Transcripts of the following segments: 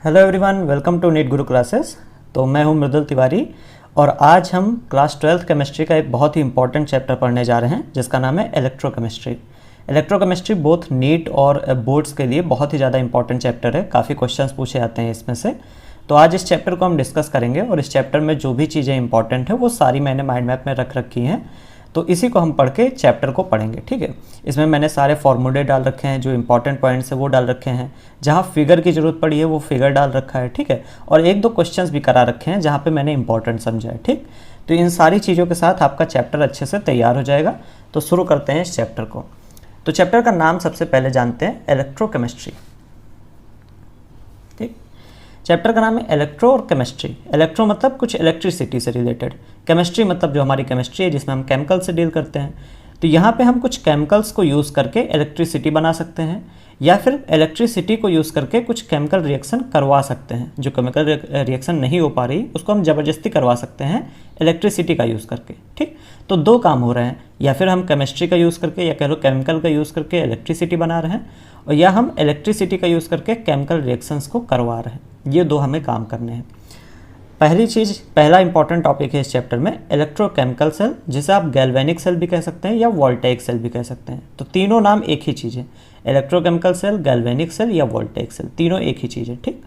Hello everyone, welcome to NEET Guru classes. तो मैं हूं मृदुल तिवारी और आज हम क्लास 12th केमिस्ट्री का एक बहुत ही इंपॉर्टेंट चैप्टर पढ़ने जा रहे हैं जिसका नाम है इलेक्ट्रोकेमिस्ट्री। इलेक्ट्रोकेमिस्ट्री बोथ नीट और बोर्ड्स के लिए बहुत ही ज़्यादा इंपॉर्टेंट चैप्टर है। काफ़ी क्वेश्चंस पूछे जाते हैं इसमें से। तो आज इस चैप्टर को हम डिस्कस करेंगे और इस चैप्टर में जो भी चीज़ें इंपॉर्टेंट है वो सारी मैंने माइंड मैप में रख रखी हैं। तो इसी को हम पढ़ के चैप्टर को पढ़ेंगे, ठीक है। इसमें मैंने सारे फॉर्मूले डाल रखे हैं, जो इंपॉर्टेंट पॉइंट्स है वो डाल रखे हैं, जहाँ फिगर की ज़रूरत पड़ी है वो फिगर डाल रखा है, ठीक है। और एक दो क्वेश्चंस भी करा रखे हैं जहाँ पे मैंने इंपॉर्टेंट समझा है, ठीक। तो इन सारी चीज़ों के साथ आपका चैप्टर अच्छे से तैयार हो जाएगा। तो शुरू करते हैं इस चैप्टर को। तो चैप्टर का नाम सबसे पहले जानते हैं, इलेक्ट्रोकेमिस्ट्री, ठीक। चैप्टर का नाम है इलेक्ट्रो और केमिस्ट्री। इलेक्ट्रो मतलब कुछ इलेक्ट्रिसिटी से रिलेटेड, केमिस्ट्री मतलब जो हमारी केमिस्ट्री है जिसमें हम केमिकल से डील करते हैं। तो यहाँ पे हम कुछ केमिकल्स को यूज़ करके इलेक्ट्रिसिटी बना सकते हैं या फिर इलेक्ट्रिसिटी को यूज़ करके कुछ केमिकल रिएक्शन करवा सकते हैं। जो केमिकल रिएक्शन नहीं हो पा रही उसको हम ज़बरदस्ती करवा सकते हैं इलेक्ट्रिसिटी का यूज़ करके, ठीक। तो दो काम हो रहे हैं, या फिर हम केमिस्ट्री का यूज़ करके या कह लो केमिकल का यूज़ करके इलेक्ट्रिसिटी बना रहे हैं, और या हम इलेक्ट्रिसिटी का यूज़ करके केमिकल रिएक्शंस को करवा रहे हैं। ये दो हमें काम करने हैं। पहली चीज़, पहला इंपॉर्टेंट टॉपिक है इस चैप्टर में इलेक्ट्रोकेमिकल सेल, जिसे आप गैल्वेनिक सेल भी कह सकते हैं या वोल्टेइक सेल भी कह सकते हैं। तो तीनों नाम एक ही चीज़ है, इलेक्ट्रोकेमिकल सेल, गैल्वेनिक सेल या वोल्टेइक सेल, तीनों एक ही चीज़ है, ठीक।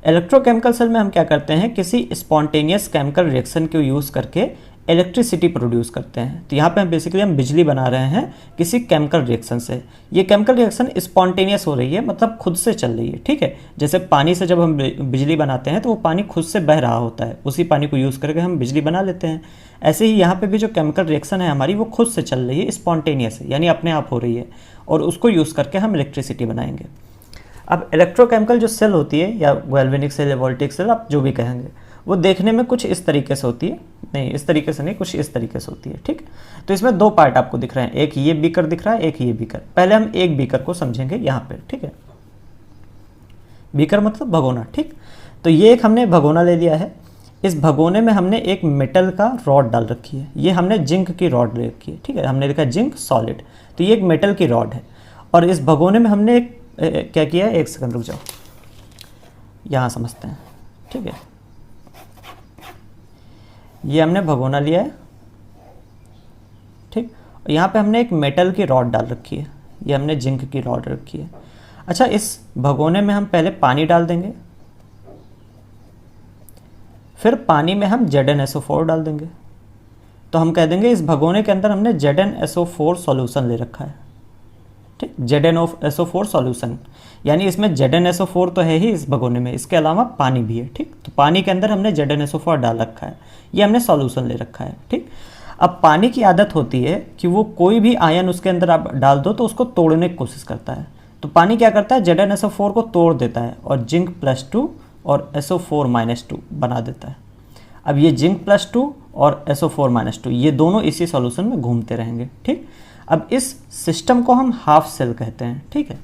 इलेक्ट्रोकेमिकल सेल में हम क्या करते हैं, किसी स्पॉन्टेनियस केमिकल रिएक्शन को यूज़ करके इलेक्ट्रिसिटी प्रोड्यूस करते हैं। तो यहाँ पे हम बेसिकली बिजली बना रहे हैं किसी केमिकल रिएक्शन से। ये केमिकल रिएक्शन स्पॉन्टेनियस हो रही है, मतलब खुद से चल रही है, ठीक है। जैसे पानी से जब हम बिजली बनाते हैं तो वो पानी खुद से बह रहा होता है, उसी पानी को यूज़ करके हम बिजली बना लेते हैं। ऐसे ही यहाँ पे भी जो केमिकल रिएक्शन है हमारी वो खुद से चल रही है, स्पॉन्टेनियस है, यानी अपने आप हो रही है, और उसको यूज़ करके हम इलेक्ट्रिसिटी बनाएंगे। अब इलेक्ट्रोकेमिकल जो सेल होती है, या गैल्वेनिक सेल या वोल्टेइक सेल, आप जो भी कहेंगे, वो देखने में कुछ इस तरीके से होती है, नहीं इस तरीके से नहीं, कुछ इस तरीके से होती है, ठीक। तो इसमें दो पार्ट आपको दिख रहे हैं, एक ये बीकर दिख रहा है, एक ये बीकर। पहले हम एक बीकर को समझेंगे यहाँ पे, ठीक है। बीकर मतलब भगोना, ठीक। तो ये एक हमने भगोना ले लिया है। इस भगोने में हमने एक मेटल का रॉड डाल रखी है, ये हमने जिंक की रॉड ले रखी है, ठीक है। हमने लिखा जिंक सॉलिड, तो ये एक मेटल की रॉड है। और इस भगोने में हमने एक क्या किया है, एक सेकंड रुक जाओ, यहाँ समझते हैं, ठीक है। ये हमने भगोना लिया है, ठीक। और यहाँ पे हमने एक मेटल की रॉड डाल रखी है, ये हमने जिंक की रॉड रखी है। अच्छा, इस भगोने में हम पहले पानी डाल देंगे, फिर पानी में हम ZnSO4 डाल देंगे। तो हम कह देंगे इस भगोने के अंदर हमने ZnSO4 सॉल्यूशन ले रखा है, ठीक। ZnSO4 सॉल्यूशन, यानी इसमें ZnSO4 तो है ही इस भगोने में, इसके अलावा पानी भी है, ठीक। तो पानी के अंदर हमने ZnSO4 डाल रखा है, ये हमने सॉल्यूशन ले रखा है, ठीक। अब पानी की आदत होती है कि वो कोई भी आयन उसके अंदर आप डाल दो तो उसको तोड़ने की कोशिश करता है। तो पानी क्या करता है, ZnSO4 को तोड़ देता है और जिंक +2 और SO4-2 बना देता है। अब ये जिंक +2 और SO4-2 ये दोनों इसी सॉल्यूशन में घूमते रहेंगे, ठीक। अब इस सिस्टम को हम हाफ सेल कहते हैं, ठीक है।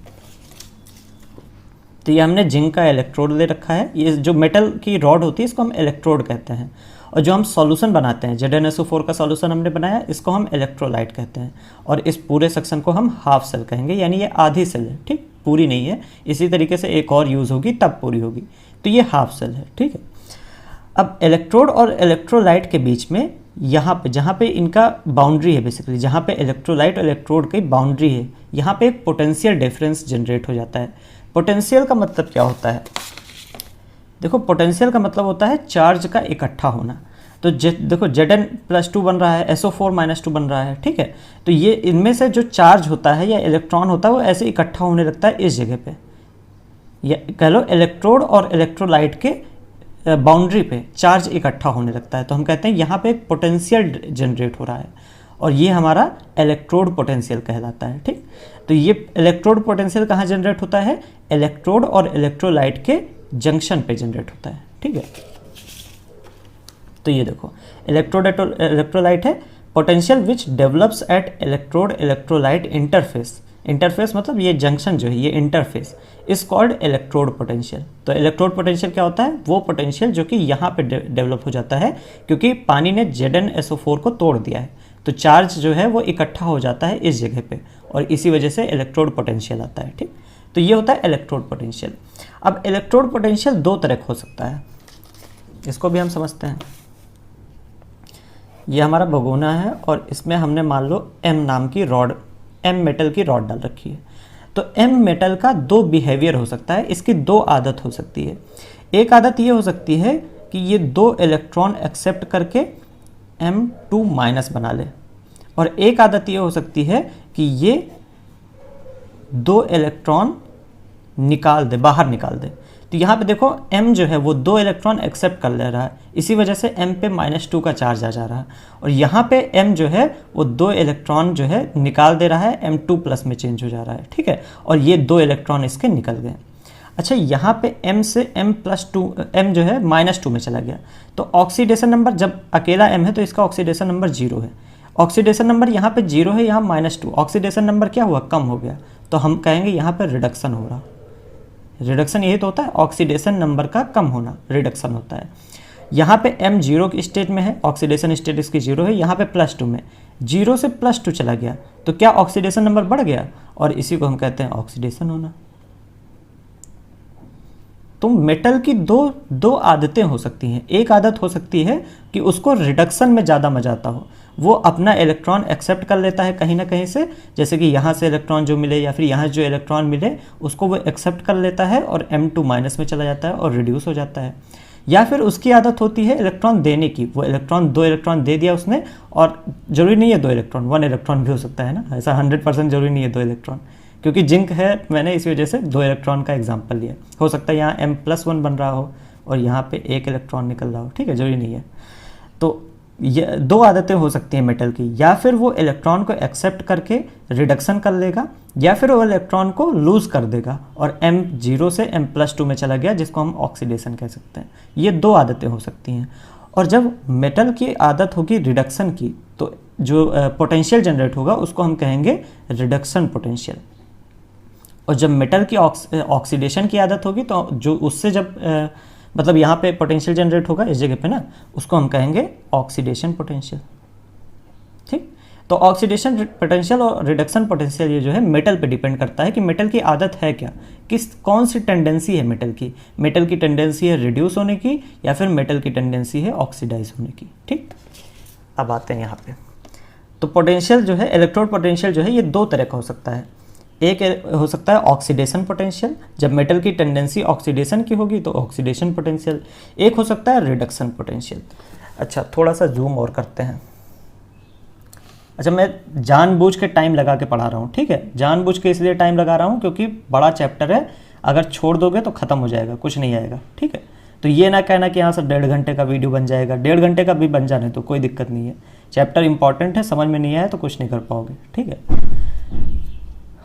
तो ये हमने जिंक का इलेक्ट्रोड ले रखा है, ये जो मेटल की रॉड होती है इसको हम इलेक्ट्रोड कहते हैं। और जो हम सॉल्यूशन बनाते हैं, ZnSO4 का सॉल्यूशन हमने बनाया, इसको हम इलेक्ट्रोलाइट कहते हैं। और इस पूरे सेक्शन को हम हाफ सेल कहेंगे, यानी ये आधी सेल है, ठीक, पूरी नहीं है। इसी तरीके से एक और यूज़ होगी तब पूरी होगी, तो ये हाफ सेल है, ठीक है। अब इलेक्ट्रोड और इलेक्ट्रोलाइट के बीच में यहाँ पे जहाँ पे इनका बाउंड्री है, बेसिकली जहाँ पे इलेक्ट्रोलाइट और इलेक्ट्रोड की बाउंड्री है, यहाँ पे एक पोटेंशियल डिफरेंस जनरेट हो जाता है। पोटेंशियल का मतलब क्या होता है, देखो पोटेंशियल का मतलब होता है चार्ज का इकट्ठा होना। तो देखो Zn+2 बन रहा है, SO4-2 बन रहा है, ठीक है। तो ये इनमें से जो चार्ज होता है या इलेक्ट्रॉन होता है वो ऐसे इकट्ठा होने लगता है इस जगह पे, या कह लो इलेक्ट्रोड और इलेक्ट्रोलाइट के बाउंड्री पे चार्ज इकट्ठा होने लगता है। तो हम कहते हैं यहाँ पे एक पोटेंशियल जनरेट हो रहा है, और ये हमारा इलेक्ट्रोड पोटेंशियल कहलाता है, ठीक। तो ये इलेक्ट्रोड पोटेंशियल कहाँ जनरेट होता है, इलेक्ट्रोड और इलेक्ट्रोलाइट के जंक्शन पे जनरेट होता है, ठीक है। तो ये देखो इलेक्ट्रोड इलेक्ट्रोलाइट है, potential which develops at electrode electrolyte interface. Interface मतलब ये जंक्शन जो है, ये interface is called electrode potential. तो इलेक्ट्रोड पोटेंशियल क्या होता है, वो पोटेंशियल जो कि यहाँ पे डेवलप हो जाता है क्योंकि पानी ने ZnSO4 को तोड़ दिया है। तो चार्ज जो है वो इकट्ठा हो जाता है इस जगह पे, और इसी वजह से इलेक्ट्रोड पोटेंशियल आता है, ठीक। तो ये होता है इलेक्ट्रोड पोटेंशियल। अब इलेक्ट्रोड पोटेंशियल दो तरह का हो सकता है, इसको भी हम समझते हैं। ये हमारा भगोना है और इसमें हमने मान लो एम नाम की रॉड, एम मेटल की रॉड डाल रखी है। तो एम मेटल का दो बिहेवियर हो सकता है, इसकी दो आदत हो सकती है। एक आदत ये हो सकती है कि ये दो इलेक्ट्रॉन एक्सेप्ट करके M2 माइनस बना ले, और एक आदत ये हो सकती है कि ये दो इलेक्ट्रॉन निकाल दे, बाहर निकाल दे। तो यहाँ पे देखो M जो है वो दो इलेक्ट्रॉन एक्सेप्ट कर ले रहा है, इसी वजह से M पे -2 का चार्ज आ जा रहा है, और यहाँ पे M जो है वो दो इलेक्ट्रॉन जो है निकाल दे रहा है, M2 प्लस में चेंज हो जा रहा है, ठीक है, और ये दो इलेक्ट्रॉन इसके निकल गए। अच्छा, यहाँ पे M से M+2, M जो है -2 में चला गया, तो ऑक्सीडेशन नंबर जब अकेला M है तो इसका ऑक्सीडेशन नंबर 0 है। ऑक्सीडेशन नंबर यहाँ पे 0 है, यहाँ -2, ऑक्सीडेशन नंबर क्या हुआ, कम हो गया, तो हम कहेंगे यहाँ पे रिडक्शन हो रहा। रिडक्शन यही तो होता है, ऑक्सीडेशन नंबर का कम होना रिडक्शन होता है। यहाँ पे M 0 की स्टेट में है, ऑक्सीडेशन स्टेट इसकी 0 है, यहाँ पे +2 में, 0 से +2 चला गया, तो क्या ऑक्सीडेशन नंबर बढ़ गया, और इसी को हम कहते हैं ऑक्सीडेशन होना। तो मेटल की दो आदतें हो सकती हैं। एक आदत हो सकती है कि उसको रिडक्शन में ज़्यादा मजा आता हो, वो अपना इलेक्ट्रॉन एक्सेप्ट कर लेता है कहीं ना कहीं से, जैसे कि यहाँ से इलेक्ट्रॉन जो मिले या फिर यहाँ जो इलेक्ट्रॉन मिले उसको वो एक्सेप्ट कर लेता है और M2 माइनस में चला जाता है और रिड्यूस हो जाता है। या फिर उसकी आदत होती है इलेक्ट्रॉन देने की, वो इलेक्ट्रॉन दो इलेक्ट्रॉन दे दिया उसने, और जरूरी नहीं है दो इलेक्ट्रॉन, 1 इलेक्ट्रॉन भी हो सकता है ना, ऐसा 100% जरूरी नहीं है दो इलेक्ट्रॉन, क्योंकि जिंक है मैंने इस वजह से दो इलेक्ट्रॉन का एग्जांपल लिया। हो सकता है यहाँ M+1 बन रहा हो और यहाँ पे एक इलेक्ट्रॉन निकल रहा हो, ठीक है, जरूरी नहीं है। तो ये दो आदतें हो सकती हैं मेटल की, या फिर वो इलेक्ट्रॉन को एक्सेप्ट करके रिडक्शन कर लेगा, या फिर वो इलेक्ट्रॉन को लूज कर देगा और M0 से M+2 में चला गया, जिसको हम ऑक्सीडेशन कह सकते हैं। ये दो आदतें हो सकती हैं। और जब मेटल की आदत होगी रिडक्शन की, तो जो पोटेंशियल जनरेट होगा उसको हम कहेंगे रिडक्शन पोटेंशियल। और जब मेटल की ऑक्सीडेशन की आदत होगी, तो जो उससे जब मतलब यहाँ पे पोटेंशियल जनरेट होगा इस जगह पे ना, उसको हम कहेंगे ऑक्सीडेशन पोटेंशियल। ठीक, तो ऑक्सीडेशन पोटेंशियल और रिडक्शन पोटेंशियल ये जो है मेटल पे डिपेंड करता है कि मेटल की आदत है क्या, कौन सी टेंडेंसी है मेटल की। मेटल की टेंडेंसी है रिड्यूस होने की, या फिर मेटल की टेंडेंसी है ऑक्सीडाइज होने की। ठीक, अब आते हैं यहाँ पे। तो पोटेंशियल जो है, इलेक्ट्रोड पोटेंशियल जो है, ये दो तरह का हो सकता है। एक हो सकता है ऑक्सीडेशन पोटेंशियल, जब मेटल की टेंडेंसी ऑक्सीडेशन की होगी तो ऑक्सीडेशन पोटेंशियल। एक हो सकता है रिडक्शन पोटेंशियल। अच्छा, थोड़ा सा जूम और करते हैं। अच्छा, मैं जानबूझ के टाइम लगा के पढ़ा रहा हूँ, ठीक है, जानबूझ के इसलिए टाइम लगा रहा हूँ क्योंकि बड़ा चैप्टर है, अगर छोड़ दोगे तो ख़त्म हो जाएगा, कुछ नहीं आएगा, ठीक है। तो ये ना कहना कि यहाँ से 1.5 घंटे का वीडियो बन जाएगा, 1.5 घंटे का भी बन जाने तो कोई दिक्कत नहीं है। चैप्टर इंपॉर्टेंट है, समझ में नहीं आया तो कुछ नहीं कर पाओगे, ठीक है।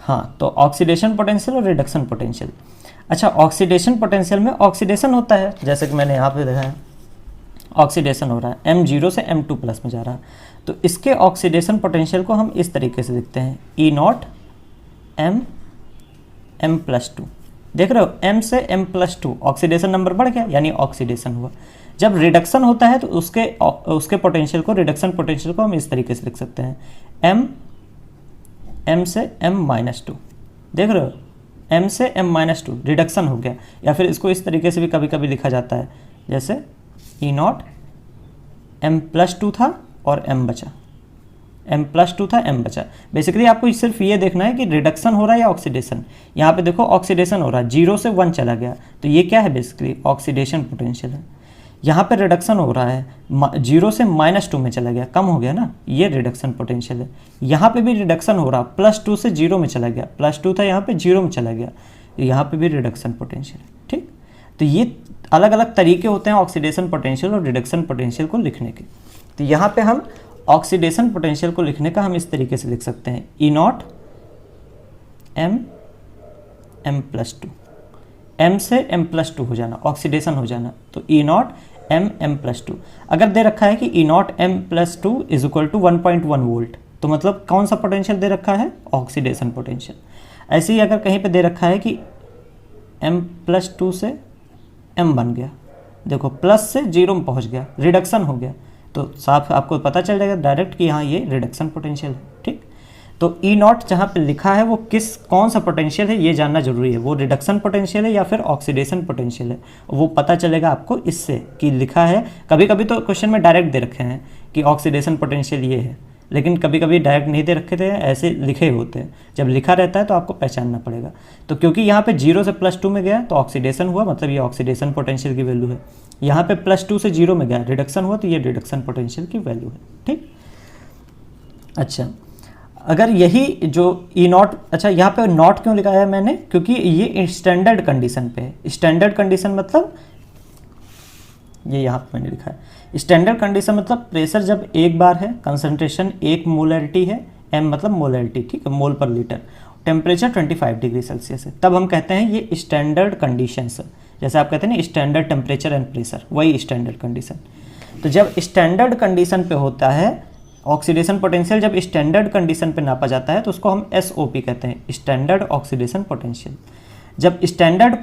हाँ, तो ऑक्सीडेशन पोटेंशियल और रिडक्शन पोटेंशियल। अच्छा, ऑक्सीडेशन पोटेंशियल में ऑक्सीडेशन होता है, जैसे कि मैंने यहाँ पे देखा है, ऑक्सीडेशन हो रहा है, M0 से M2 प्लस में जा रहा है, तो इसके ऑक्सीडेशन पोटेंशियल को हम इस तरीके से लिखते हैं, E0 M+2। देख रहे हो, M से M+2, ऑक्सीडेशन नंबर बढ़ गया यानी ऑक्सीडेशन हुआ। जब रिडक्शन होता है तो उसके पोटेंशियल को, रिडक्शन पोटेंशियल को हम इस तरीके से लिख सकते हैं, M से M-2। देख रहे हो, M से M-2 रिडक्शन हो गया, या फिर इसको इस तरीके से भी कभी कभी लिखा जाता है, जैसे E0 M+2 था और M बचा, M+2 था, M बचा। बेसिकली आपको सिर्फ ये देखना है कि रिडक्शन हो रहा है या ऑक्सीडेशन। यहाँ पे देखो ऑक्सीडेशन हो रहा है, 0 से 1 चला गया, तो ये क्या है, बेसिकली ऑक्सीडेशन पोटेंशियल है। यहाँ पे रिडक्शन हो रहा है, 0 से -2 में चला गया, कम हो गया ना, ये रिडक्शन पोटेंशियल है। यहाँ पे भी रिडक्शन हो रहा, +2 से 0 में चला गया, +2 था यहाँ पे 0 में चला गया, यहाँ पे भी रिडक्शन पोटेंशियल है। ठीक, तो ये अलग अलग तरीके होते हैं ऑक्सीडेशन पोटेंशियल और रिडक्शन पोटेंशियल को लिखने के। तो यहाँ पे हम ऑक्सीडेशन पोटेंशियल को लिखने का हम इस तरीके से लिख सकते हैं, E0 M+2, M से M+2 हो जाना, ऑक्सीडेशन हो जाना, तो E0 M+2। अगर दे रखा है कि E0 M+2 is equal to 1.1 volt, तो मतलब कौन सा पोटेंशियल दे रखा है, ऑक्सीडेशन पोटेंशियल। ऐसे ही अगर कहीं पे दे रखा है कि M+2 से M बन गया, देखो प्लस से 0 में पहुंच गया, रिडक्शन हो गया, तो साफ आपको पता चल जाएगा डायरेक्ट कि हाँ ये रिडक्शन पोटेंशियल है। ठीक, तो ई नॉट जहाँ पे लिखा है वो कौन सा पोटेंशियल है ये जानना जरूरी है, वो रिडक्शन पोटेंशियल है या फिर ऑक्सीडेशन पोटेंशियल है, वो पता चलेगा आपको इससे कि लिखा है। कभी कभी तो क्वेश्चन में डायरेक्ट दे रखे हैं कि ऑक्सीडेशन पोटेंशियल ये है, लेकिन कभी कभी डायरेक्ट नहीं दे रखे थे, ऐसे लिखे होते हैं। जब लिखा रहता है तो आपको पहचानना पड़ेगा। तो क्योंकि यहाँ पे 0 से +2 में गया तो ऑक्सीडेशन हुआ, मतलब ये ऑक्सीडेशन पोटेंशियल की वैल्यू है। यहाँ पे +2 से 0 में गया रिडक्शन हुआ तो ये रिडक्शन पोटेंशियल की वैल्यू है। ठीक, अच्छा, अगर यही जो ई नॉट, अच्छा यहाँ पे नॉट क्यों लिखा है मैंने, क्योंकि ये स्टैंडर्ड कंडीशन पे है। स्टैंडर्ड कंडीशन मतलब ये यहाँ पे मैंने लिखा है स्टैंडर्ड कंडीशन मतलब प्रेशर जब एक बार है, कंसंट्रेशन 1 मोलरिटी है, m मतलब मोलरिटी, ठीक है, मोल पर लीटर, टेम्परेचर 25 डिग्री सेल्सियस है, तब हम कहते हैं ये स्टैंडर्ड कंडीशंस। जैसे आप कहते हैं ना स्टैंडर्ड टेम्परेचर एंड प्रेशर, वही स्टैंडर्ड कंडीशन। तो जब स्टैंडर्ड कंडीशन पे होता है ऑक्सीडेशन पोटेंशियल, जब स्टैंडर्ड कंडीशन पे नापा जाता है तो उसको हम SOP कहते हैं, स्टैंडर्ड ऑक्सीडेशन पोटेंशियल। जब स्टैंडर्ड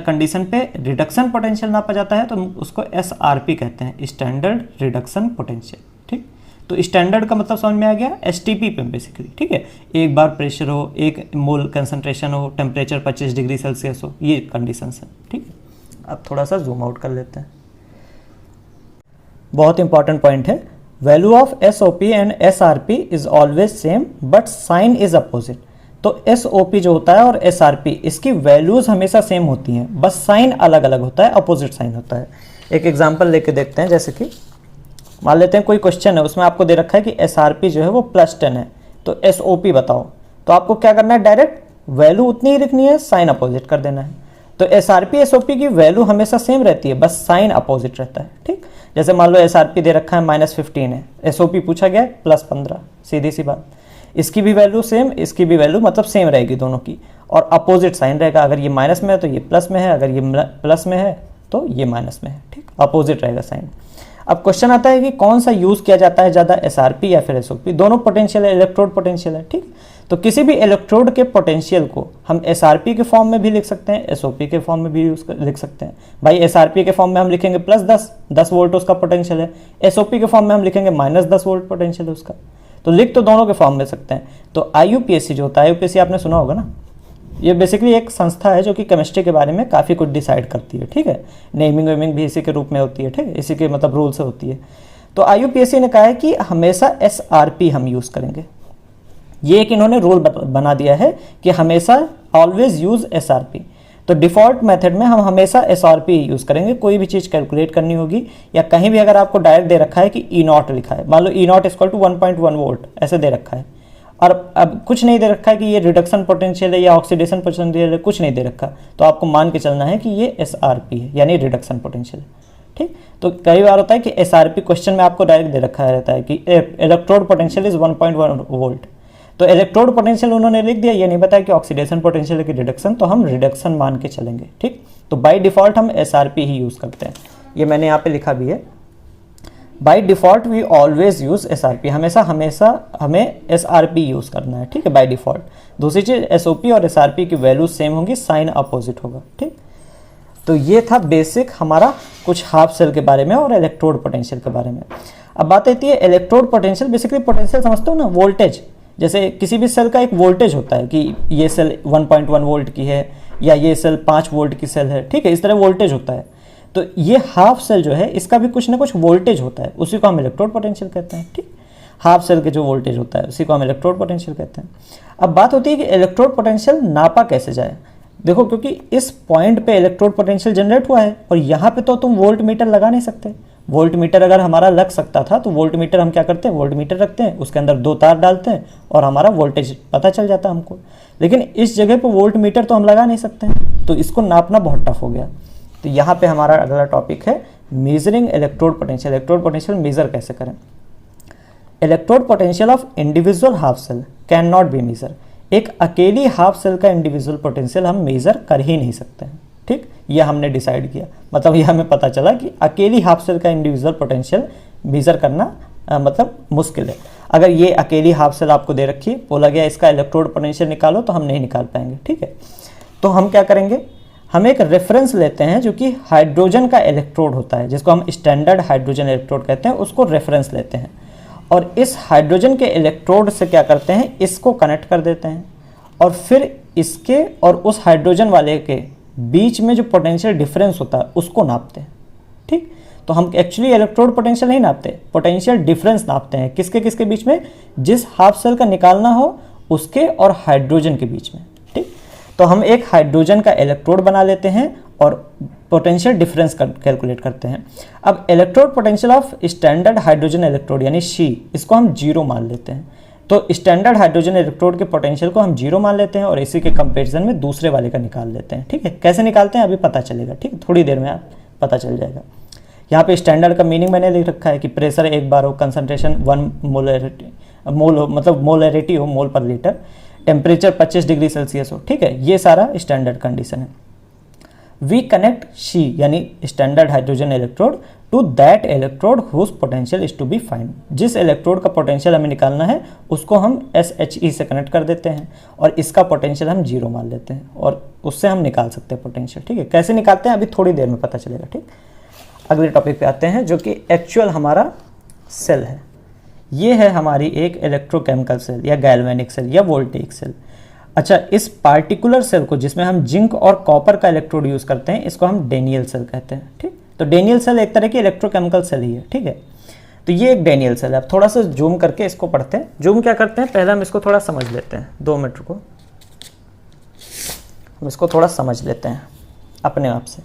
कंडीशन पे रिडक्शन पोटेंशियल नापा जाता है तो उसको SRP कहते हैं, स्टैंडर्ड रिडक्शन पोटेंशियल। ठीक, तो स्टैंडर्ड का मतलब समझ में आ गया, STP पे बेसिकली। ठीक है, एक बार प्रेशर हो, 1 मोल कंसंट्रेशन हो, टेम्परेचर 25 डिग्री सेल्सियस हो, ये कंडीशंस है। ठीक है, अब थोड़ा सा जूम आउट कर लेते हैं। बहुत इंपॉर्टेंट पॉइंट है, value of SOP and SRP is always same but sign is opposite. तो SOP जो होता है और SRP, इसकी वैल्यूज हमेशा सेम होती हैं, बस साइन अलग अलग होता है, अपोजिट साइन होता है। एक एग्जांपल लेके देखते हैं, जैसे कि मान लेते हैं कोई क्वेश्चन है, उसमें आपको दे रखा है कि SRP जो है वो +10 है, तो SOP बताओ। तो आपको क्या करना है, डायरेक्ट वैल्यू उतनी ही लिखनी है, साइन अपोजिट कर देना है। तो SRP SOP की वैल्यू हमेशा सेम रहती है, बस साइन अपोजिट रहता है। ठीक, जैसे मान लो SRP दे रखा है -15 है, SOP पूछा गया है +15, सीधी सी बात। इसकी भी वैल्यू सेम, इसकी भी वैल्यू मतलब सेम रहेगी दोनों की, और अपोजिट साइन रहेगा। अगर ये माइनस में है तो ये प्लस में है, अगर ये प्लस में है तो ये माइनस में है। ठीक, अपोजिट रहेगा साइन। अब क्वेश्चन आता है कि कौन सा यूज किया जाता है ज़्यादा, SRP या फिर SOP। दोनों पोटेंशियल है, इलेक्ट्रोड पोटेंशियल है। ठीक, तो किसी भी इलेक्ट्रोड के पोटेंशियल को हम SRP के फॉर्म में भी लिख सकते हैं, SOP के फॉर्म में भी लिख सकते हैं। भाई SRP के फॉर्म में हम लिखेंगे +10 वोल्ट उसका पोटेंशियल है, SOP के फॉर्म में हम लिखेंगे -10 वोल्ट पोटेंशियल है उसका। तो लिख तो दोनों के फॉर्म में सकते हैं। तो IUPAC जो होता है, IUPAC आपने सुना होगा ना, ये बेसिकली एक संस्था है जो कि केमिस्ट्री के बारे में काफ़ी कुछ डिसाइड करती है। ठीक है, नेमिंग वेमिंग भी इसी के रूप में होती है। ठीक है, इसी के मतलब रूल से होती है। तो IUPAC ने कहा है कि हमेशा SRP हम यूज़ करेंगे। ये एक इन्होंने रूल बना दिया है कि हमेशा ऑलवेज यूज़ SRP। तो डिफ़ॉल्ट मेथड में हम हमेशा SRP यूज़ करेंगे। कोई भी चीज़ कैलकुलेट करनी होगी या कहीं भी अगर आपको डायरेक्ट दे रखा है कि E नॉट लिखा है, मान लो E नॉट = 1.1 वोल्ट ऐसे दे रखा है, और अब कुछ नहीं दे रखा है कि ये रिडक्शन पोटेंशियल है या ऑक्सीडेशन पोटेंशियल है, कुछ नहीं दे रखा, तो आपको मान के चलना है कि ये SRP है, यानी रिडक्शन पोटेंशियल। ठीक, तो कई बार होता है कि SRP क्वेश्चन में आपको डायरेक्ट दे रखा रहता है कि इलेक्ट्रोड पोटेंशियल इज 1.1 वोल्ट, तो इलेक्ट्रोड पोटेंशियल उन्होंने लिख दिया, ये नहीं बताया कि ऑक्सीडेशन पोटेंशियल है कि रिडक्शन, तो हम रिडक्शन मान के चलेंगे। ठीक, तो बाय डिफ़ॉल्ट हम SRP ही यूज़ करते हैं। ये मैंने यहाँ पे लिखा भी है, by default we always use SRP, हमेशा हमें SRP यूज़ करना है। ठीक है, बाय डिफ़ॉल्ट। दूसरी चीज़, SOP और SRP की वैल्यू सेम होंगी, साइन अपोजिट होगा। ठीक, तो ये था बेसिक हमारा कुछ हाफ सेल के बारे में और इलेक्ट्रोड पोटेंशियल के बारे में। अब बात आती है इलेक्ट्रोड पोटेंशियल। बेसिकली पोटेंशियल समझते हो ना, वोल्टेज। जैसे किसी भी सेल का एक वोल्टेज होता है कि ये सेल 1.1 वोल्ट की है या ये सेल 5 वोल्ट की सेल है। ठीक है, इस तरह वोल्टेज होता है। तो ये हाफ सेल जो है इसका भी कुछ ना कुछ वोल्टेज होता है, उसी को हम इलेक्ट्रोड पोटेंशियल कहते हैं। ठीक, हाफ सेल के जो वोल्टेज होता है उसी को हम इलेक्ट्रोड पोटेंशियल कहते हैं। अब बात होती है कि इलेक्ट्रोड पोटेंशियल नापा कैसे जाए। देखो, क्योंकि इस पॉइंट पे इलेक्ट्रोड पोटेंशियल जनरेट हुआ है और यहाँ पे तो तुम वोल्ट मीटर लगा नहीं सकते। वोल्ट मीटर अगर हमारा लग सकता था तो वोल्ट मीटर हम क्या करते हैं, वोल्ट मीटर रखते हैं, उसके अंदर 2 तार डालते हैं और हमारा वोल्टेज पता चल जाता है हमको। लेकिन इस जगह पे वोल्ट मीटर तो हम लगा नहीं सकते हैं, तो इसको नापना बहुत टफ हो गया। तो यहाँ पे हमारा अगला टॉपिक है measuring electrode potential. Electrode potential measure कैसे करें। Electrode potential of individual half cell can not be measure. एक अकेली हाफ सेल का इंडिविजुअल पोटेंशियल हम मेजर कर ही नहीं सकते हैं। ठीक, ये हमने डिसाइड किया, मतलब ये हमें पता चला कि अकेली हाफ सेल का इंडिविजुअल पोटेंशियल मेजर करना मतलब मुश्किल है। अगर ये अकेली हाफ सेल आपको दे रखी, बोला गया इसका इलेक्ट्रोड पोटेंशियल निकालो, तो हम नहीं निकाल पाएंगे। ठीक है, तो हम क्या करेंगे, हम एक रेफरेंस लेते हैं जो कि हाइड्रोजन का इलेक्ट्रोड होता है, जिसको हम स्टैंडर्ड हाइड्रोजन इलेक्ट्रोड कहते हैं, उसको रेफरेंस लेते हैं और इस हाइड्रोजन के इलेक्ट्रोड से क्या करते हैं, इसको कनेक्ट कर देते हैं और फिर इसके और उस हाइड्रोजन वाले के बीच में जो पोटेंशियल डिफरेंस होता है उसको नापते हैं। ठीक, तो हम एक्चुअली इलेक्ट्रोड पोटेंशियल नहीं नापते, पोटेंशियल डिफरेंस नापते हैं। किसके किसके बीच में, जिस हाफ सेल का निकालना हो उसके और हाइड्रोजन के बीच में। ठीक, तो हम एक हाइड्रोजन का इलेक्ट्रोड बना लेते हैं और पोटेंशियल डिफरेंस कैलकुलेट करते हैं। अब electrode potential of standard hydrogen electrode यानी शी, इसको हम 0 मान लेते हैं। तो स्टैंडर्ड हाइड्रोजन इलेक्ट्रोड के पोटेंशियल को हम 0 मान लेते हैं और इसी के कंपैरिजन में दूसरे वाले का निकाल लेते हैं। ठीक है, कैसे निकालते हैं अभी पता चलेगा। ठीक, थोड़ी देर में आप पता चल जाएगा। यहाँ पे स्टैंडर्ड का मीनिंग मैंने लिख रखा है कि प्रेशर 1 बार हो, कंसंट्रेशन 1 मोलरिटी मोल हो, मतलब मोलरिटी हो मोल पर लीटर, टेम्परेचर 25 डिग्री सेल्सियस हो। ठीक है, ये सारा स्टैंडर्ड कंडीशन है। वी कनेक्ट शी यानी standard hydrogen electrode to that electrode whose potential is to be find. जिस इलेक्ट्रोड का पोटेंशियल हमें निकालना है उसको हम SHE से कनेक्ट कर देते हैं और इसका पोटेंशियल हम 0 मान लेते हैं और उससे हम निकाल सकते हैं पोटेंशियल। ठीक है, कैसे निकालते हैं अभी थोड़ी देर में पता चलेगा। ठीक, अगले टॉपिक पे आते हैं जो कि एक्चुअल हमारा सेल है। ये है हमारी एक इलेक्ट्रोकेमिकल सेल या गैल्वेनिक सेल या वोल्टेइक सेल। अच्छा, इस पार्टिकुलर सेल को जिसमें हम जिंक और कॉपर का इलेक्ट्रोड यूज़ करते हैं इसको हम डेनियल सेल कहते हैं। ठीक, तो डेनियल सेल एक तरह की इलेक्ट्रोकेमिकल सेल ही है। ठीक है, तो ये एक डेनियल सेल है। अब थोड़ा सा जूम करके इसको पढ़ते हैं। जूम क्या करते हैं, पहले हम इसको थोड़ा समझ लेते हैं। 2 मिनट को हम इसको थोड़ा समझ लेते हैं अपने आप से।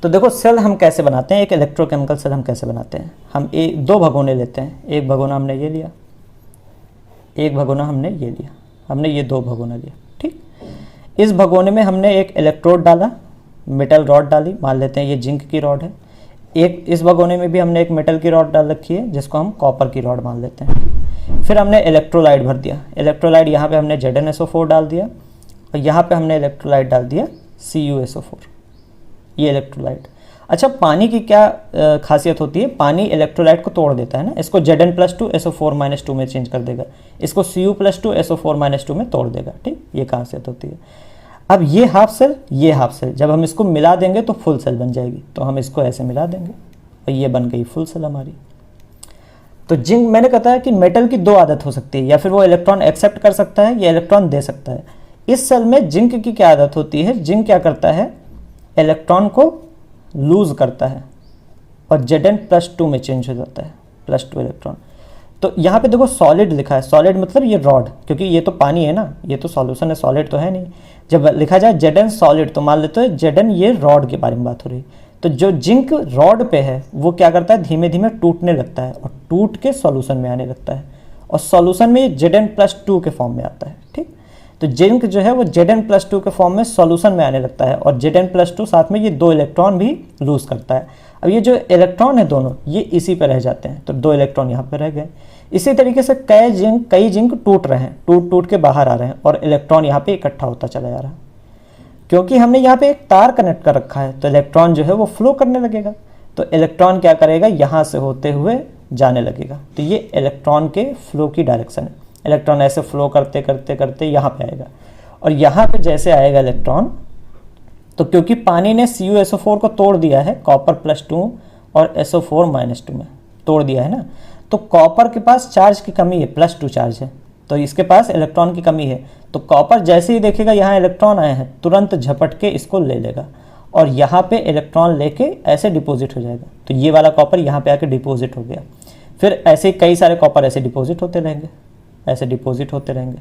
तो देखो सेल हम कैसे बनाते हैं, एक इलेक्ट्रोकेमिकल सेल हम कैसे बनाते हैं। हम 2 भगोने लेते हैं, एक भगोना हमने ये लिया, एक भगोना हमने ये लिया, हमने ये 2 भगोना लिया। ठीक, इस भगोने में हमने एक इलेक्ट्रोड डाला, मेटल रॉड डाली, मान लेते हैं ये जिंक की रॉड है। एक इस भगोने में भी हमने एक मेटल की रॉड डाल रखी है जिसको हम कॉपर की रॉड मान लेते हैं। फिर हमने इलेक्ट्रोलाइट भर दिया, इलेक्ट्रोलाइट यहाँ पे हमने ZnSO4 डाल दिया और यहाँ पे हमने इलेक्ट्रोलाइट डाल दिया CuSO4, ये इलेक्ट्रोलाइट। अच्छा, पानी की क्या खासियत होती है, पानी इलेक्ट्रोलाइट को तोड़ देता है ना, इसको Zn+2SO4-2 में चेंज कर देगा, इसको Cu+2SO4-2 में तोड़ देगा। ठीक, ये खासियत होती है। अब ये हाफ सेल, ये हाफ सेल, जब हम इसको मिला देंगे तो फुल सेल बन जाएगी। तो हम इसको ऐसे मिला देंगे और ये बन गई फुल सेल हमारी। तो जिंक, मैंने कहा है कि मेटल की 2 आदत हो सकती है, या फिर वो इलेक्ट्रॉन एक्सेप्ट कर सकता है या इलेक्ट्रॉन दे सकता है। इस सेल में जिंक की क्या आदत होती है, जिंक क्या करता है, इलेक्ट्रॉन को लूज करता है और Zn+2 में चेंज हो जाता है, +2 इलेक्ट्रॉन। तो यहाँ पे देखो सॉलिड लिखा है, सॉलिड मतलब ये रॉड, क्योंकि ये तो पानी है ना, ये तो सॉल्यूशन है, सॉलिड तो है नहीं। जब लिखा जाए Zn सॉलिड तो मान लेते हैं Zn ये रॉड के बारे में बात हो रही है। तो जो जिंक रॉड पे है वो क्या करता है, धीमे धीमे टूटने लगता है और टूट के सॉल्यूशन में आने लगता है और सॉल्यूशन में ये Zn+2 के फॉर्म में आता है। ठीक, तो जिंक जो है वो Zn+2 के फॉर्म में सॉल्यूशन में आने लगता है और Zn+2 साथ में ये 2 इलेक्ट्रॉन भी लूज करता है। अब ये जो इलेक्ट्रॉन है दोनों ये इसी पे रह जाते हैं, तो 2 इलेक्ट्रॉन यहाँ पे रह गए। इसी तरीके से कई जिंक टूट रहे हैं, टूट के बाहर आ रहे हैं और इलेक्ट्रॉन यहाँ पे इकट्ठा होता चला जा रहा है। क्योंकि हमने यहाँ पे एक तार कनेक्ट कर रखा है तो इलेक्ट्रॉन जो है वो फ्लो करने लगेगा। तो इलेक्ट्रॉन क्या करेगा, यहाँ से होते हुए जाने लगेगा। तो ये इलेक्ट्रॉन के फ्लो की डायरेक्शन है। इलेक्ट्रॉन ऐसे फ्लो करते करते करते यहाँ पे आएगा और यहाँ पे जैसे आएगा इलेक्ट्रॉन, तो क्योंकि पानी ने CuSO4 को तोड़ दिया है, कॉपर+2 और SO4-2 में तोड़ दिया है ना, तो कॉपर के पास चार्ज की कमी है, +2 चार्ज है, तो इसके पास इलेक्ट्रॉन की कमी है। तो कॉपर जैसे ही देखेगा यहाँ इलेक्ट्रॉन आए हैं तुरंत झपट के इसको ले लेगा और यहाँ पे इलेक्ट्रॉन लेके ऐसे डिपॉजिट हो जाएगा। तो ये वाला कॉपर यहाँ पे आके डिपॉजिट हो गया। फिर ऐसे कई सारे कॉपर ऐसे डिपॉजिट होते रहेंगे, ऐसे डिपॉजिट होते रहेंगे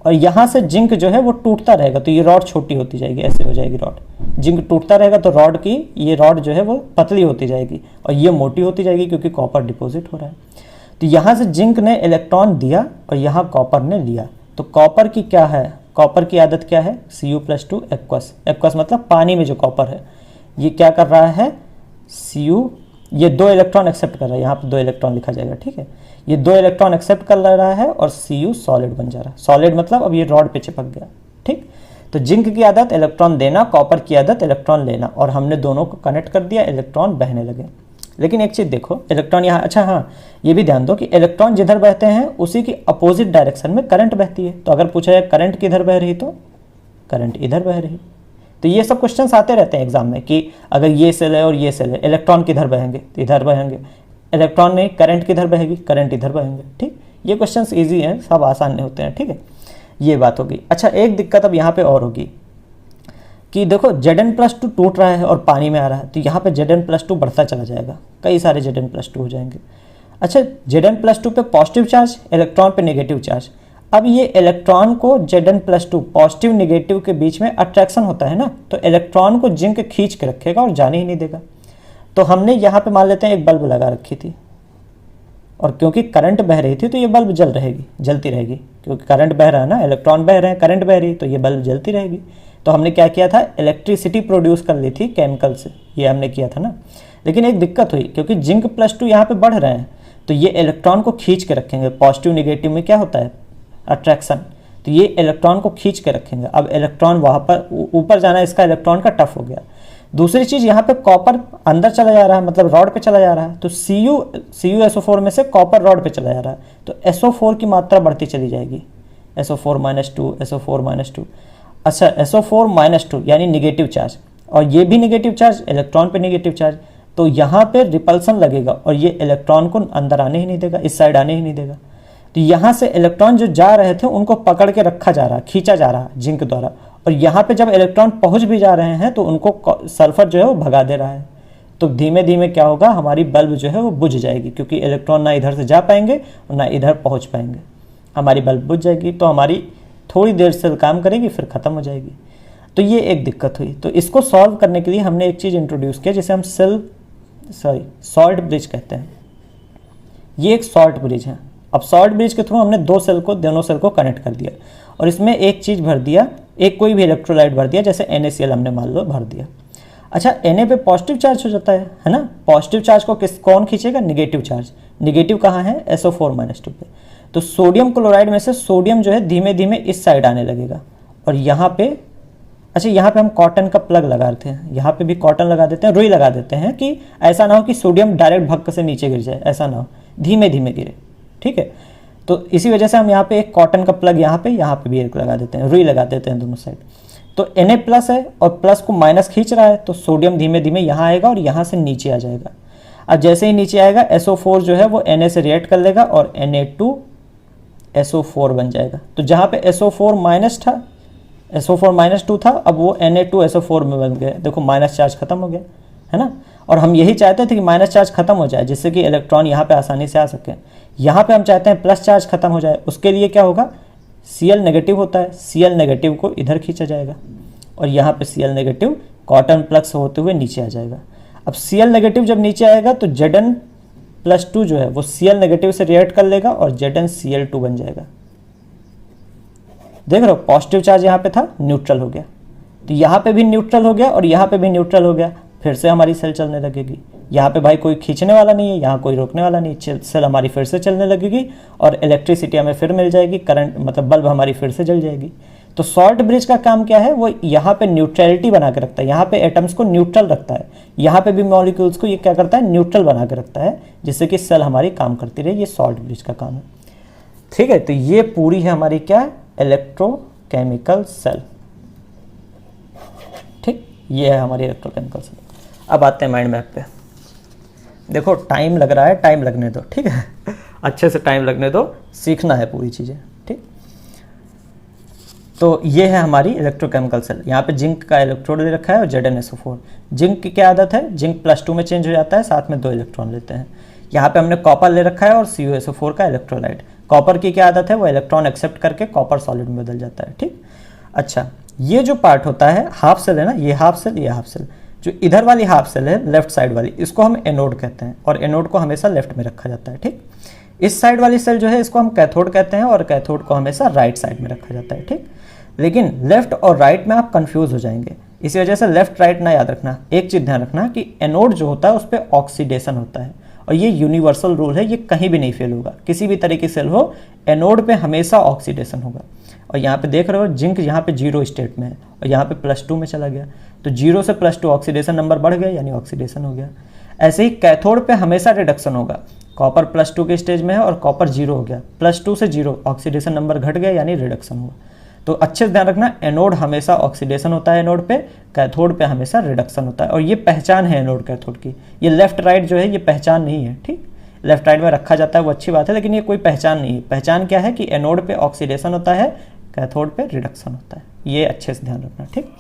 और यहाँ से जिंक जो है वो टूटता रहेगा। तो ये रॉड छोटी होती जाएगी, ऐसे हो जाएगी रॉड। जिंक टूटता रहेगा तो रॉड की ये रॉड जो है वो पतली होती जाएगी और ये मोटी होती जाएगी क्योंकि कॉपर डिपॉजिट हो रहा है। तो यहाँ से जिंक ने इलेक्ट्रॉन दिया और यहाँ कॉपर ने लिया। तो कॉपर की क्या है, कॉपर की आदत क्या है, Cu+2 एक्वस। एक्वस मतलब पानी में जो कॉपर है ये क्या कर रहा है, Cu, ये 2 इलेक्ट्रॉन एक्सेप्ट कर रहा है, यहाँ पे 2 इलेक्ट्रॉन लिखा जाएगा। ठीक है, ये 2 इलेक्ट्रॉन एक्सेप्ट कर रहा है और Cu सॉलिड बन जा रहा है। सॉलिड मतलब अब ये रॉड पे चिपक गया। ठीक, तो जिंक की आदत इलेक्ट्रॉन देना, कॉपर की आदत इलेक्ट्रॉन लेना, और हमने दोनों को कनेक्ट कर दिया, इलेक्ट्रॉन बहने लगे। लेकिन एक चीज़ देखो, इलेक्ट्रॉन यहाँ, अच्छा हाँ ये भी ध्यान दो कि इलेक्ट्रॉन जिधर बहते हैं उसी की अपोजिट डायरेक्शन में करंट बहती है। तो अगर पूछा जाए करंट किधर बह रही तो करंट इधर बह रही। तो ये सब क्वेश्चंस आते रहते हैं एग्जाम में कि अगर ये सेल है और ये सेल है, इलेक्ट्रॉन किधर बहेंगे तो इधर बहेंगे, इलेक्ट्रॉन नहीं, करंट किधर बहेगी, करंट इधर बहेंगे। ठीक, ये क्वेश्चंस इजी हैं, सब आसान नहीं होते हैं। ठीक है, ये बात होगी। अच्छा, एक दिक्कत अब यहाँ पे और होगी कि देखो Zn+2 टूट रहा है और पानी में आ रहा है, तो यहाँ पे Zn+2 बढ़ता चला जाएगा, कई सारे Zn+2 हो जाएंगे। अच्छा, Zn+2 पे पॉजिटिव चार्ज, इलेक्ट्रॉन पे नेगेटिव चार्ज। अब ये इलेक्ट्रॉन को Zn+2 पॉजिटिव नेगेटिव के बीच में अट्रैक्शन होता है ना, तो इलेक्ट्रॉन को जिंक खींच के रखेगा और जाने ही नहीं देगा। तो हमने यहाँ पे मान लेते हैं एक बल्ब लगा रखी थी, और क्योंकि करंट बह रही थी तो ये बल्ब जलती रहेगी, क्योंकि करंट बह रहा है ना, इलेक्ट्रॉन बह रहे हैं, करंट बह रही, तो ये बल्ब जलती रहेगी। तो हमने क्या किया था, इलेक्ट्रिसिटी प्रोड्यूस कर ली थी केमिकल से, ये हमने किया था ना। लेकिन एक दिक्कत हुई, क्योंकि Zn+2 यहाँ पे बढ़ रहे हैं, तो ये इलेक्ट्रॉन को खींच के रखेंगे। पॉजिटिव निगेटिव में क्या होता है, अट्रैक्शन, तो ये इलेक्ट्रॉन को खींच के रखेंगे। अब इलेक्ट्रॉन वहाँ पर ऊपर जाना इसका इलेक्ट्रॉन का टफ हो गया। दूसरी चीज़, यहाँ पे कॉपर अंदर चला जा रहा है, मतलब रॉड पे चला जा रहा है, तो CuSO4 में से कॉपर रॉड पे चला जा रहा है, तो SO4 की मात्रा बढ़ती चली जाएगी। SO4-2, SO4-2। अच्छा, SO4-2 यानी निगेटिव चार्ज, और ये भी निगेटिव चार्ज, इलेक्ट्रॉन पे निगेटिव चार्ज, तो यहाँ पे रिपल्सन लगेगा और ये इलेक्ट्रॉन को अंदर आने ही नहीं देगा, इस साइड आने ही नहीं देगा। तो यहाँ से इलेक्ट्रॉन जो जा रहे थे उनको पकड़ के रखा जा रहा है, खींचा जा रहा है जिंक द्वारा, और यहाँ पे जब इलेक्ट्रॉन पहुँच भी जा रहे हैं तो उनको सल्फर जो है वो भगा दे रहा है। तो धीमे धीमे क्या होगा, हमारी बल्ब जो है वो बुझ जाएगी, क्योंकि इलेक्ट्रॉन ना इधर से जा पाएंगे और ना इधर पहुँच पाएंगे, हमारी बल्ब बुझ जाएगी। तो हमारी थोड़ी देर से काम करेगी, फिर ख़त्म हो जाएगी। तो ये एक दिक्कत हुई। तो इसको सॉल्व करने के लिए हमने एक चीज़ इंट्रोड्यूस किया, जिसे हम सॉल्ट ब्रिज कहते हैं। ये एक सॉल्ट ब्रिज है। अब सॉल्ट ब्रिज के थ्रू हमने दोनों सेल को कनेक्ट कर दिया, और इसमें एक चीज़ भर दिया, एक कोई भी इलेक्ट्रोलाइट भर दिया, जैसे NaCl हमने मान लो भर दिया। अच्छा, Na पे पॉजिटिव चार्ज हो जाता है ना। पॉजिटिव चार्ज को कौन खींचेगा, निगेटिव चार्ज। निगेटिव कहाँ है, SO4-2 पे। तो सोडियम क्लोराइड में से सोडियम जो है धीमे धीमे इस साइड आने लगेगा, और यहाँ पे, अच्छा यहाँ पे हम कॉटन का प्लग लगाते हैं, यहाँ पे भी कॉटन लगा देते हैं, रुई लगा देते हैं, कि ऐसा ना हो कि सोडियम डायरेक्ट भक्क से नीचे गिर जाए, ऐसा ना हो, धीमे धीमे गिरे। ठीक है, तो इसी वजह से हम यहाँ पे एक कॉटन का प्लग यहाँ पे भी एक लगा देते हैं, रुई लगा देते हैं दोनों साइड। तो Na+ है और प्लस को माइनस खींच रहा है, तो सोडियम धीमे धीमे यहाँ आएगा और यहाँ से नीचे आ जाएगा। अब जैसे ही नीचे आएगा, SO4 जो है वो Na से रिएक्ट कर लेगा और Na2SO4 बन जाएगा। तो जहाँ पे SO4-2 था, अब वो Na2SO4 में बन गया। देखो माइनस चार्ज खत्म हो गया, है ना। और हम यही चाहते थे कि माइनस चार्ज खत्म हो जाए, जिससे कि इलेक्ट्रॉन यहाँ पे आसानी से आ सके। यहाँ पे हम चाहते हैं प्लस चार्ज खत्म हो जाए, उसके लिए क्या होगा, Cl नेगेटिव होता है, Cl नेगेटिव को इधर खींचा जाएगा, और यहाँ पे Cl नेगेटिव कॉटन प्लग से होते हुए नीचे आ जाएगा। अब Cl नेगेटिव जब नीचे आएगा तो Zn+2 जो है वो Cl नेगेटिव से रिएक्ट कर लेगा और ZnCl2 बन जाएगा। देख रहे हो, पॉजिटिव चार्ज यहाँ पे था, न्यूट्रल हो गया, तो यहाँ पे भी न्यूट्रल हो गया और यहाँ पे भी न्यूट्रल हो गया। फिर से हमारी सेल चलने लगेगी। यहाँ पे भाई कोई खींचने वाला नहीं है, यहाँ कोई रोकने वाला नहीं, सेल हमारी फिर से चलने लगेगी और इलेक्ट्रिसिटी हमें फिर मिल जाएगी, करंट मतलब बल्ब हमारी फिर से जल जाएगी। तो सॉल्ट ब्रिज का काम क्या है, वो यहाँ पे न्यूट्रलिटी बना के रखता है, यहाँ पे एटम्स को न्यूट्रल रखता है, यहाँ पे भी मॉलिक्यूल्स को ये क्या करता है, न्यूट्रल बना के रखता है, जिससे कि सेल हमारी काम करती रहे। ये सॉल्ट ब्रिज का काम है। ठीक है, तो ये पूरी है हमारी क्या, इलेक्ट्रोकेमिकल सेल। ठीक, ये है हमारी इलेक्ट्रोकेमिकल सेल। अब आते हैं माइंड मैप पे। देखो टाइम लग रहा है, टाइम लगने दो, ठीक है अच्छे से टाइम लगने दो, सीखना है पूरी चीज़ें। ठीक, तो ये है हमारी इलेक्ट्रोकेमिकल सेल। यहाँ पे जिंक का इलेक्ट्रोड ले रखा है और ZnSO4। जिंक की क्या आदत है, जिंक +2 में चेंज हो जाता है, साथ में 2 इलेक्ट्रॉन लेते हैं। यहाँ पे हमने कॉपर ले रखा है और CuSO4 का इलेक्ट्रोलाइट। कॉपर की क्या आदत है, वो इलेक्ट्रॉन एक्सेप्ट करके कॉपर सॉलिड में बदल जाता है। ठीक, अच्छा ये जो पार्ट होता है हाफ सेल है ना, ये हाफ सेल, ये हाफ सेल, जो इधर वाली हाफ सेल है लेफ्ट साइड वाली, इसको हम एनोड कहते हैं और एनोड को हमेशा लेफ्ट में रखा जाता है। ठीक, इस साइड वाली सेल जो है इसको हम कैथोड कहते हैं और कैथोड को हमेशा राइट साइड में रखा जाता है। ठीक, लेकिन लेफ्ट और राइट में आप कंफ्यूज हो जाएंगे, इसी वजह से लेफ्ट राइट ना याद रखना। एक चीज़ ध्यान रखना कि एनोड जो होता है उस पर ऑक्सीडेशन होता है, और ये यूनिवर्सल रूल है, ये कहीं भी नहीं फेल होगा। किसी भी तरह की सेल हो, एनोड पे हमेशा ऑक्सीडेशन होगा। और यहाँ पे देख रहे हो जिंक यहाँ पे 0 स्टेट में है और यहाँ पे +2 में चला गया, तो 0 से +2 ऑक्सीडेशन नंबर बढ़ गया, यानी ऑक्सीडेशन हो गया। ऐसे ही कैथोड पे हमेशा रिडक्शन होगा। कॉपर +2 के स्टेज में है और कॉपर 0 हो गया, +2 से 0 ऑक्सीडेशन नंबर घट गया, यानी रिडक्शन हुआ। तो अच्छे से ध्यान रखना, एनोड हमेशा ऑक्सीडेशन होता है एनोड पे, कैथोड पे हमेशा रिडक्शन होता है, और ये पहचान है एनोड कैथोड की। ये लेफ्ट राइट जो है ये पहचान नहीं है। ठीक, लेफ्ट राइट में रखा जाता है वो अच्छी बात है, लेकिन ये कोई पहचान नहीं है। पहचान क्या है कि एनोड पे ऑक्सीडेशन होता है, कैथोड पे रिडक्शन होता है। ये अच्छे से ध्यान रखना, ठीक।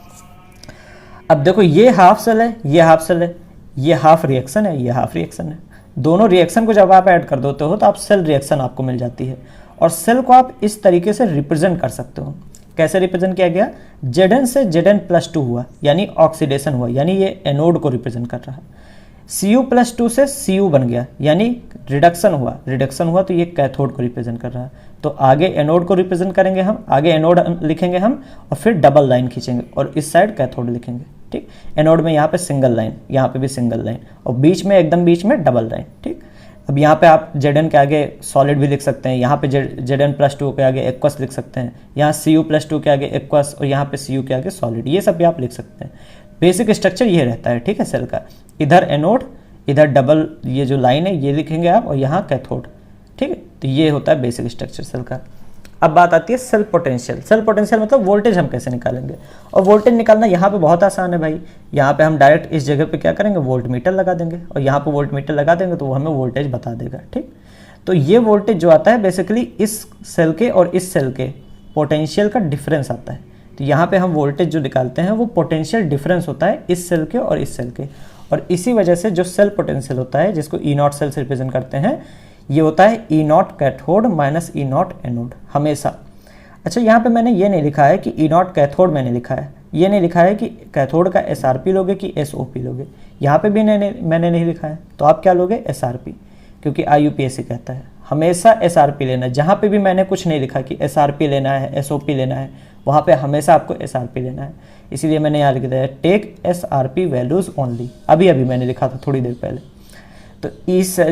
अब देखो ये हाफ सेल है, ये हाफ सेल है, ये हाफ रिएक्शन है, ये हाफ रिएक्शन है। दोनों रिएक्शन को जब आप ऐड कर देते हो तो आप सेल रिएक्शन आपको मिल जाती है। और सेल को आप इस तरीके से रिप्रेजेंट कर सकते हो। कैसे रिप्रेजेंट किया गया? Zn से Zn+2 हुआ यानी ऑक्सीडेशन हुआ, यानी ये एनोड को रिप्रेजेंट कर रहा है। Cu+2 से Cu बन गया यानी रिडक्शन हुआ, रिडक्शन हुआ तो ये कैथोड को रिप्रेजेंट कर रहा है। तो आगे एनोड को रिप्रेजेंट करेंगे हम, आगे एनोड लिखेंगे हम और फिर डबल लाइन खींचेंगे और इस साइड कैथोड लिखेंगे, ठीक। एनोड में यहाँ पे सिंगल लाइन, यहाँ पे भी सिंगल लाइन और बीच में एकदम बीच में डबल लाइन, ठीक। अब यहाँ पे आप Zn के आगे सॉलिड भी लिख सकते हैं, यहाँ पे Zn+2 के आगे एक्वस लिख सकते हैं, यहाँ Cu+2 के आगे एक्वस और यहाँ पे Cu के आगे सॉलिड, ये सब भी आप लिख सकते हैं। बेसिक स्ट्रक्चर ये रहता है, ठीक है, सेल का। इधर एनोड, इधर डबल ये जो लाइन है ये लिखेंगे आप और यहाँ कैथोड, ठीक है। तो ये होता है बेसिक स्ट्रक्चर सेल का। अब बात आती है सेल पोटेंशियल। सेल पोटेंशियल मतलब वोल्टेज हम कैसे निकालेंगे, और वोल्टेज निकालना यहाँ पे बहुत आसान है भाई। यहाँ पे हम डायरेक्ट इस जगह पे क्या करेंगे, वोल्ट मीटर लगा देंगे और यहाँ पे वोल्ट मीटर लगा देंगे तो वो हमें वोल्टेज बता देगा, ठीक। तो ये वोल्टेज जो आता है बेसिकली इस सेल के और इस सेल के पोटेंशियल का डिफरेंस आता है। तो यहाँ पे हम वोल्टेज जो निकालते हैं वो पोटेंशियल डिफरेंस होता है इस सेल के और इस सेल के, और इसी वजह से जो सेल पोटेंशियल होता है जिसको E0 सेल से रिप्रेजेंट करते हैं ये होता है E0 cathode minus E0 anode हमेशा। अच्छा, यहाँ पे मैंने ये नहीं लिखा है कि E0 कैथोड, मैंने लिखा है, ये नहीं लिखा है कि कैथोड का SRP लोगे कि SOP लोगे, यहाँ पे भी मैंने नहीं लिखा है। तो आप क्या लोगे? SRP, क्योंकि IUPAC कहता है हमेशा SRP लेना है। जहाँ पे भी मैंने कुछ नहीं लिखा कि SRP लेना है, SOP लेना है, वहाँ पे हमेशा आपको SRP लेना है। इसीलिए मैंने यहाँ लिख दिया है टेक SRP वैल्यूज ओनली। अभी मैंने लिखा था थोड़ी देर पहले। तो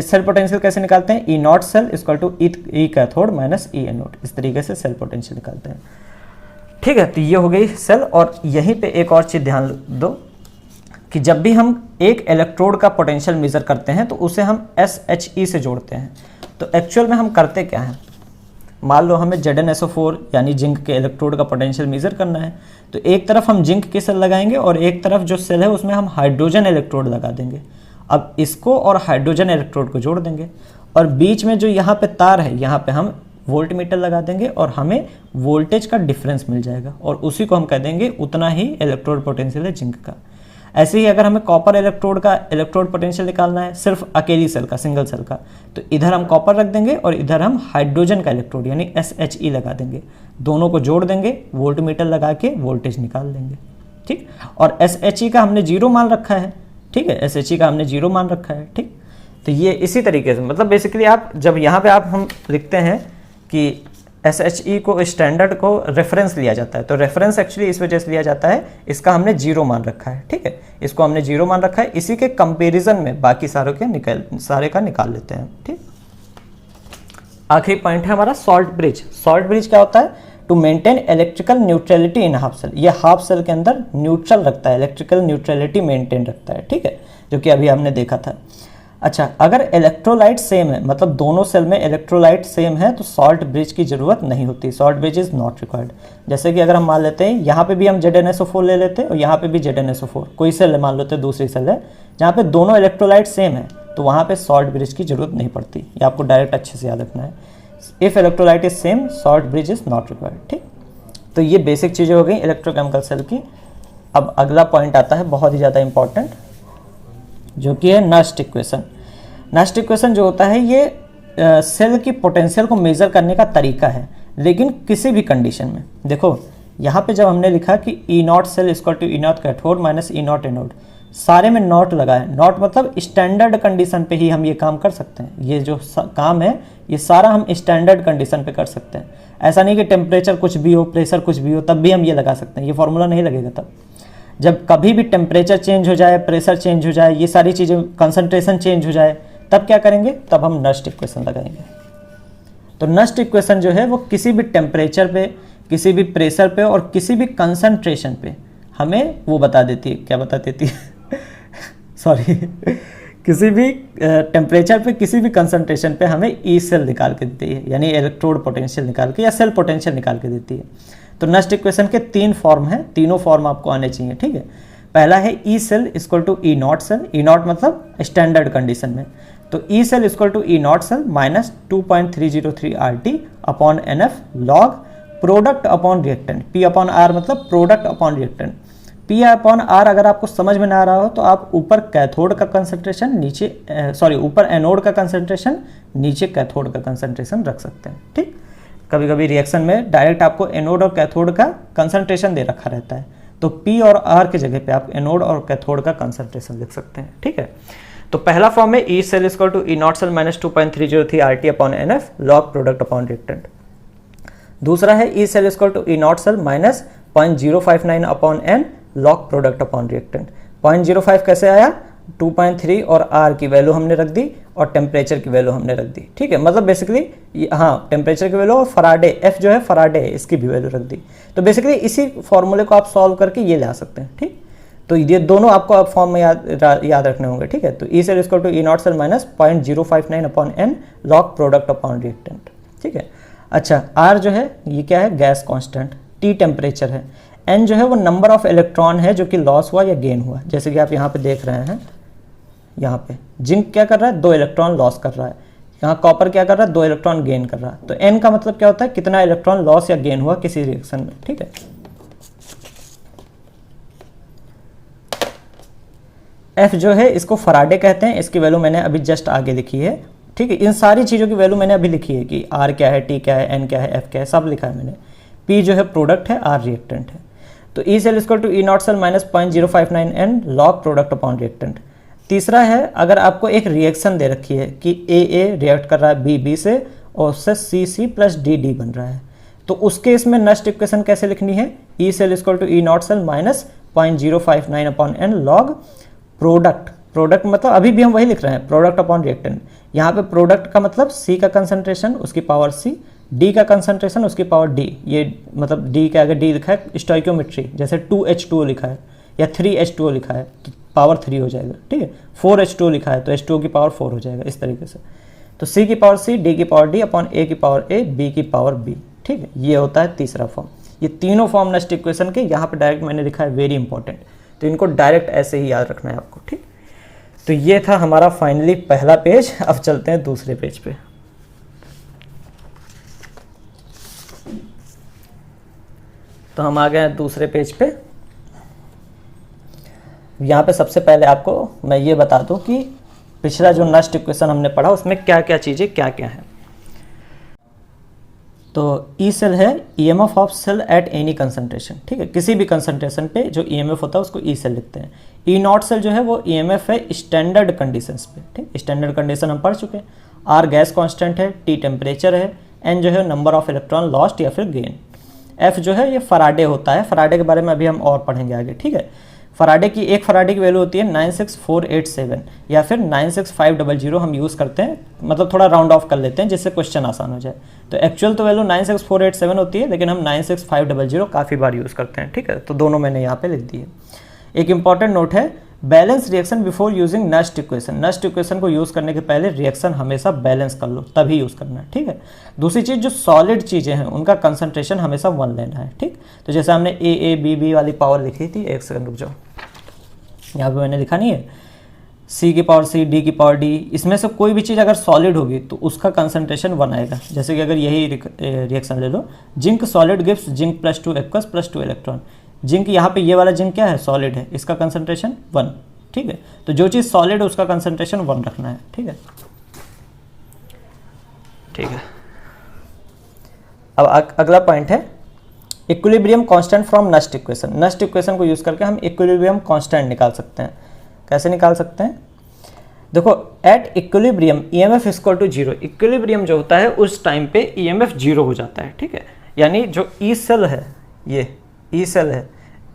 सेल पोटेंशियल कैसे निकालते हैं? E0 cell equal to E cathode minus E anode, इस तरीके से सेल पोटेंशियल निकालते हैं, ठीक है। तो ये हो गई सेल। और यहीं पे एक और चीज़ ध्यान दो कि जब भी हम एक इलेक्ट्रोड का पोटेंशियल मेजर करते हैं तो उसे हम SHE से जोड़ते हैं। तो एक्चुअल में हम करते क्या हैं, मान लो हमें ZnSO4 यानी जिंक के इलेक्ट्रोड का पोटेंशियल मेजर करना है, तो एक तरफ हम जिंक की सेल लगाएंगे और एक तरफ जो सेल है उसमें हम हाइड्रोजन इलेक्ट्रोड लगा देंगे। अब इसको और हाइड्रोजन इलेक्ट्रोड को जोड़ देंगे और बीच में जो यहाँ पे तार है यहाँ पे हम वोल्ट मीटर लगा देंगे और हमें वोल्टेज का डिफरेंस मिल जाएगा और उसी को हम कह देंगे उतना ही इलेक्ट्रोड पोटेंशियल है जिंक का। ऐसे ही अगर हमें कॉपर इलेक्ट्रोड का इलेक्ट्रोड पोटेंशियल निकालना है सिर्फ अकेली सेल का, सिंगल सेल का, तो इधर हम कॉपर रख देंगे और इधर हम हाइड्रोजन का इलेक्ट्रोड यानी SHE लगा देंगे। दोनों को जोड़ देंगे, वोल्ट मीटर लगा के वोल्टेज निकाल देंगे, ठीक। और SHE का हमने 0 मान रखा है, ठीक है, SHE का हमने 0 मान रखा है, ठीक। तो ये इसी तरीके से मतलब बेसिकली आप जब यहाँ पे हम लिखते हैं कि SHE को स्टैंडर्ड को रेफरेंस लिया जाता है, तो रेफरेंस एक्चुअली इस वजह से लिया जाता है, इसका हमने 0 मान रखा है, ठीक है, इसको हमने 0 मान रखा है। इसी के कंपैरिजन में बाकी सारे का निकाल लेते हैं, ठीक। आखिरी पॉइंट है हमारा सॉल्ट ब्रिज। सॉल्ट ब्रिज क्या होता है? To maintain electrical neutrality in half cell. ये हाफ सेल के अंदर न्यूट्रल रखता है, इलेक्ट्रिकल न्यूट्रलिटी मेंटेन रखता है, ठीक है, जो कि अभी हमने देखा था। अच्छा, अगर इलेक्ट्रोलाइट सेम है, मतलब दोनों सेल में इलेक्ट्रोलाइट सेम है, तो सॉल्ट ब्रिज की जरूरत नहीं होती, salt bridge is not required. जैसे कि अगर हम मान लेते हैं यहाँ पे भी हम ZnSO4 ले लेते हैं और यहाँ पे भी ZnSO4, कोई सेल मान लेते हैं दूसरी सेल है जहाँ पे दोनों इलेक्ट्रोलाइट सेम है, तो वहाँ पे सॉल्ट ब्रिज की जरूरत नहीं पड़ती। ये आपको डायरेक्ट अच्छे से याद रखना है, if electrolyte is same salt bridge is not required, ठीक। तो ये बेसिक चीज़ें हो गई इलेक्ट्रोकेमिकल सेल की। अब अगला पॉइंट आता है बहुत ही ज़्यादा इंपॉर्टेंट, जो कि है नस्ट इक्वेशन। नस्ट इक्वेशन जो होता है ये सेल की पोटेंशियल को मेजर करने का तरीका है, लेकिन किसी भी कंडीशन में। देखो यहाँ पे जब हमने लिखा कि E0 cell equal to E0 cathode minus E0 anode, सारे में नॉट लगा है। नॉट मतलब स्टैंडर्ड कंडीशन पे ही हम ये काम कर सकते हैं। ये जो काम है ये सारा हम स्टैंडर्ड कंडीशन पे कर सकते हैं। ऐसा नहीं कि टेम्परेचर कुछ भी हो, प्रेशर कुछ भी हो, तब भी हम ये लगा सकते हैं। ये फॉर्मूला नहीं लगेगा तब। जब कभी भी टेम्परेचर चेंज हो जाए, प्रेशर चेंज हो जाए, ये सारी चीज़ें, कंसंट्रेशन चेंज हो जाए, तब क्या करेंगे? तब हम नस्ट इक्वेशन लगाएंगे। तो नस्ट इक्वेशन जो है वो किसी भी टेम्परेचर पे, किसी भी प्रेशर पे और किसी भी कंसंट्रेशन पे हमें वो बता देती है। क्या बता देती है? सॉरी, किसी भी टेम्परेचर पे, किसी भी कंसंट्रेशन पे हमें ई सेल निकाल के देती है, यानी इलेक्ट्रोड पोटेंशियल निकाल के या सेल पोटेंशियल निकाल के देती है। तो नस्ट इक्वेशन के 3 फॉर्म हैं, तीनों फॉर्म आपको आने चाहिए, ठीक है। पहला है E cell equal to E0 cell. E0 मतलब स्टैंडर्ड कंडीशन में, तो E cell equal to E naught cell minus 2.303 RT upon NF log product upon reactant. P upon R मतलब product upon reactant. P upon R अगर आपको समझ में ना आ रहा हो तो आप ऊपर कैथोड का कंसंट्रेशन नीचे ऊपर एनोड का कंसंट्रेशन नीचे कैथोड का कंसंट्रेशन रख सकते हैं। ठीक, कभी कभी रिएक्शन में डायरेक्ट आपको एनोड और कैथोड का कंसंट्रेशन दे रखा रहता है, तो P और R के जगह पे आप एनोड और कैथोड का कंसंट्रेशन लिख सकते हैं। ठीक है, तो पहला फॉर्म है E cell equal to E naught cell minus 2.303 RT upon NF log product upon reactant. दूसरा है E cell equal to E naught cell minus 0.059 upon N log product upon reactant. 0.05 कैसे आया, 2.3 और R की value हमने रख दी और temperature की वैल्यू हमने रख दी। ठीक है, मतलब बेसिकली हाँ टेम्परेचर की वैल्यू और फराडे F जो है फराडे है इसकी भी वैल्यू रख दी। तो बेसिकली इसी फॉर्मूले को आप सॉल्व करके ये ला सकते हैं। ठीक, तो ये दोनों आपको अब फॉर्म में याद रखने होंगे। ठीक है, तो E cell equal to E naught cell minus 0.059 upon N log product upon reactant. ठीक है, अच्छा R जो है ये क्या है, गैस कांस्टेंट, T टेम्परेचर है, N जो है वो नंबर ऑफ इलेक्ट्रॉन है जो कि लॉस हुआ या गेन हुआ। जैसे कि आप यहाँ पे देख रहे हैं, यहाँ पे जिंक क्या कर रहा है, 2 इलेक्ट्रॉन लॉस कर रहा है, यहाँ कॉपर क्या कर रहा है, 2 इलेक्ट्रॉन गेन कर रहा है। तो N का मतलब क्या होता है, कितना इलेक्ट्रॉन लॉस या गेन हुआ किसी रिएक्शन में। ठीक है, F जो है इसको फराडे कहते हैं, इसकी वैल्यू मैंने अभी जस्ट आगे लिखी है। ठीक है, इन सारी चीज़ों की वैल्यू मैंने अभी लिखी है कि R क्या है, T क्या है, N क्या है, F क्या है, सब लिखा है मैंने। P जो है प्रोडक्ट है, R रिएक्टेंट है। तो E cell equal to E naught cell minus 0.059 N log product upon reactant. तीसरा है, अगर आपको एक रिएक्शन दे रखी है कि A रिएक्ट कर रहा है B से और उससे C प्लस D बन रहा है, तो उसके इसमें नष्ट इक्वेशन कैसे लिखनी है, E cell equal to E naught cell minus 0.059 upon N log product मतलब अभी भी हम वही लिख रहे हैं, प्रोडक्ट अपॉन रिएक्टेंट। यहाँ पे प्रोडक्ट का मतलब C का कंसंट्रेशन उसकी पावर C, D का कंसंट्रेशन उसकी पावर D। ये मतलब D के आगे D लिखा है स्टोइकियोमेट्री, जैसे 2H2O लिखा है या 3H2O लिखा है तो पावर 3 हो जाएगा। ठीक है, 4H2O लिखा है तो H2O की पावर 4 हो जाएगा, इस तरीके से। तो C की पावर C, D की पावर D अपॉन A की पावर A, B की पावर B। ठीक है, ये होता है तीसरा फॉर्म। ये तीनों फॉर्म नष्ट इक्वेशन के यहाँ पे डायरेक्ट मैंने लिखा है वेरी इंपॉर्टेंट, तो इनको डायरेक्ट ऐसे ही याद रखना है आपको। ठीक, तो ये था हमारा फाइनली पहला पेज। अब चलते हैं दूसरे पेज पे। तो हम आ गए हैं दूसरे पेज पे। यहाँ पे सबसे पहले आपको मैं ये बता दूं कि पिछला जो नष्ट इक्वेशन हमने पढ़ा उसमें क्या क्या चीज़ें क्या क्या हैं। तो ई सेल है EMF of cell at any concentration. ठीक है, किसी भी कंसंट्रेशन पे जो ईएमएफ होता है उसको ई सेल लिखते हैं। ई नॉट सेल जो है वो ईएमएफ है स्टैंडर्ड कंडीशंस पे। ठीक, स्टैंडर्ड कंडीशन हम पढ़ चुके हैं। आर गैस कांस्टेंट है, टी टेम्परेचर है, एन जो है नंबर ऑफ इलेक्ट्रॉन लॉस्ट या फिर गेन, एफ जो है ये फराडे होता है। फराडे के बारे में अभी हम और पढ़ेंगे आगे। ठीक है, फराडे की वैल्यू होती है 96487 या फिर 96500 हम यूज़ करते हैं, मतलब थोड़ा राउंड ऑफ कर लेते हैं जिससे क्वेश्चन आसान हो जाए। तो एक्चुअल तो वैल्यू 96487 होती है, लेकिन हम 96500 काफ़ी बार यूज़ करते हैं। ठीक है, तो दोनों मैंने यहाँ पे लिख दिए। एक इंपॉर्टेंट नोट है, बैलेंस रिएक्शन बिफोर यूजिंग नष्ट इक्वेशन। नष्ट इक्वेशन को यूज़ करने के पहले रिएक्शन हमेशा बैलेंस कर लो, तभी यूज़ करना है। ठीक है, दूसरी चीज़ जो सॉलिड चीज़ें हैं उनका कंसंट्रेशन हमेशा 1 लेना है। ठीक, तो जैसे हमने ए बी बी वाली पावर लिखी थी, एक सेकंड रुक जाओ, यहाँ पे मैंने लिखा नहीं है, C की पावर C, D की पावर D, इसमें से कोई भी चीज़ अगर सॉलिड होगी तो उसका कंसंट्रेशन 1 आएगा। जैसे कि अगर यही रिएक्शन ले लो, zinc solid gives zinc +2 aqueous +2 electron. Zinc यहाँ पे ये वाला जिंक क्या है, सॉलिड है, इसका कंसंट्रेशन 1। ठीक है, तो जो चीज़ सॉलिड है उसका कंसंट्रेशन 1 रखना है। ठीक है, ठीक है। अब अगला पॉइंट है इक्विलिब्रियम कांस्टेंट फ्रॉम नष्ट इक्वेशन। नष्ट इक्वेशन को यूज़ करके हम इक्विलिब्रियम कांस्टेंट निकाल सकते हैं। कैसे निकाल सकते हैं, देखो, at equilibrium EMF equal to 0। Equilibrium जो होता है उस टाइम पे ईएमएफ 0 हो जाता है। ठीक है, यानी जो ई सेल है, ये ई सेल है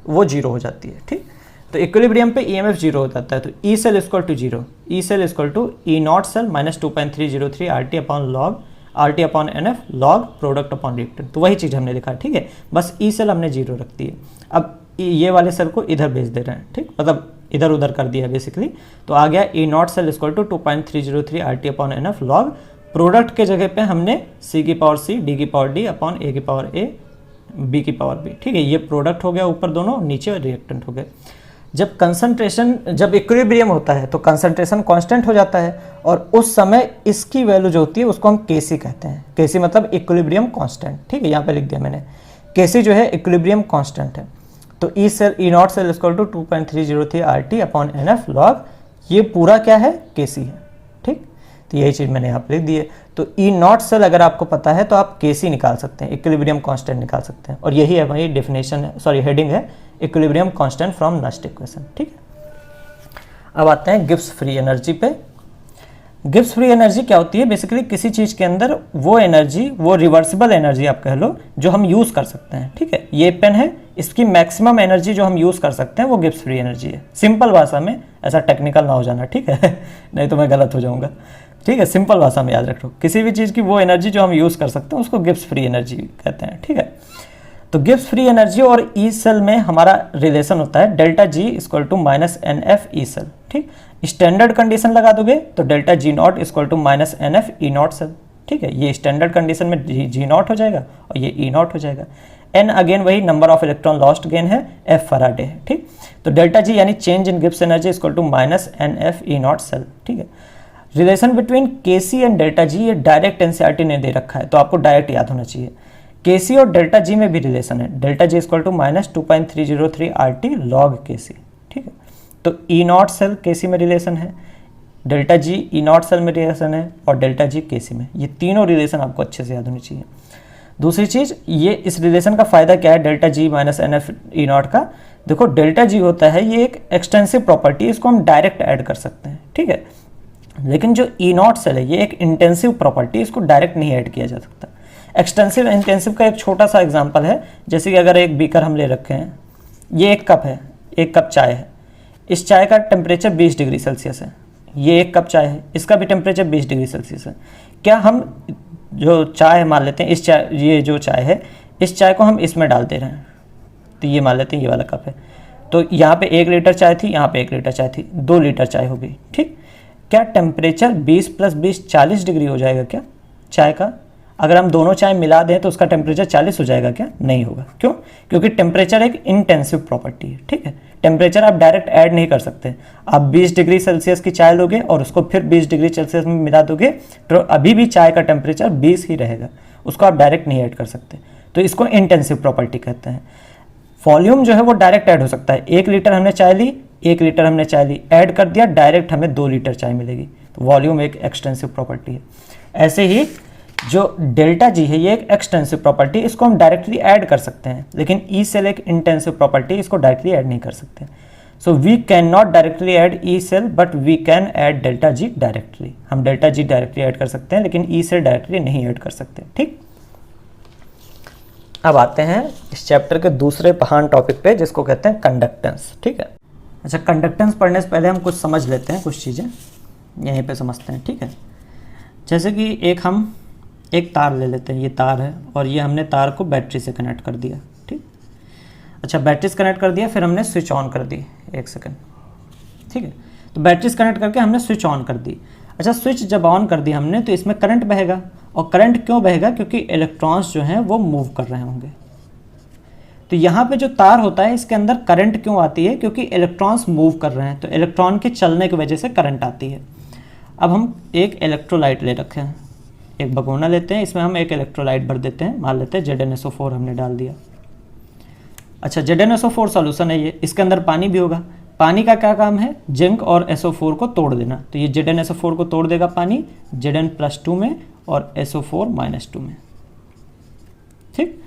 वो 0 हो जाती है। ठीक, तो इक्विलिब्रियम पे ईएमएफ 0 हो जाता है, तो E cell equal to 0, E cell equal to E naught cell minus 2.303 RT upon log RT upon NF log product upon reactant. तो वही चीज़ हमने लिखा है। ठीक है, बस ई सेल हमने 0 रख दी है। अब ये वाले सेल को इधर भेज दे रहे हैं। ठीक, मतलब इधर उधर कर दिया बेसिकली। तो आ गया E naught cell equal to 2.303 RT upon NF log product के जगह पे हमने C की पावर C, D की पावर D अपॉन A की पावर A, B की पावर B। ठीक है, ये प्रोडक्ट हो गया ऊपर दोनों, नीचे रिएक्टेंट हो गए। जब कंसंट्रेशन, जब इक्विलिब्रियम होता है तो कंसंट्रेशन कांस्टेंट हो जाता है, और उस समय इसकी वैल्यू जो होती है उसको हम केसी कहते हैं। केसी मतलब इक्विलिब्रियम कांस्टेंट, ठीक है, यहाँ पे लिख दिया मैंने। केसी जो है इक्विलिब्रियम कांस्टेंट है। तो E cell, E naught cell equal to 2.303 RT upon NF log, ये पूरा क्या है, केसी है, ठीक। तो यही चीज़ मैंने यहाँ पे लिख दी है। तो ई नॉट सेल अगर आपको पता है तो आप केसी निकाल सकते हैं, इक्विलिब्रियम कांस्टेंट निकाल सकते हैं, और यही है वही डेफिनेशन है, सॉरी हेडिंग है, equilibrium constant from Nernst equation, ठीक है। अब आते हैं गिब्स फ्री एनर्जी पे। गिब्स फ्री एनर्जी क्या होती है, बेसिकली किसी चीज़ के अंदर वो एनर्जी, वो रिवर्सिबल एनर्जी आप कह लो, जो हम यूज़ कर सकते हैं, ठीक है। ये पेन है, इसकी मैक्सिमम एनर्जी जो हम यूज़ कर सकते हैं वो गिब्स फ्री एनर्जी है। सिंपल भाषा में, ऐसा टेक्निकल ना हो जाना, ठीक है नहीं तो मैं गलत हो जाऊंगा, ठीक है। सिंपल भाषा में याद रखो, किसी भी चीज़ की वो एनर्जी जो हम यूज़ कर सकते हैं उसको गिब्स फ्री एनर्जी कहते हैं, ठीक है। तो गिब्स फ्री एनर्जी और ई सेल में हमारा रिलेशन होता है delta G equal to minus NF E cell, ठीक। स्टैंडर्ड कंडीशन लगा दोगे तो delta G naught equal to minus NF E naught cell, ठीक है। ये स्टैंडर्ड कंडीशन में जी नॉट हो जाएगा और ये ई नॉट हो जाएगा। एन अगेन वही number of electron lost gain है, एफ फराडे है, ठीक। तो डेल्टा जी यानी change in Gibbs energy equal to minus NF E naught cell, ठीक है। Relation between KC and delta G, ये डायरेक्ट एनसीईआरटी ने दे रखा है तो आपको डायरेक्ट याद होना चाहिए। केसी और डेल्टा जी में भी रिलेशन है, delta G equal to minus 2.303 RT log KC, ठीक है। तो ई नॉट सेल केसी में रिलेशन है, delta G E naught cell में रिलेशन है, और डेल्टा जी केसी में। ये तीनों रिलेशन आपको अच्छे से याद होनी चाहिए। दूसरी चीज़, ये इस रिलेशन का फ़ायदा क्या है, delta ji minus NF E not का, देखो डेल्टा जी होता है ये एक एक्सटेंसिव प्रॉपर्टी, इसको हम डायरेक्ट ऐड कर सकते हैं, ठीक है। लेकिन जो ई नॉट सेल है ये एक इंटेंसिव प्रॉपर्टी, इसको डायरेक्ट नहीं ऐड किया जा सकता। एक्सटेंसिव इंटेंसिव का एक छोटा सा एग्जांपल है, जैसे कि अगर एक बीकर हम ले रखे हैं, ये एक कप है, एक कप चाय है, इस चाय का टेम्परेचर 20 डिग्री सेल्सियस है, ये एक कप चाय है, इसका भी टेम्परेचर 20 डिग्री सेल्सियस है। क्या हम जो चाय मान लेते हैं, इस चाय, ये जो चाय है, इस चाय को हम इसमें डाल दे रहे हैं, तो ये मान लेते हैं ये वाला कप है, तो यहाँ पे 1 लीटर चाय थी, यहाँ पे 1 लीटर चाय थी, 2 लीटर चाय हो गई, ठीक। क्या टेम्परेचर 20 + 20 40 डिग्री हो जाएगा क्या चाय का? अगर हम दोनों चाय मिला दें तो उसका टेम्परेचर 40 हो जाएगा क्या? नहीं होगा। क्यों? क्योंकि टेम्परेचर एक इंटेंसिव प्रॉपर्टी है, ठीक है। टेम्परेचर आप डायरेक्ट ऐड नहीं कर सकते। आप 20 डिग्री सेल्सियस की चाय लोगे और उसको फिर 20 डिग्री सेल्सियस में मिला दोगे तो अभी भी चाय का टेम्परेचर 20 ही रहेगा, उसको आप डायरेक्ट नहीं ऐड कर सकते। तो इसको इंटेंसिव प्रॉपर्टी कहते हैं। वॉल्यूम जो है वो डायरेक्ट ऐड हो सकता है। 1 लीटर हमने चाय ली, 1 लीटर हमने चाय ली, ऐड कर दिया, डायरेक्ट हमें 2 लीटर चाय मिलेगी। तो वॉल्यूम एक एक्सटेंसिव प्रॉपर्टी है। ऐसे ही जो डेल्टा जी है ये एक एक्सटेंसिव प्रॉपर्टी, इसको हम डायरेक्टली ऐड कर सकते हैं, लेकिन ई सेल एक इंटेंसिव प्रॉपर्टी, इसको डायरेक्टली ऐड नहीं कर सकते। So we can not directly add E cell but we can add delta G directly. हम डेल्टा जी डायरेक्टली ऐड कर सकते हैं लेकिन ई सेल डायरेक्टली नहीं ऐड कर सकते, ठीक। अब आते हैं इस चैप्टर के दूसरे महान टॉपिक पे जिसको कहते हैं कंडक्टेंस, ठीक है। अच्छा, कंडक्टेंस पढ़ने से पहले हम कुछ समझ लेते हैं, कुछ चीज़ें यहीं पे समझते हैं, ठीक है। जैसे कि हम एक तार ले लेते हैं, ये तार है और ये हमने तार को बैटरी से कनेक्ट कर दिया, ठीक। अच्छा, बैटरी से कनेक्ट कर दिया, फिर हमने स्विच ऑन कर दी, 1 सेकेंड, ठीक है। तो बैटरी से कनेक्ट करके हमने स्विच ऑन कर दी। अच्छा, स्विच जब ऑन कर दी हमने तो इसमें करंट बहेगा, और करंट क्यों बहेगा? क्योंकि इलेक्ट्रॉन्स जो हैं वो मूव कर रहे होंगे। तो यहाँ पे जो तार होता है इसके अंदर करंट क्यों आती है? क्योंकि इलेक्ट्रॉन्स मूव कर रहे हैं, तो इलेक्ट्रॉन के चलने की वजह से करंट आती है। अब हम एक इलेक्ट्रोलाइट ले रखे हैं, एक भगोना लेते हैं, इसमें हम एक इलेक्ट्रोलाइट भर देते हैं, मान लेते हैं ZnSO4 हमने डाल दिया। अच्छा, ZnSO4 सॉल्यूशन है ये, इसके अंदर पानी भी होगा। पानी का क्या काम है? जिंक और SO4 को तोड़ देना। तो ये ZnSO4 को तोड़ देगा पानी Zn+2 में और SO4 -2 में, ठीक।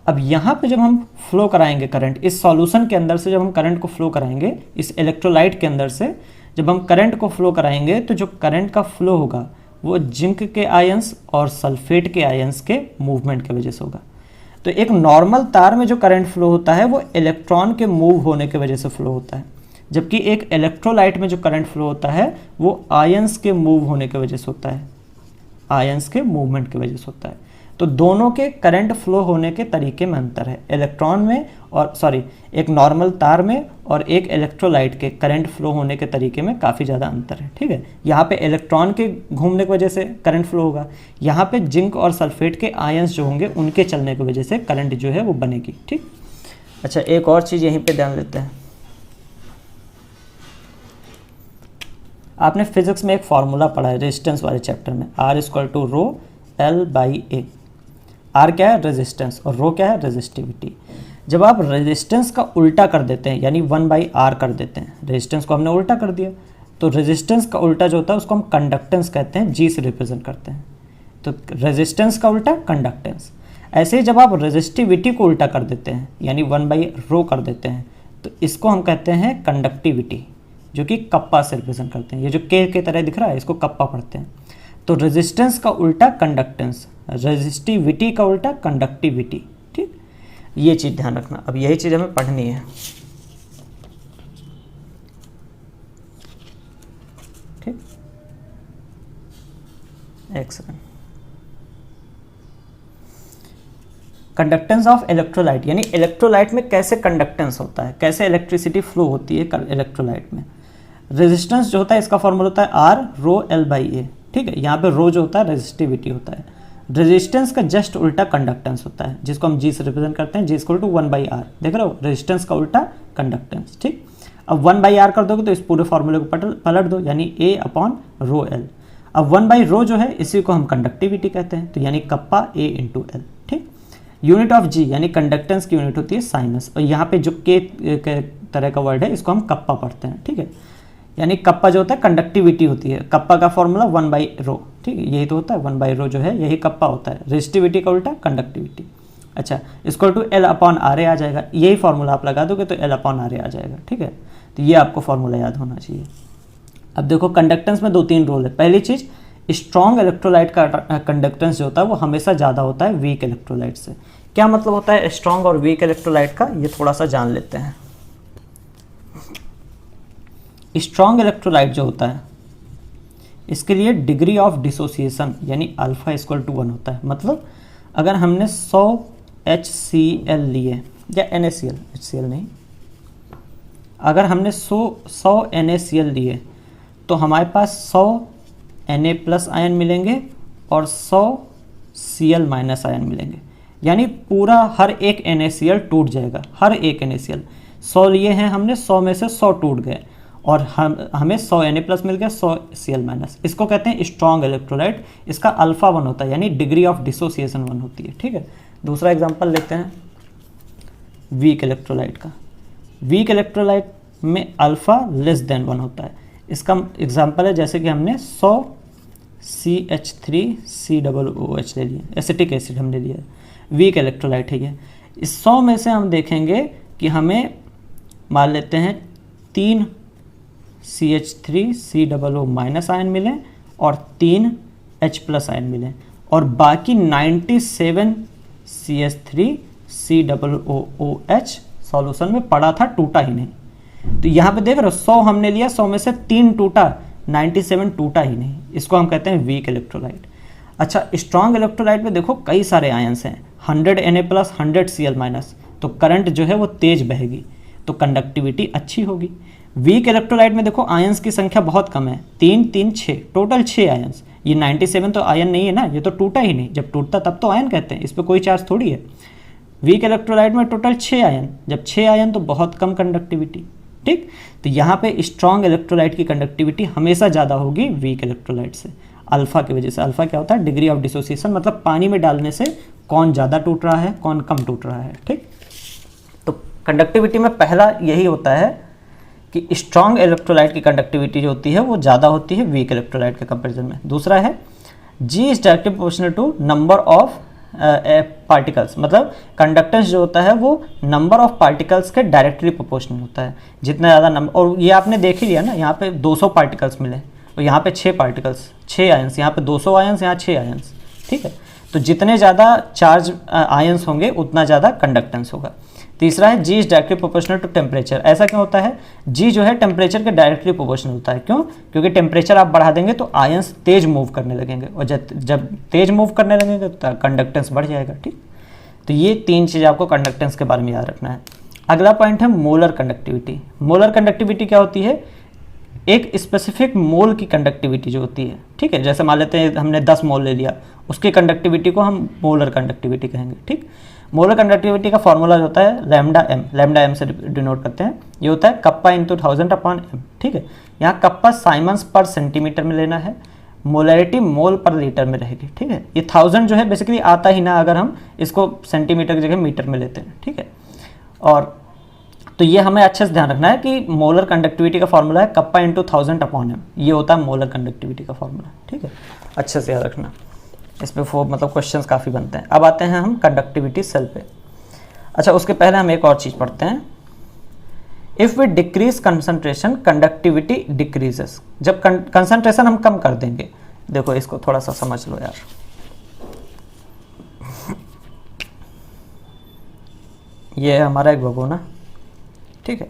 अब यहाँ पे जब हम फ्लो कराएंगे करंट, इस सॉल्यूशन के अंदर से जब हम करंट को फ्लो कराएंगे, इस इलेक्ट्रोलाइट के अंदर से जब हम करंट को फ्लो कराएंगे तो जो करंट का फ्लो होगा वो जिंक के आयंस और सल्फेट के आयंस के मूवमेंट की वजह से होगा। तो एक नॉर्मल तार में जो करंट फ्लो होता है वो इलेक्ट्रॉन के मूव होने की वजह से फ्लो होता है, जबकि एक इलेक्ट्रोलाइट में जो करंट फ्लो होता है वो आयंस के मूव होने की वजह से होता है, आयंस के मूवमेंट की वजह से होता है। तो दोनों के करंट फ्लो होने के तरीके में अंतर है, इलेक्ट्रॉन में और एक नॉर्मल तार में और एक इलेक्ट्रोलाइट के करंट फ्लो होने के तरीके में काफ़ी ज़्यादा अंतर है, ठीक है। यहाँ पे इलेक्ट्रॉन के घूमने की वजह से करंट फ्लो होगा, यहाँ पे जिंक और सल्फेट के आयंस जो होंगे उनके चलने की वजह से करंट जो है वो बनेगी, ठीक। अच्छा, एक और चीज़ यहीं पर ध्यान लेते हैं, आपने फिजिक्स में एक फॉर्मूला पढ़ा है रेजिस्टेंस वाले चैप्टर में, R equal to rho L by A. R क्या है? रेजिस्टेंस, और रो क्या है? रेजिस्टिविटी। जब आप रेजिस्टेंस का उल्टा कर देते हैं यानी 1/r कर देते हैं, रेजिस्टेंस को हमने उल्टा कर दिया, तो रेजिस्टेंस का उल्टा जो होता है उसको हम कंडक्टेंस कहते हैं, G से रिप्रेजेंट करते हैं। तो रेजिस्टेंस का उल्टा कंडक्टेंस। ऐसे ही जब आप रेजिस्टिविटी को उल्टा कर देते हैं यानी 1/रो कर देते हैं, तो इसको हम कहते हैं कंडक्टिविटी, जो कि कप्पा से रिप्रेजेंट करते हैं। ये जो के तरह दिख रहा है इसको कप्पा पढ़ते हैं। तो रेजिस्टेंस का उल्टा कंडक्टेंस, रेजिस्टिविटी का उल्टा कंडक्टिविटी। ठीक, ये चीज़ ध्यान रखना। अब यही चीज़ हमें पढ़नी है। ठीक, एक सेकंड। कंडक्टेंस ऑफ इलेक्ट्रोलाइट, यानी इलेक्ट्रोलाइट में कैसे कंडक्टेंस होता है, कैसे इलेक्ट्रिसिटी फ्लो होती है इलेक्ट्रोलाइट में। रेजिस्टेंस जो होता है इसका फॉर्मूला होता है R रो L बाई ए। ठीक है, यहाँ पे रो जो होता है रेजिस्टिविटी होता है। रेजिस्टेंस का जस्ट उल्टा कंडक्टेंस होता है, जिसको हम G से रिप्रेजेंट करते हैं, G इक्वल टू 1/r। देख रहे हो, रेजिस्टेंस का उल्टा कंडक्टेंस। ठीक, अब 1/r कर दोगे तो इस पूरे फॉर्मूले को पलट दो, यानी A अपॉन रो L। अब 1/रो जो है इसी को हम कंडक्टिविटी कहते हैं, तो यानी कप्पा A इंटू L। ठीक, यूनिट ऑफ G यानी कंडक्टेंस की यूनिट होती है साइनस, और यहाँ पे जो के तरह का वर्ड है इसको हम कप्पा पढ़ते हैं। ठीक है, यानी कप्पा जो होता है कंडक्टिविटी होती है। कप्पा का फॉर्मूला 1/रो। ठीक है, यही तो होता है 1/रो जो है यही कप्पा होता है। रेजिस्टिविटी का उल्टा कंडक्टिविटी। अच्छा, equal to L upon RA आ जाएगा। यही फॉर्मूला आप लगा दोगे तो L अपॉन RA आ जाएगा। ठीक है, तो ये आपको फॉर्मूला याद होना चाहिए। अब देखो कंडक्टेंस में 2-3 रोल है। पहली चीज़, स्ट्रॉन्ग इलेक्ट्रोलाइट का कंडक्टेंस जो होता है वो हमेशा ज़्यादा होता है वीक इलेक्ट्रोलाइट से। क्या मतलब होता है स्ट्रॉन्ग और वीक इलेक्ट्रोलाइट का, ये थोड़ा सा जान लेते हैं। स्ट्रॉन्ग इलेक्ट्रोलाइट जो होता है इसके लिए डिग्री ऑफ डिसोसिएशन यानी अल्फा इक्वल टू 1 होता है। मतलब अगर हमने 100 HCl लिए या NaCl, HCl नहीं, अगर हमने 100 NaCl लिए तो हमारे पास 100 Na प्लस आयन मिलेंगे और 100 Cl माइनस आयन मिलेंगे, यानी पूरा हर एक NaCl टूट जाएगा। हर एक NaCl 100 लिए हैं हमने, 100 में से 100 टूट गए और हमें 100 Na प्लस मिल गया, 100 Cl माइनस। इसको कहते हैं स्ट्रॉन्ग इलेक्ट्रोलाइट। इसका अल्फा 1 होता है यानी डिग्री ऑफ डिसोसिएशन 1 होती है। ठीक है, दूसरा एग्जांपल लेते हैं वीक इलेक्ट्रोलाइट का। वीक इलेक्ट्रोलाइट में अल्फा लेस देन 1 होता है। इसका एग्जांपल है जैसे कि हमने 100 CH3COOH ले लिया, एसिटिक एसिड हमने लिया, वीक इलेक्ट्रोलाइट है ये। इस 100 में से हम देखेंगे कि हमें मान लेते हैं 3 CH3COO माइनस आयन मिले और 3 H प्लस आयन मिले, और बाकी 97 CH3COOH सॉल्यूशन में पड़ा था, टूटा ही नहीं। तो यहाँ पे देख रहे हो 100 हमने लिया, 100 में से 3 टूटा, 97 टूटा ही नहीं। इसको हम कहते हैं वीक इलेक्ट्रोलाइट। अच्छा, स्ट्रॉन्ग इलेक्ट्रोलाइट में देखो कई सारे आयंस हैं, 100 Na प्लस 100 Cl माइनस, तो करंट जो है वो तेज बहेगी, तो कंडक्टिविटी अच्छी होगी। वीक इलेक्ट्रोलाइट में देखो आयंस की संख्या बहुत कम है, 3 3 6, टोटल 6 आयंस। ये 97 तो आयन नहीं है ना, ये तो टूटा ही नहीं, जब टूटता तब तो आयन कहते हैं, इस पर कोई चार्ज थोड़ी है। वीक इलेक्ट्रोलाइट में टोटल 6 आयन, जब 6 आयन तो बहुत कम कंडक्टिविटी। ठीक, तो यहाँ पे स्ट्रॉन्ग इलेक्ट्रोलाइट की कंडक्टिविटी हमेशा ज़्यादा होगी वीक इलेक्ट्रोलाइट से, अल्फा की वजह से। अल्फा क्या होता है? डिग्री ऑफ डिसोसिएशन, मतलब पानी में डालने से कौन ज़्यादा टूट रहा है, कौन कम टूट रहा है। ठीक, तो कंडक्टिविटी में पहला यही होता है कि स्ट्रॉन्ग इलेक्ट्रोलाइट की कंडक्टिविटी जो होती है वो ज़्यादा होती है वीक इलेक्ट्रोलाइट के कंपेरिजन में। दूसरा है G is directly proportional to number of particles, मतलब कंडक्टेंस जो होता है वो नंबर ऑफ पार्टिकल्स के डायरेक्टली प्रोपोर्शनल होता है। जितना ज़्यादा नंबर, और ये आपने देख ही लिया ना, यहाँ पे 200 पार्टिकल्स मिले और यहाँ पे 6 पार्टिकल्स, 6 आयंस, यहाँ पे 200 आयंस, यहाँ 6 आयंस। ठीक है, तो जितने ज़्यादा चार्ज आयंस होंगे उतना ज़्यादा कंडक्टेंस होगा। तीसरा है G is directly proportional to temperature. ऐसा क्यों होता है? G जो है टेम्परेचर के डायरेक्टली प्रोपोर्शनल होता है। क्यों? क्योंकि टेम्परेचर आप बढ़ा देंगे तो आयंस तेज मूव करने लगेंगे, और जब तेज मूव करने लगेंगे तो कंडक्टेंस बढ़ जाएगा। ठीक, तो ये 3 चीज़ आपको कंडक्टेंस के बारे में याद रखना है। अगला पॉइंट है मोलर कंडक्टिविटी। मोलर कंडक्टिविटी क्या होती है? एक स्पेसिफिक मोल की कंडक्टिविटी जो होती है। ठीक है, जैसे मान लेते हैं हमने 10 मोल ले लिया, उसकी कंडक्टिविटी को हम मोलर कंडक्टिविटी कहेंगे। ठीक, मोलर कंडक्टिविटी का फॉर्मूला जो होता है लैम्डा एम से डिनोट करते हैं, ये होता है कप्पा इंटू 1000 अपॉन एम, ठीक है। यहाँ कप्पा साइमन्स पर सेंटीमीटर में लेना है, मोलैरिटी मोल पर लीटर में रहेगी, ठीक है। ये 1000 जो है बेसिकली आता ही ना अगर हम इसको सेंटीमीटर की जगह मीटर में लेते हैं, ठीक है। और तो ये हमें अच्छे से ध्यान रखना है कि मोलर कंडक्टिविटी का फॉर्मूला है कप्पा इंटू 1000 अपॉन एम, ये होता है मोलर कंडक्टिविटी का फॉर्मूला, ठीक है। अच्छे से याद रखना, इस पे मतलब क्वेश्चंस काफ़ी बनते हैं। अब आते हैं हम कंडक्टिविटी सेल पे। अच्छा, उसके पहले हम एक और चीज़ पढ़ते हैं। If we decrease concentration conductivity decreases, जब कंसंट्रेशन हम कम कर देंगे, देखो इसको थोड़ा सा समझ लो यार। ये है हमारा एक भगोना, ठीक है,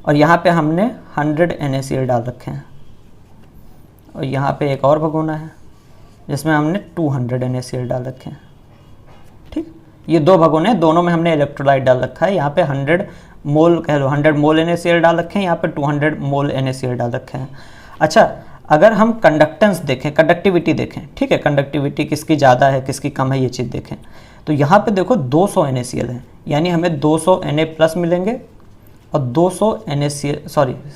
और यहाँ पे हमने 100 NaCl डाल रखे हैं, और यहाँ पे एक और भगोना है जिसमें हमने 200 NaCl डाल रखे हैं, ठीक। ये दो भगोने, दोनों में हमने इलेक्ट्रोलाइट डाल रखा है। यहाँ पे 100 मोल कह लो, 100 मोल NaCl डाल रखे हैं, यहाँ पे 200 मोल NaCl डाल रखे हैं। अच्छा, अगर हम कंडक्टेंस देखें, कंडक्टिविटी देखें, ठीक है, कंडक्टिविटी किसकी ज़्यादा है किसकी कम है ये चीज़ देखें, तो यहाँ पे देखो 200 NaCl है, यानी हमें 200 Na+ मिलेंगे और 200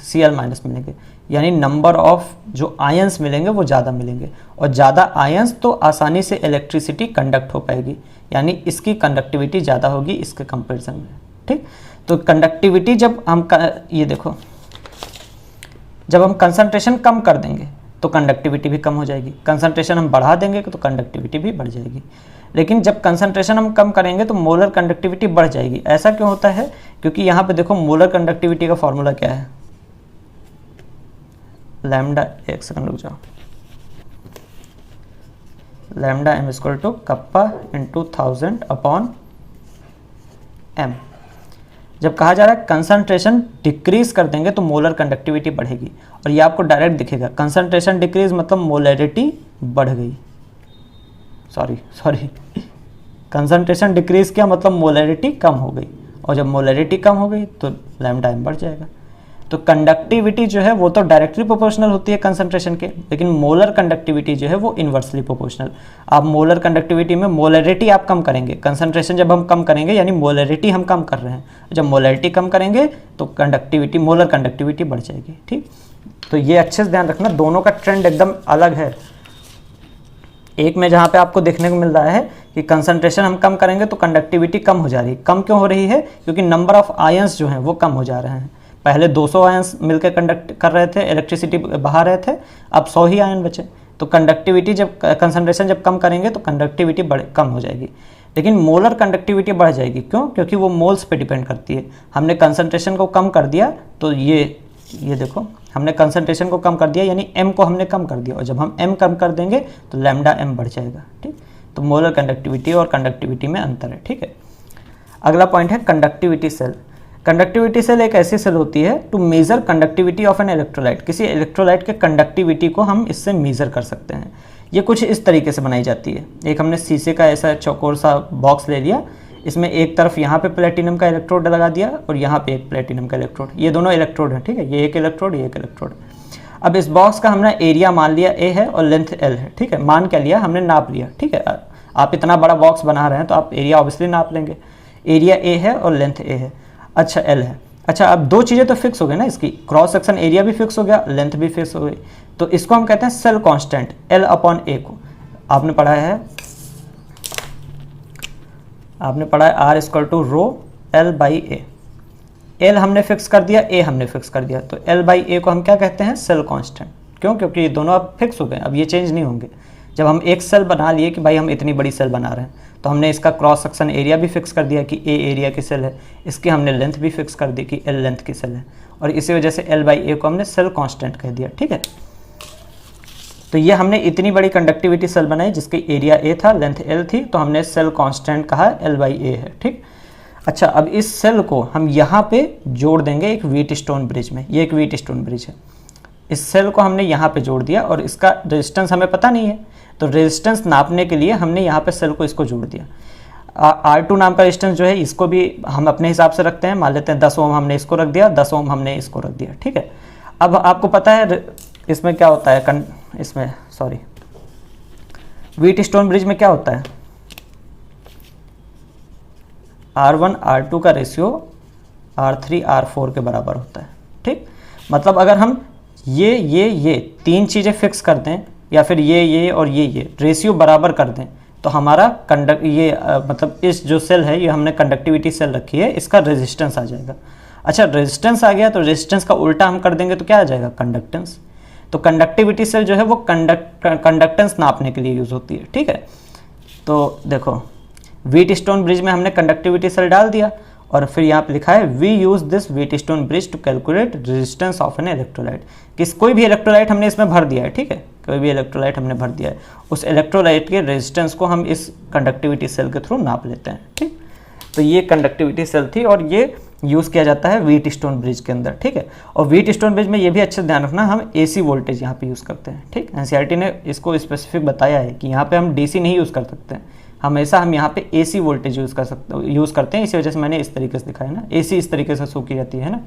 Cl- मिलेंगे, यानी नंबर ऑफ जो आयंस मिलेंगे वो ज़्यादा मिलेंगे, और ज़्यादा आयंस तो आसानी से इलेक्ट्रिसिटी कंडक्ट हो पाएगी, यानी इसकी कंडक्टिविटी ज़्यादा होगी इसके कंपैरिजन में, ठीक। तो कंडक्टिविटी जब हम ये देखो, जब हम कंसंट्रेशन कम कर देंगे तो कंडक्टिविटी भी कम हो जाएगी, कंसंट्रेशन हम बढ़ा देंगे तो कंडक्टिविटी भी बढ़ जाएगी। लेकिन जब कंसंट्रेशन हम कम करेंगे तो मोलर कंडक्टिविटी बढ़ जाएगी। ऐसा क्यों होता है? क्योंकि यहाँ पे देखो मोलर कंडक्टिविटी का फॉर्मूला क्या है, लैम्डा, एक सेकंड रुक जाओ, lambda m equal to kappa into 1000 upon m। जब कहा जा रहा है कंसंट्रेशन डिक्रीज कर देंगे तो मोलर कंडक्टिविटी बढ़ेगी, और ये आपको डायरेक्ट दिखेगा, कंसंट्रेशन डिक्रीज मतलब मोलैरिटी बढ़ गई, सॉरी कंसंट्रेशन डिक्रीज किया मतलब मोलैरिटी कम हो गई, और जब मोलैरिटी कम हो गई तो लैम्डा m बढ़ जाएगा। तो कंडक्टिविटी जो है वो तो डायरेक्टली प्रोपोर्शनल होती है कंसंट्रेशन के, लेकिन मोलर कंडक्टिविटी जो है वो इन्वर्सली प्रोपोर्शनल। आप मोलर कंडक्टिविटी में मोलैरिटी आप कम करेंगे, कंसंट्रेशन जब हम कम करेंगे यानी मोलैरिटी हम कम कर रहे हैं, जब मोलैरिटी कम करेंगे तो कंडक्टिविटी, मोलर कंडक्टिविटी बढ़ जाएगी, ठीक। तो ये अच्छे से ध्यान रखना, दोनों का ट्रेंड एकदम अलग है। एक में जहाँ पे आपको देखने को मिल रहा है कि कंसंट्रेशन हम कम करेंगे तो कंडक्टिविटी कम हो जा रही है, कम क्यों हो रही है? क्योंकि नंबर ऑफ आयंस जो हैं वो कम हो जा रहे हैं। पहले 200 आयंस मिलकर कंडक्ट कर रहे थे, इलेक्ट्रिसिटी बहा रहे थे, अब 100 ही आयन बचे। तो कंडक्टिविटी जब कंसंट्रेशन जब कम करेंगे तो कंडक्टिविटी कम हो जाएगी, लेकिन मोलर कंडक्टिविटी बढ़ जाएगी। क्यों? क्योंकि वो मोल्स पे डिपेंड करती है। हमने कंसंट्रेशन को कम कर दिया तो ये देखो, हमने कंसंट्रेशन को कम कर दिया यानी m को हमने कम कर दिया, और जब हम m कम कर देंगे तो लैम्डा m बढ़ जाएगा, ठीक। तो मोलर कंडक्टिविटी और कंडक्टिविटी में अंतर है, ठीक है। अगला पॉइंट है कंडक्टिविटी सेल। कंडक्टिविटी सेल एक ऐसी सेल होती है to measure conductivity of an electrolyte. किसी इलेक्ट्रोलाइट के कंडक्टिविटी को हम इससे मेजर कर सकते हैं। ये कुछ इस तरीके से बनाई जाती है। एक हमने शीशे का ऐसा चौकोर सा बॉक्स ले लिया, इसमें एक तरफ यहाँ पे प्लेटिनम का इलेक्ट्रोड लगा दिया और यहाँ पे एक प्लेटिनम का इलेक्ट्रोड, ये दोनों इलेक्ट्रोड हैं, ठीक है। ये एक इलेक्ट्रोड, ये एक इलेक्ट्रोड। अब इस बॉक्स का हमने एरिया मान लिया a है और लेंथ l है, ठीक है। मान क्या लिया? हमने नाप लिया, ठीक है। आप इतना बड़ा बॉक्स बना रहे हैं तो आप एरिया ऑब्वियसली नाप लेंगे। एरिया a है और लेंथ a है, अच्छा l है। अच्छा, अब दो चीज़ें तो फिक्स हो गई ना, इसकी क्रॉस सेक्शन एरिया भी फिक्स हो गया, लेंथ भी फिक्स हो गई। तो इसको हम कहते हैं cell constant L upon A को। आपने पढ़ा है R equal to rho L by A. L हमने फिक्स कर दिया, A हमने फिक्स कर दिया, तो L बाई ए को हम क्या कहते हैं? Cell constant. क्यों? क्योंकि ये दोनों अब फिक्स हो गए, अब ये चेंज नहीं होंगे। जब हम एक सेल बना लिए कि भाई हम इतनी बड़ी सेल बना रहे हैं, तो हमने इसका क्रॉस सेक्शन एरिया भी फिक्स कर दिया कि A एरिया की सेल है, इसकी हमने लेंथ भी फिक्स कर दी कि L लेंथ की सेल है, और इसी वजह से L बाई ए को हमने सेल कांस्टेंट कह दिया, ठीक है। तो ये हमने इतनी बड़ी कंडक्टिविटी सेल बनाई जिसकी एरिया A था, लेंथ L थी, तो हमने सेल कांस्टेंट कहा L बाई ए है, ठीक। अच्छा, अब इस सेल को हम यहाँ पे जोड़ देंगे एक व्हीटस्टोन ब्रिज में। ये एक व्हीटस्टोन ब्रिज है, इस सेल को हमने यहाँ पे जोड़ दिया और इसका रेजिस्टेंस हमें पता नहीं है, तो रेजिस्टेंस नापने के लिए हमने यहाँ पे सेल को इसको जोड़ दिया। R2 नाम का रेजिस्टेंस जो है इसको भी हम अपने हिसाब से रखते हैं, मान लेते हैं 10 ओम हमने इसको रख दिया, 10 ओम हमने इसको रख दिया, ठीक है। अब आपको पता है इसमें क्या होता है, व्हीटस्टोन ब्रिज में क्या होता है? R1 R2 का रेशियो R3 R4 के बराबर होता है। ठीक, मतलब अगर हम ये तीन चीज़ें फिक्स कर दें या फिर ये और ये रेशियो बराबर कर दें तो हमारा मतलब इस जो सेल है ये हमने कंडक्टिविटी सेल रखी है, इसका रेजिस्टेंस आ जाएगा। अच्छा, रेजिस्टेंस आ गया तो रेजिस्टेंस का उल्टा हम कर देंगे तो क्या आ जाएगा, कंडक्टेंस। तो कंडक्टिविटी सेल जो है वो कंडक्टेंस नापने के लिए यूज़ होती है। ठीक है, तो देखो व्हीटस्टोन ब्रिज में हमने कंडक्टिविटी सेल डाल दिया और फिर यहाँ पे लिखा है we use this Wheatstone bridge to calculate resistance of an electrolyte. कोई भी इलेक्ट्रोलाइट हमने इसमें भर दिया है। ठीक है, कोई भी इलेक्ट्रोलाइट हमने भर दिया है, उस इलेक्ट्रोलाइट के रेजिस्टेंस को हम इस कंडक्टिविटी सेल के थ्रू नाप लेते हैं। ठीक, तो ये कंडक्टिविटी सेल थी और ये यूज़ किया जाता है व्हीटस्टोन ब्रिज के अंदर। ठीक है, और व्हीटस्टोन ब्रिज में ये भी अच्छे से ध्यान रखना, हम AC वोल्टेज यहाँ पे यूज़ करते हैं। ठीक, NCERT ने इसको स्पेसिफिक बताया है कि यहाँ पे हम DC नहीं यूज़ कर सकते हैं, हमेशा हम यहाँ पे AC वोल्टेज यूज़ करते हैं। इसी वजह से मैंने इस तरीके से दिखाया ना, AC इस तरीके से शो की जाती है ना।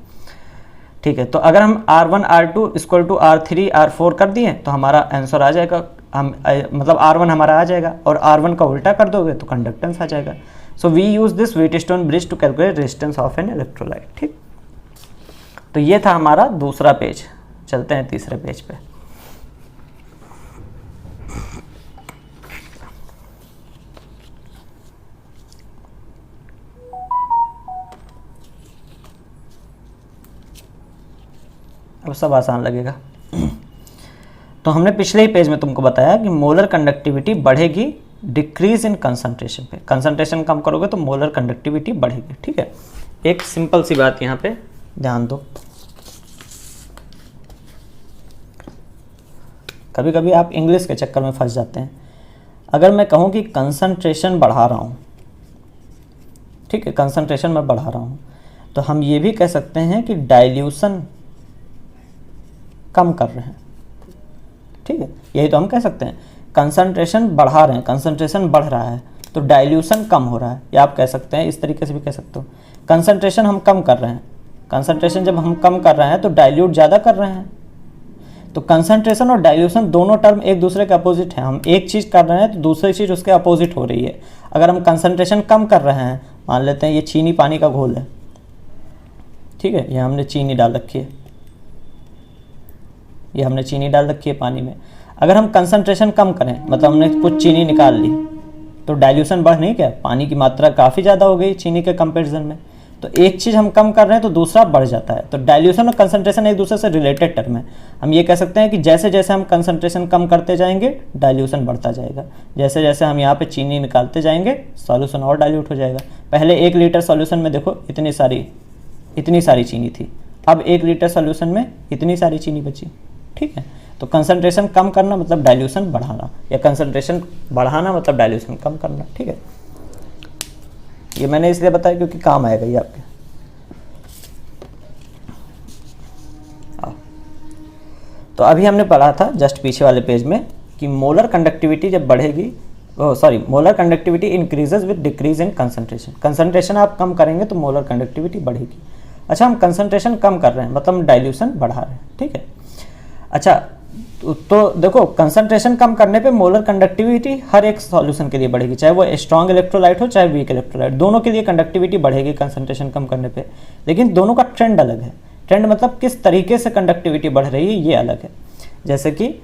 ठीक है, तो अगर हम R1 R2 equal to R3 R4 कर दिए तो हमारा आंसर आ जाएगा, मतलब R1 हमारा आ जाएगा और R1 का उल्टा कर दोगे तो कंडक्टेंस आ जाएगा। So we use this Wheatstone bridge to calculate resistance of an electrolyte. ठीक, तो ये था हमारा दूसरा पेज। चलते हैं तीसरे पेज पे। अब सब आसान लगेगा। तो हमने पिछले ही पेज में तुमको बताया कि मोलर कंडक्टिविटी बढ़ेगी डिक्रीज इन कंसंट्रेशन पे। कंसंट्रेशन कम करोगे तो मोलर कंडक्टिविटी बढ़ेगी। ठीक है, एक सिंपल सी बात यहाँ पे ध्यान दो। कभी कभी आप इंग्लिश के चक्कर में फंस जाते हैं। अगर मैं कहूँ कि कंसंट्रेशन बढ़ा रहा हूँ, ठीक है, कंसंट्रेशन मैं बढ़ा रहा हूँ, तो हम ये भी कह सकते हैं कि डाइल्यूशन कम कर रहे हैं। ठीक है, यही तो हम कह सकते हैं, कंसंट्रेशन बढ़ा रहे हैं, कंसंट्रेशन बढ़ रहा है तो डाइल्यूशन कम हो रहा है। या आप कह सकते हैं, इस तरीके से भी कह सकते हो, कंसंट्रेशन हम कम कर रहे हैं। कंसंट्रेशन जब हम कम कर रहे हैं तो डाइल्यूट ज़्यादा कर रहे हैं। तो कंसंट्रेशन और डाइल्यूशन दोनों टर्म एक दूसरे के अपोजिट हैं। हम एक चीज़ कर रहे हैं तो दूसरी चीज़ उसके अपोजिट हो रही है। अगर हम कंसंट्रेशन कम कर रहे हैं, मान लेते हैं ये चीनी पानी का घोल है। ठीक है, ये हमने चीनी डाल रखी है, ये हमने चीनी डाल रखी है पानी में। अगर हम कंसंट्रेशन कम करें, मतलब हमने कुछ चीनी निकाल ली, तो डाइल्यूशन बढ़ नहीं क्या, पानी की मात्रा काफ़ी ज़्यादा हो गई चीनी के कंपैरिजन में। तो एक चीज़ हम कम कर रहे हैं तो दूसरा बढ़ जाता है। तो डाइल्यूशन और कंसंट्रेशन एक दूसरे से रिलेटेड टर्म है। हम ये कह सकते हैं कि जैसे जैसे हम कंसंट्रेशन कम करते जाएंगे डाइल्यूशन बढ़ता जाएगा। जैसे जैसे हम यहाँ पे चीनी निकालते जाएंगे सॉल्यूशन और डाइल्यूट हो जाएगा। पहले 1 लीटर सॉल्यूशन में देखो इतनी सारी चीनी थी, अब 1 लीटर सॉल्यूशन में इतनी सारी चीनी बची। ठीक है, तो कंसंट्रेशन कम करना मतलब डाइल्यूशन बढ़ाना, या कंसंट्रेशन बढ़ाना मतलब डाइल्यूशन कम करना। ठीक है, ये मैंने इसलिए बताया क्योंकि काम आएगा ये आपके। तो अभी हमने पढ़ा था जस्ट पीछे वाले पेज में कि मोलर कंडक्टिविटी जब बढ़ेगी, molar conductivity increases with decrease in concentration. Concentration आप कम करेंगे तो मोलर कंडक्टिविटी बढ़ेगी। अच्छा, हम कंसंट्रेशन कम कर रहे हैं मतलब डाइल्यूशन बढ़ा रहे हैं। ठीक है, अच्छा तो देखो कंसंट्रेशन कम करने पे मोलर कंडक्टिविटी हर एक सॉल्यूशन के लिए बढ़ेगी, चाहे वो स्ट्रॉन्ग इलेक्ट्रोलाइट हो चाहे वीक इलेक्ट्रोलाइट, दोनों के लिए कंडक्टिविटी बढ़ेगी कंसंट्रेशन कम करने पे। लेकिन दोनों का ट्रेंड अलग है। ट्रेंड मतलब किस तरीके से कंडक्टिविटी बढ़ रही है ये अलग है। जैसे कि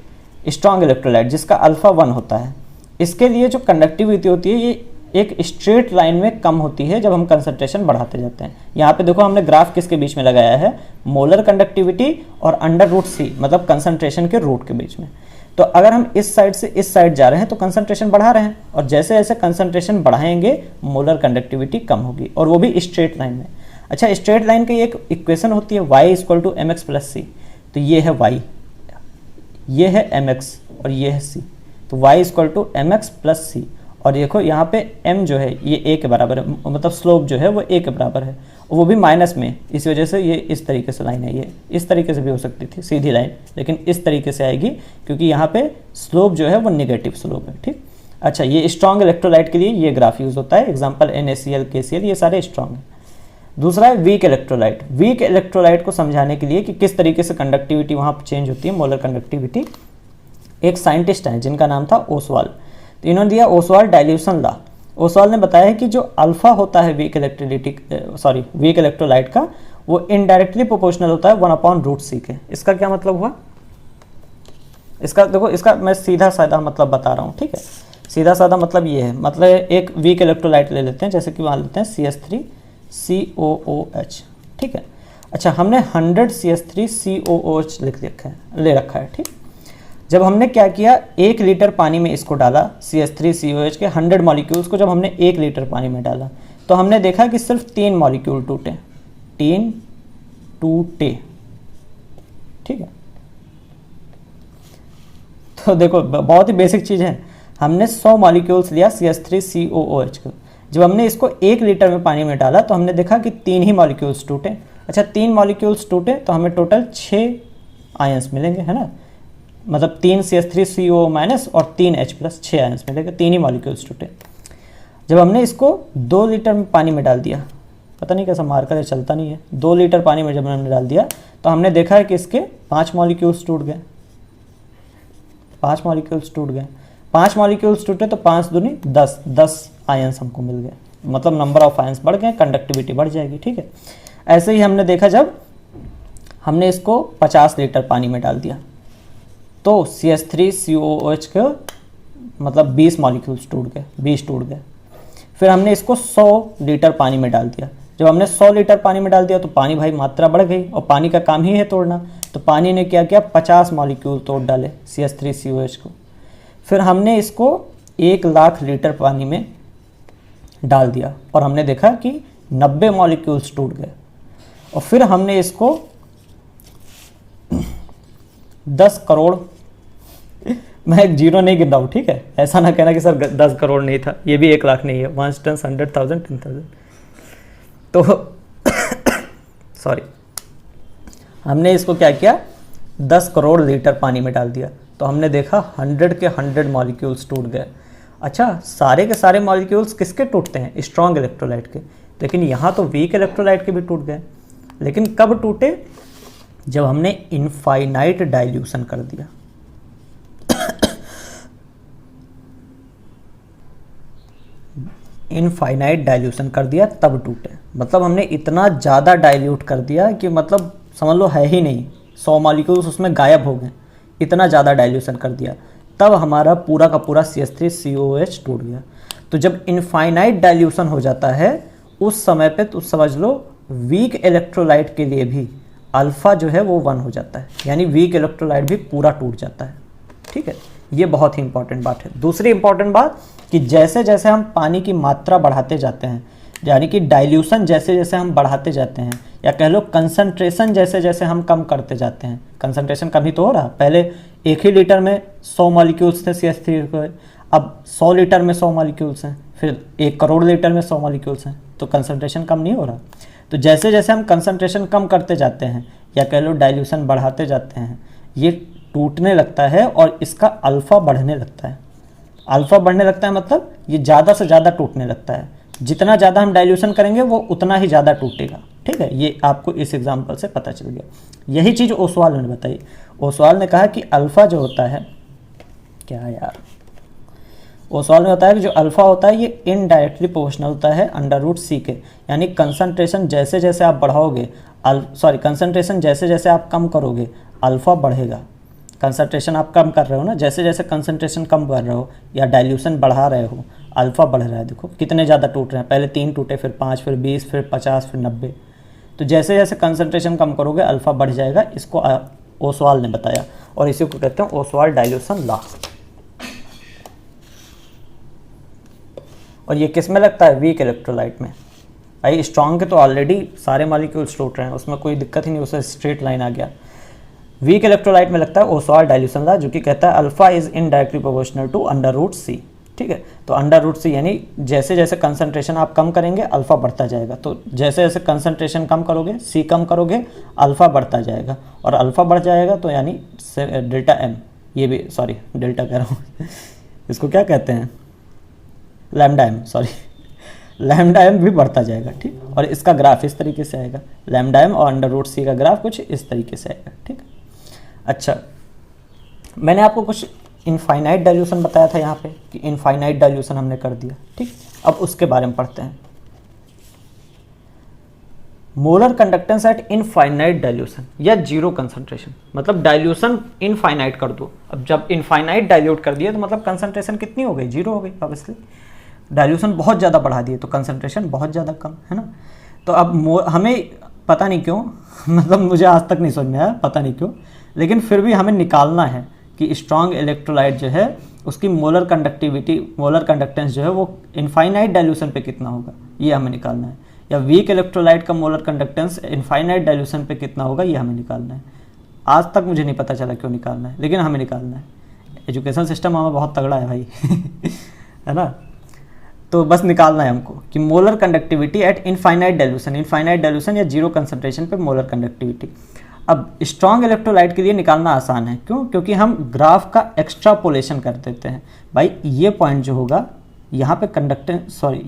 स्ट्रॉन्ग इलेक्ट्रोलाइट जिसका अल्फा 1 होता है, इसके लिए जो कंडक्टिविटी होती है ये एक स्ट्रेट लाइन में कम होती है जब हम कंसंट्रेशन बढ़ाते जाते हैं। यहाँ पे देखो हमने ग्राफ किसके बीच में लगाया है, मोलर कंडक्टिविटी और √C मतलब कंसंट्रेशन के रूट के बीच में। तो अगर हम इस साइड से इस साइड जा रहे हैं तो कंसंट्रेशन बढ़ा रहे हैं, और जैसे जैसे कंसंट्रेशन बढ़ाएंगे मोलर कंडक्टिविटी कम होगी, और वो भी स्ट्रेट लाइन में। अच्छा, स्ट्रेट लाइन की एक इक्वेशन होती है y = mx + c। तो ये है y, ये है mx और ये है c। तो y = mx + c, और देखो यहाँ पे m जो है ये a के बराबर है, मतलब स्लोप जो है वो a के बराबर है, और वो भी माइनस में। इस वजह से ये इस तरीके से लाइन है, ये इस तरीके से भी हो सकती थी सीधी लाइन, लेकिन इस तरीके से आएगी क्योंकि यहाँ पे स्लोप जो है वो निगेटिव स्लोप है। ठीक, अच्छा, ये स्ट्रॉन्ग इलेक्ट्रोलाइट के लिए ये ग्राफ यूज होता है, एग्जाम्पल NaCl KCl ये सारे स्ट्रॉन्ग है। दूसरा है वीक इलेक्ट्रोलाइट। वीक इलेक्ट्रोलाइट को समझाने के लिए कि किस तरीके से कंडक्टिविटी वहाँ पर चेंज होती है, मोलर कंडक्टिविटी, एक साइंटिस्ट हैं जिनका नाम था ओसवाल। तो इन्होंने दिया ओसवाल डाइल्यूशन लॉ। ओसवाल ने बताया है कि जो अल्फा होता है वीक इलेक्ट्रोलाइट का, वो इनडायरेक्टली प्रोपोर्शनल होता है 1/√c के। इसका क्या मतलब हुआ? इसका देखो, इसका मैं सीधा साधा मतलब बता रहा हूँ, ठीक है। सीधा साधा मतलब ये है, मतलब एक वीक इलेक्ट्रोलाइट ले लेते हैं, जैसे कि मान लेते हैं CH3COOH, ठीक है। अच्छा, हमने 100 CH3COOH ले रखा है, ठीक। जब हमने क्या किया, 1 लीटर पानी में इसको डाला, CH3COOH के 100 मॉलिक्यूल्स को जब हमने 1 लीटर पानी में डाला, तो हमने देखा कि सिर्फ 3 मॉलिक्यूल टूटे, 3 टूटे, ठीक है। तो देखो, बहुत ही बेसिक चीज़ है। हमने 100 मॉलिक्यूल्स लिया CH3COOH को, जब हमने इसको 1 लीटर में पानी में डाला तो हमने देखा कि 3 ही मॉलिक्यूल्स टूटे। अच्छा, 3 मॉलिक्यूल्स टूटे तो हमें टोटल 6 आयंस मिलेंगे, है ना। मतलब 3 CH3CO माइनस और 3 H प्लस, 6 आयंस मिलेंगे, 3 ही मॉलिक्यूल्स टूटे। जब हमने इसको 2 लीटर में पानी में डाल दिया, पता नहीं कैसा मार्कर है, चलता नहीं है, 2 लीटर पानी में जब हमने डाल दिया तो हमने देखा है कि इसके 5 मॉलिक्यूल्स टूट गए, 5 मॉलिक्यूल्स टूट गए। 5 मॉलिक्यूल्स टूटे तो 5 दूनी 10 आयंस हमको मिल गए, मतलब नंबर ऑफ आयंस बढ़ गए, कंडक्टिविटी बढ़ जाएगी, ठीक है। ऐसे ही हमने देखा जब हमने इसको 50 लीटर पानी में डाल दिया तो CH3COOH के मतलब 20 मॉलिक्यूल्स टूट गए, 20 टूट गए। फिर हमने इसको 100 लीटर पानी में डाल दिया। जब हमने 100 लीटर पानी में डाल दिया तो पानी भाई मात्रा बढ़ गई, और पानी का काम ही है तोड़ना, तो पानी ने क्या किया, 50 मॉलिक्यूल तोड़ डाले CH3COH को। फिर हमने इसको 1 लाख लीटर पानी में डाल दिया और हमने देखा कि 90 मॉलिक्यूल्स टूट गए। और फिर हमने इसको 10 करोड़, मैं एक जीरो नहीं गिन रहा हूँ, ठीक है, ऐसा ना कहना कि सर 10 करोड़ नहीं था, ये भी 1 लाख नहीं है, 1 10 100,000 10,000, तो सॉरी, हमने इसको क्या किया, 10 करोड़ लीटर पानी में डाल दिया तो हमने देखा 100 के 100 मॉलिक्यूल्स टूट गए। अच्छा, सारे के सारे मॉलिक्यूल्स किसके टूटते हैं, स्ट्रॉन्ग इलेक्ट्रोलाइट के, लेकिन यहाँ तो वीक इलेक्ट्रोलाइट के भी टूट गए। लेकिन कब टूटे, जब हमने इनफाइनाइट डाइल्यूशन कर दिया। इनफाइनाइट डाइल्यूशन कर दिया तब टूटे, मतलब हमने इतना ज़्यादा डाइल्यूट कर दिया कि मतलब समझ लो है ही नहीं, 100 मॉलिक्यूल्स उसमें गायब हो गए, इतना ज़्यादा डाइल्यूशन कर दिया, तब हमारा पूरा का पूरा CH3COOH टूट गया। तो जब इनफाइनाइट डाइल्यूशन हो जाता है उस समय पे तो समझ लो वीक इलेक्ट्रोलाइट के लिए भी अल्फ़ा जो है वो 1 हो जाता है, यानी वीक इलेक्ट्रोलाइट भी पूरा टूट जाता है, ठीक है। ये बहुत ही इंपॉर्टेंट बात है। दूसरी इंपॉर्टेंट बात कि जैसे जैसे हम पानी की मात्रा बढ़ाते जाते हैं, यानी कि डाइल्यूशन जैसे जैसे हम बढ़ाते जाते हैं, या कह लो कंसंट्रेशन जैसे जैसे हम कम करते जाते हैं, कंसंट्रेशन कम ही तो हो रहा, पहले 1 ही लीटर में 100 मॉलिक्यूल्स थे CH3 के, अब 100 लीटर में 100 मॉलिक्यूल्स हैं, फिर 1 करोड़ लीटर में 100 मॉलिक्यूल्स हैं, तो कंसंट्रेशन कम नहीं हो रहा। तो जैसे जैसे हम कंसंट्रेशन कम करते जाते हैं, या कह लो डाइल्यूशन बढ़ाते जाते हैं, ये टूटने लगता है और इसका अल्फ़ा बढ़ने लगता है। अल्फ़ा बढ़ने लगता है मतलब ये ज़्यादा से ज़्यादा टूटने लगता है, जितना ज़्यादा हम डाइल्यूशन करेंगे वो उतना ही ज़्यादा टूटेगा, ठीक है। ये आपको इस एग्जांपल से पता चल गया। यही चीज़ ओसवाल ने बताई। ओसवाल ने कहा कि अल्फ़ा जो होता है, क्या यार, ओसवाल ने बताया कि जो अल्फ़ा होता है ये इनडायरेक्टली प्रोपोर्शनल होता है √C के, यानी कंसंट्रेशन जैसे जैसे आप बढ़ाओगे, कंसंट्रेशन जैसे जैसे आप कम करोगे अल्फ़ा बढ़ेगा। कंसंट्रेशन आप कम कर रहे हो ना, जैसे जैसे कंसंट्रेशन कम कर रहे हो या डाइल्यूशन बढ़ा रहे हो, अल्फ़ा बढ़ रहा है। देखो कितने ज़्यादा टूट रहे हैं, पहले 3 टूटे, फिर 5, फिर 20, फिर 50, फिर 90। तो जैसे जैसे कंसंट्रेशन कम करोगे अल्फ़ा बढ़ जाएगा। इसको ओसवाल ने बताया और इसी को कहते हैं ओसवाल डाइल्यूशन लॉ। और ये किस में लगता है, वीक इलेक्ट्रोलाइट में। भाई स्ट्रॉन्ग के तो ऑलरेडी सारे मॉलिक्यूल्स टूट रहे हैं, उसमें कोई दिक्कत ही नहीं, उससे स्ट्रेट लाइन आ गया। वीक इलेक्ट्रोलाइट में लगता है ओसवाल डाइल्यूशन लॉ, जो कि कहता है alpha is indirectly proportional to √C, ठीक है। तो √C यानी जैसे जैसे कंसंट्रेशन आप कम करेंगे अल्फा बढ़ता जाएगा, तो जैसे जैसे कंसंट्रेशन कम करोगे, C कम करोगे, अल्फा बढ़ता जाएगा, और अल्फा बढ़ जाएगा तो यानी डेल्टा M, ये भी सॉरी डेल्टा कह रहा हूँ इसको क्या कहते हैं, lambda M, sorry lambda M भी बढ़ता जाएगा, ठीक। और इसका ग्राफ इस तरीके से आएगा, लैम्डा M और √C का ग्राफ कुछ इस तरीके से आएगा, ठीक। अच्छा, मैंने आपको कुछ इनफाइनाइट डाइल्यूशन बताया था यहाँ पे कि इनफाइनाइट डाइल्यूशन हमने कर दिया। ठीक, अब उसके बारे में पढ़ते हैं। Molar conductance eight infinite dilution या जीरो कंसंट्रेशन, मतलब डाइल्यूशन इनफाइनाइट कर दो। अब जब इनफाइनाइट डाइल्यूट कर दिया तो मतलब कंसंट्रेशन कितनी हो गई, जीरो हो गई। ऑब्वियसली डाइल्यूशन बहुत ज़्यादा बढ़ा दिए तो कंसंट्रेशन बहुत ज़्यादा कम, है ना। तो अब हमें पता नहीं क्यों मतलब मुझे आज तक नहीं समझ में आया, पता नहीं क्यों, लेकिन फिर भी हमें निकालना है कि स्ट्रॉन्ग इलेक्ट्रोलाइट जो है उसकी मोलर कंडक्टिविटी, मोलर कंडक्टेंस जो है वो इनफाइनाइट डाइल्यूशन पे कितना होगा, ये हमें निकालना है। या वीक इलेक्ट्रोलाइट का मोलर कंडक्टेंस इनफाइनाइट डाइल्यूशन पे कितना होगा, ये हमें निकालना है। आज तक मुझे नहीं पता चला क्यों निकालना है, लेकिन हमें निकालना है। एजुकेशन सिस्टम हमें बहुत तगड़ा है भाई है ना। तो बस निकालना है हमको कि molar conductivity eight infinite dilution या जीरो कंसंट्रेशन पे मोलर कंडक्टिविटी। अब स्ट्रॉन्ग इलेक्ट्रोलाइट के लिए निकालना आसान है, क्यों? क्योंकि हम ग्राफ का एक्स्ट्रापोलेशन कर देते हैं। भाई ये पॉइंट जो होगा यहाँ पे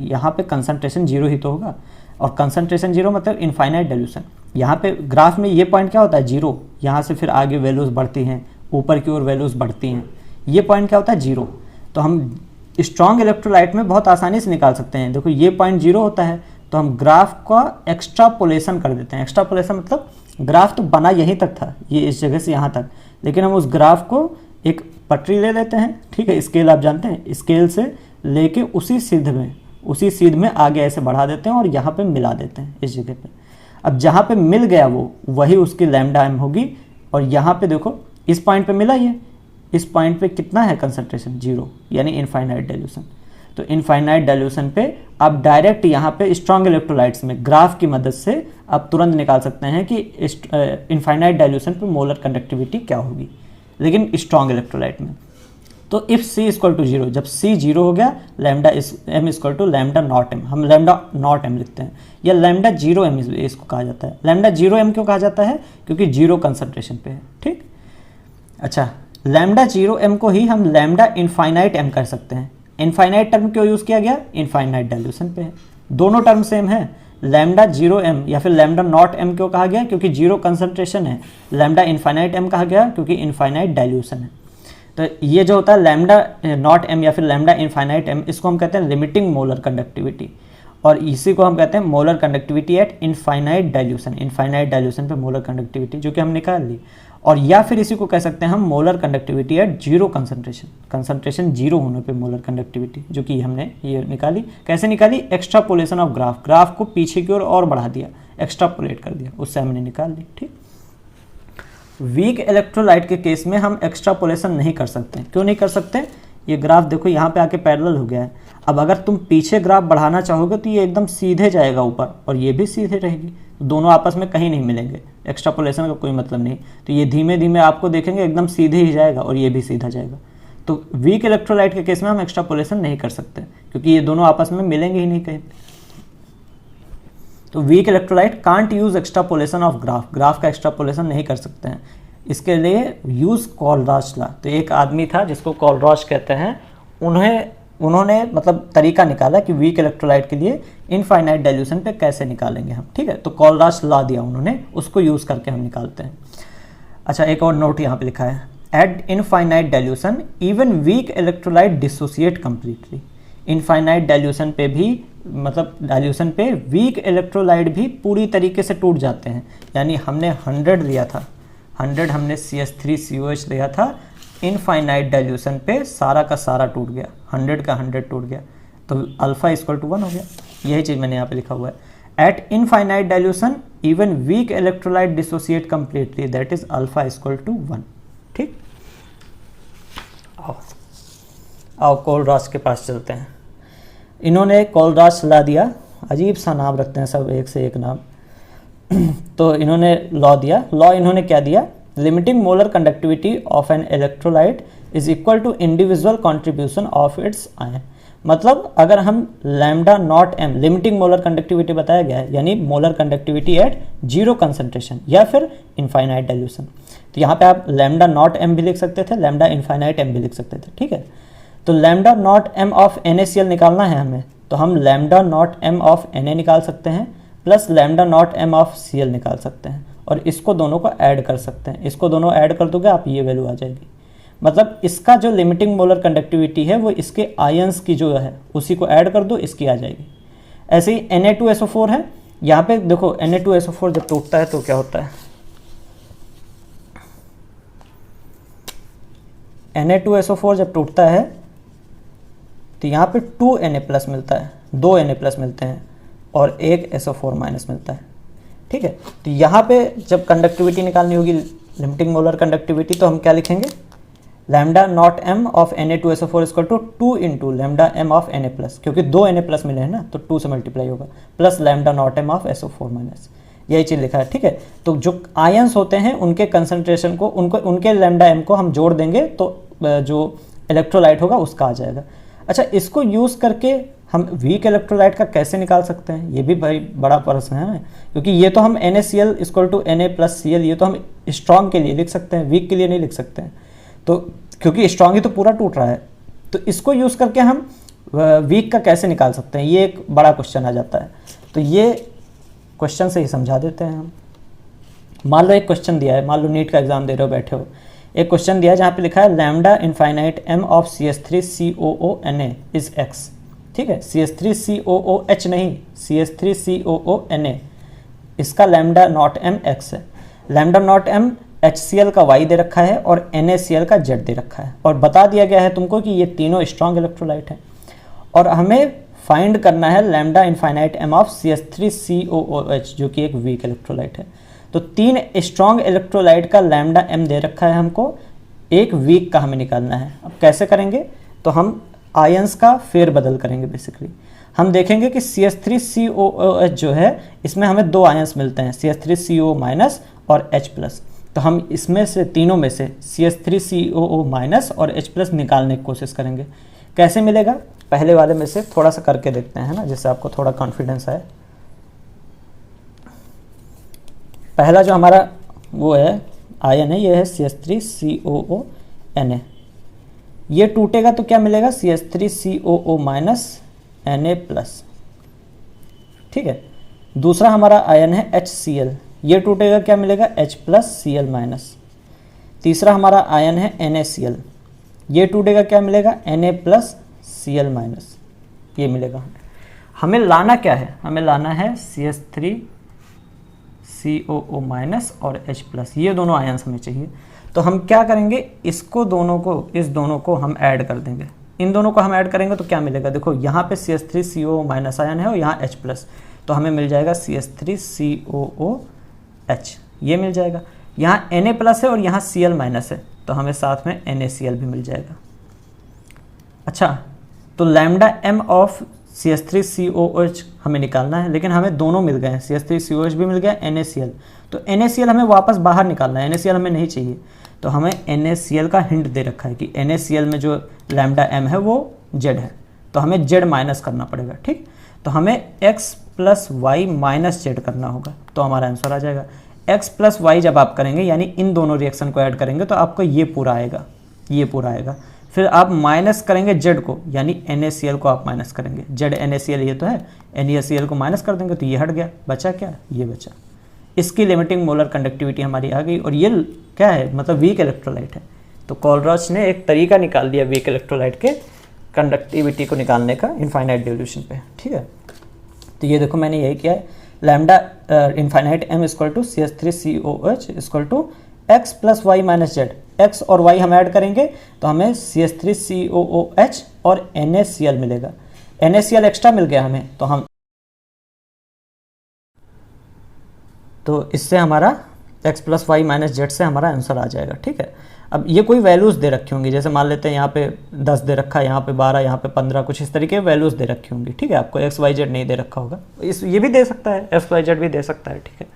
यहाँ पे कंसंट्रेशन जीरो ही तो होगा, और कंसंट्रेशन जीरो मतलब इनफाइनाइट डाइल्यूशन। यहाँ पे ग्राफ में ये पॉइंट क्या होता है, जीरो। यहाँ से फिर आगे वैल्यूज़ बढ़ती हैं, ऊपर की ओर वैल्यूज़ बढ़ती हैं। ये पॉइंट क्या होता है, जीरो। तो हम स्ट्रॉन्ग इलेक्ट्रोलाइट में बहुत आसानी से निकाल सकते हैं। देखो ये पॉइंट जीरो होता है तो हम ग्राफ का एक्स्ट्रापोलेशन कर देते हैं। एक्स्ट्रापोलेशन मतलब ग्राफ तो बना यहीं तक था, ये इस जगह से यहाँ तक, लेकिन हम उस ग्राफ को एक पटरी ले लेते हैं, ठीक है, स्केल आप जानते हैं, स्केल से लेके उसी सीध में आगे ऐसे बढ़ा देते हैं और यहाँ पे मिला देते हैं इस जगह पे। अब जहाँ पे मिल गया वो वही उसकी लैम्डा एम होगी। और यहाँ पे देखो इस पॉइंट पे मिला, ये इस पॉइंट पे कितना है कंसंट्रेशन, जीरो, यानी इनफाइनाइट डाइल्यूशन। तो इनफाइनाइट डाइल्यूशन पे आप डायरेक्ट यहाँ पे स्ट्रॉन्ग इलेक्ट्रोलाइट्स में ग्राफ की मदद से आप तुरंत निकाल सकते हैं कि इनफाइनाइट डाइल्यूशन पे मोलर कंडक्टिविटी क्या होगी, लेकिन स्ट्रॉन्ग इलेक्ट्रोलाइट में। तो if C equal to zero, जब C जीरो हो गया, lambda M equal to lambda naught M, हम लैम्डा नॉट M लिखते हैं, या लैम्डा जीरो M इसको कहा जाता है। लैम्डा जीरो M क्यों कहा जाता है, क्योंकि जीरो कंसंट्रेशन पे है। ठीक, अच्छा, लैम्डा जीरो M को ही हम लैम्डा इनफाइनाइट M कर सकते हैं। इनफाइनाइट टर्म क्यों यूज़ किया गया, इनफाइनाइट डाइल्यूशन पे है, दोनों टर्म सेम है। लैम्डा जीरो M या फिर लैम्डा नॉट M क्यों कहा गया, क्योंकि जीरो कंसंट्रेशन है। लैम्डा इनफाइनाइट M कहा गया क्योंकि इनफाइनाइट डाइल्यूशन है। तो ये जो होता है लैम्डा नॉट M या फिर लैम्डा इनफाइनाइट M, इसको हम कहते हैं लिमिटिंग मोलर कंडक्टिविटी, और इसी को हम कहते हैं molar conductivity eight infinite dilution. Infinite dilution पे मोलर कंडक्टिविटी जो कि हम निकाल ली। और या फिर इसी को कह सकते हैं हम molar conductivity at zero concentration zero होने पे मोलर कंडक्टिविटी, जो कि हमने ये निकाली। कैसे निकाली, एक्स्ट्रापोलेशन ऑफ ग्राफ को पीछे की ओर और बढ़ा दिया, एक्स्ट्रापोलेट कर दिया, उससे हमने निकाल ली। ठीक, वीक इलेक्ट्रोलाइट के केस में हम एक्स्ट्रापोलेशन नहीं कर सकते। क्यों नहीं कर सकते, ये ग्राफ देखो यहाँ पे आके पैरेलल हो गया है। अब अगर तुम पीछे ग्राफ बढ़ाना चाहोगे तो ये एकदम सीधे जाएगा ऊपर, और ये भी सीधे रहेगी, दोनों आपस में कहीं नहीं मिलेंगे। एक्स्ट्रापोलेशन का कोई मतलब नहीं। तो ये धीमे धीमे आपको देखेंगे एकदम सीधे ही जाएगा और ये भी सीधा जाएगा। तो वीक इलेक्ट्रोलाइट के केस में हम एक्स्ट्रापोलेशन नहीं कर सकते, क्योंकि ये दोनों आपस में मिलेंगे ही नहीं कहीं। तो weak electrolyte can't use extrapolation of graph का एक्स्ट्रापोलेशन नहीं कर सकते हैं। इसके लिए यूज कोलराश ला। तो एक आदमी था जिसको कोलराश कहते हैं, उन्होंने मतलब तरीका निकाला कि वीक इलेक्ट्रोलाइट के लिए इनफाइनाइट डाइल्यूशन पे कैसे निकालेंगे हम। ठीक है, तो कोलराश ला दिया उन्होंने, उसको यूज़ करके हम निकालते हैं। अच्छा, एक और नोट यहाँ पे लिखा है, at infinite dilution even weak electrolyte dissociate completely. Infinite dilution पे भी, मतलब डाइल्यूशन पे वीक इलेक्ट्रोलाइट भी पूरी तरीके से टूट जाते हैं। यानी हमने 100 लिया था, 100 हमने CH3COH लिया था, इनफाइनाइट डाइल्यूशन पे सारा का सारा टूट गया, 100 का 100 टूट गया, तो अल्फा इक्वल टू 1 हो गया। यही चीज़ मैंने यहाँ पे लिखा हुआ है, at infinite dilution even weak electrolyte dissociate completely, that is alpha equal to 1। ठीक, आओ कोलराश के पास चलते हैं। इन्होंने कोलराश ला दिया, अजीब सा नाम रखते हैं सब, एक से एक नाम। तो इन्होंने लॉ दिया। लॉ इन्होंने क्या दिया, limiting molar conductivity of an electrolyte is equal to individual contribution of its ion. मतलब अगर हम lambda naught M, limiting molar conductivity बताया गया है, यानी molar conductivity at zero concentration या फिर इनफाइनाइट डाइल्यूशन। तो यहाँ पे आप लैम्डा नॉट M भी लिख सकते थे, लैम्डा इनफाइनाइट M भी लिख सकते थे। ठीक है, तो lambda naught M of NaCl निकालना है हमें, तो हम lambda naught M of Na निकाल सकते हैं plus lambda naught M of Cl निकाल सकते हैं, और इसको दोनों को ऐड कर सकते हैं। इसको दोनों ऐड कर दोगे आप, ये वैल्यू आ जाएगी। मतलब इसका जो लिमिटिंग मोलर कंडक्टिविटी है वो इसके आयंस की जो है उसी को ऐड कर दो, इसकी आ जाएगी। ऐसे ही Na2SO4 है, यहाँ पे देखो Na2SO4 जब टूटता है तो क्या होता है, Na2SO4 जब टूटता है तो यहाँ पे 2Na+ मिलता है, 2Na+ मिलते हैं और एक SO4- मिलता है। ठीक है, तो यहाँ पे जब कंडक्टिविटी निकालनी होगी, लिमिटिंग मोलर कंडक्टिविटी, तो हम क्या लिखेंगे, lambda naught m of Na2SO4 equal to 2 into lambda m of Na+, क्योंकि 2Na+ मिले हैं ना तो 2 से मल्टीप्लाई होगा, plus lambda naught m of SO4-, यही चीज़ लिखा है। ठीक है, तो जो आयंस होते हैं उनके कंसंट्रेशन को, उनके लैम्डा m को हम जोड़ देंगे तो जो इलेक्ट्रोलाइट होगा उसका आ जाएगा। अच्छा, इसको यूज़ करके हम वीक इलेक्ट्रोलाइट का कैसे निकाल सकते हैं, ये भी भाई बड़ा प्रश्न है, क्योंकि ये तो हम NaCl इक्वल टू Na+Cl ये तो हम स्ट्रॉन्ग के लिए लिख सकते हैं, वीक के लिए नहीं लिख सकते हैं। तो क्योंकि स्ट्रॉन्ग ही तो पूरा टूट रहा है, तो इसको यूज़ करके हम वीक का कैसे निकाल सकते हैं, ये एक बड़ा क्वेश्चन आ जाता है। तो ये क्वेश्चन से ही समझा देते हैं हम। मान लो एक क्वेश्चन दिया है, मान लो नीट का एग्जाम दे रहे हो, बैठे हो, एक क्वेश्चन दिया है जहाँ पे लिखा है lambda infinite m of CH3COONA is x। ठीक है, CH3COOH नहीं, CH3COONA, इसका लैम्डा नॉट m x है। लैम्डा नॉट m HCl का y दे रखा है और NaCl का z दे रखा है, और बता दिया गया है तुमको कि ये तीनों स्ट्रॉन्ग इलेक्ट्रोलाइट हैं, और हमें फाइंड करना है lambda infinite m of CH3COOH जो कि एक वीक इलेक्ट्रोलाइट है। तो 3 स्ट्रॉन्ग इलेक्ट्रोलाइट का लैम्डा m दे रखा है हमको, एक वीक का हमें निकालना है। अब कैसे करेंगे, तो हम आयंस का फेरबदल करेंगे। बेसिकली हम देखेंगे कि CH3COOH जो है इसमें हमें 2 आयंस मिलते हैं, CH3CO- और H+। तो हम इसमें से, तीनों में से CH3COO- और H+ निकालने की कोशिश करेंगे। कैसे मिलेगा, पहले वाले में से थोड़ा सा करके देखते हैं, है ना, जिससे आपको थोड़ा कॉन्फिडेंस आए। पहला जो हमारा वो है आयन है, ये है CH3COONA, ये टूटेगा तो क्या मिलेगा, CH3COO- Na+। ठीक है, दूसरा हमारा आयन है HCl, ये टूटेगा क्या मिलेगा, H+Cl-। तीसरा हमारा आयन है NaCl, ये टूटेगा क्या मिलेगा, Na+Cl-, ये मिलेगा। हमें लाना क्या है, हमें लाना है CH3COO- और H+, ये दोनों आयंस हमें चाहिए। तो हम क्या करेंगे, इसको दोनों को, इस दोनों को हम ऐड कर देंगे, इन दोनों को हम ऐड करेंगे तो क्या मिलेगा, देखो यहाँ पे CH3CO- आयन है और यहाँ H+, तो हमें मिल जाएगा CH3COOH, ये मिल जाएगा। यहाँ Na+ है और यहाँ Cl- है, तो हमें साथ में NaCl भी मिल जाएगा। अच्छा, तो लैम्डा m ऑफ CH3COOH हमें निकालना है, लेकिन हमें दोनों मिल गए हैं, CH3COOH भी मिल गया, NaCl। तो NaCl हमें वापस बाहर निकालना है, NaCl हमें नहीं चाहिए, तो हमें NaCl का हिंट दे रखा है कि NaCl में जो लैम्डा m है वो Z है, तो हमें Z माइनस करना पड़ेगा। ठीक, तो हमें x + y - Z करना होगा, तो हमारा आंसर आ जाएगा। x + y जब आप करेंगे, यानी इन दोनों रिएक्शन को ऐड करेंगे, तो आपको ये पूरा आएगा, ये पूरा आएगा। फिर आप माइनस करेंगे Z को, यानी NaCl को आप माइनस करेंगे, Z NaCl ये तो है, NaCl को माइनस कर देंगे तो ये हट गया, बचा क्या, ये बचा। इसकी लिमिटिंग मोलर कंडक्टिविटी हमारी आ गई, और ये क्या है, मतलब वीक इलेक्ट्रोलाइट है। तो कोलरॉच ने एक तरीका निकाल दिया वीक इलेक्ट्रोलाइट के कंडक्टिविटी को निकालने का इनफाइनाइट डिल्यूशन पे। ठीक है, तो ये देखो मैंने यही किया है, lambda infinite m equal to CH3COOH equal to x + y - Z। x और y हम ऐड करेंगे तो हमें CH3COOH और NaCl मिलेगा। NaCl एक्स्ट्रा मिल गया हमें, तो इससे हमारा x + y - Z से हमारा आंसर आ जाएगा। ठीक है, अब ये कोई वैल्यूज़ दे रखी होंगी, जैसे मान लेते हैं यहाँ पे 10 दे रखा है, यहाँ पे 12, यहाँ पे 15, कुछ इस तरीके वैल्यूज़ दे रखी होंगी। ठीक है, आपको x y z नहीं दे रखा होगा, ये भी दे सकता है, x y z भी दे सकता है। ठीक है,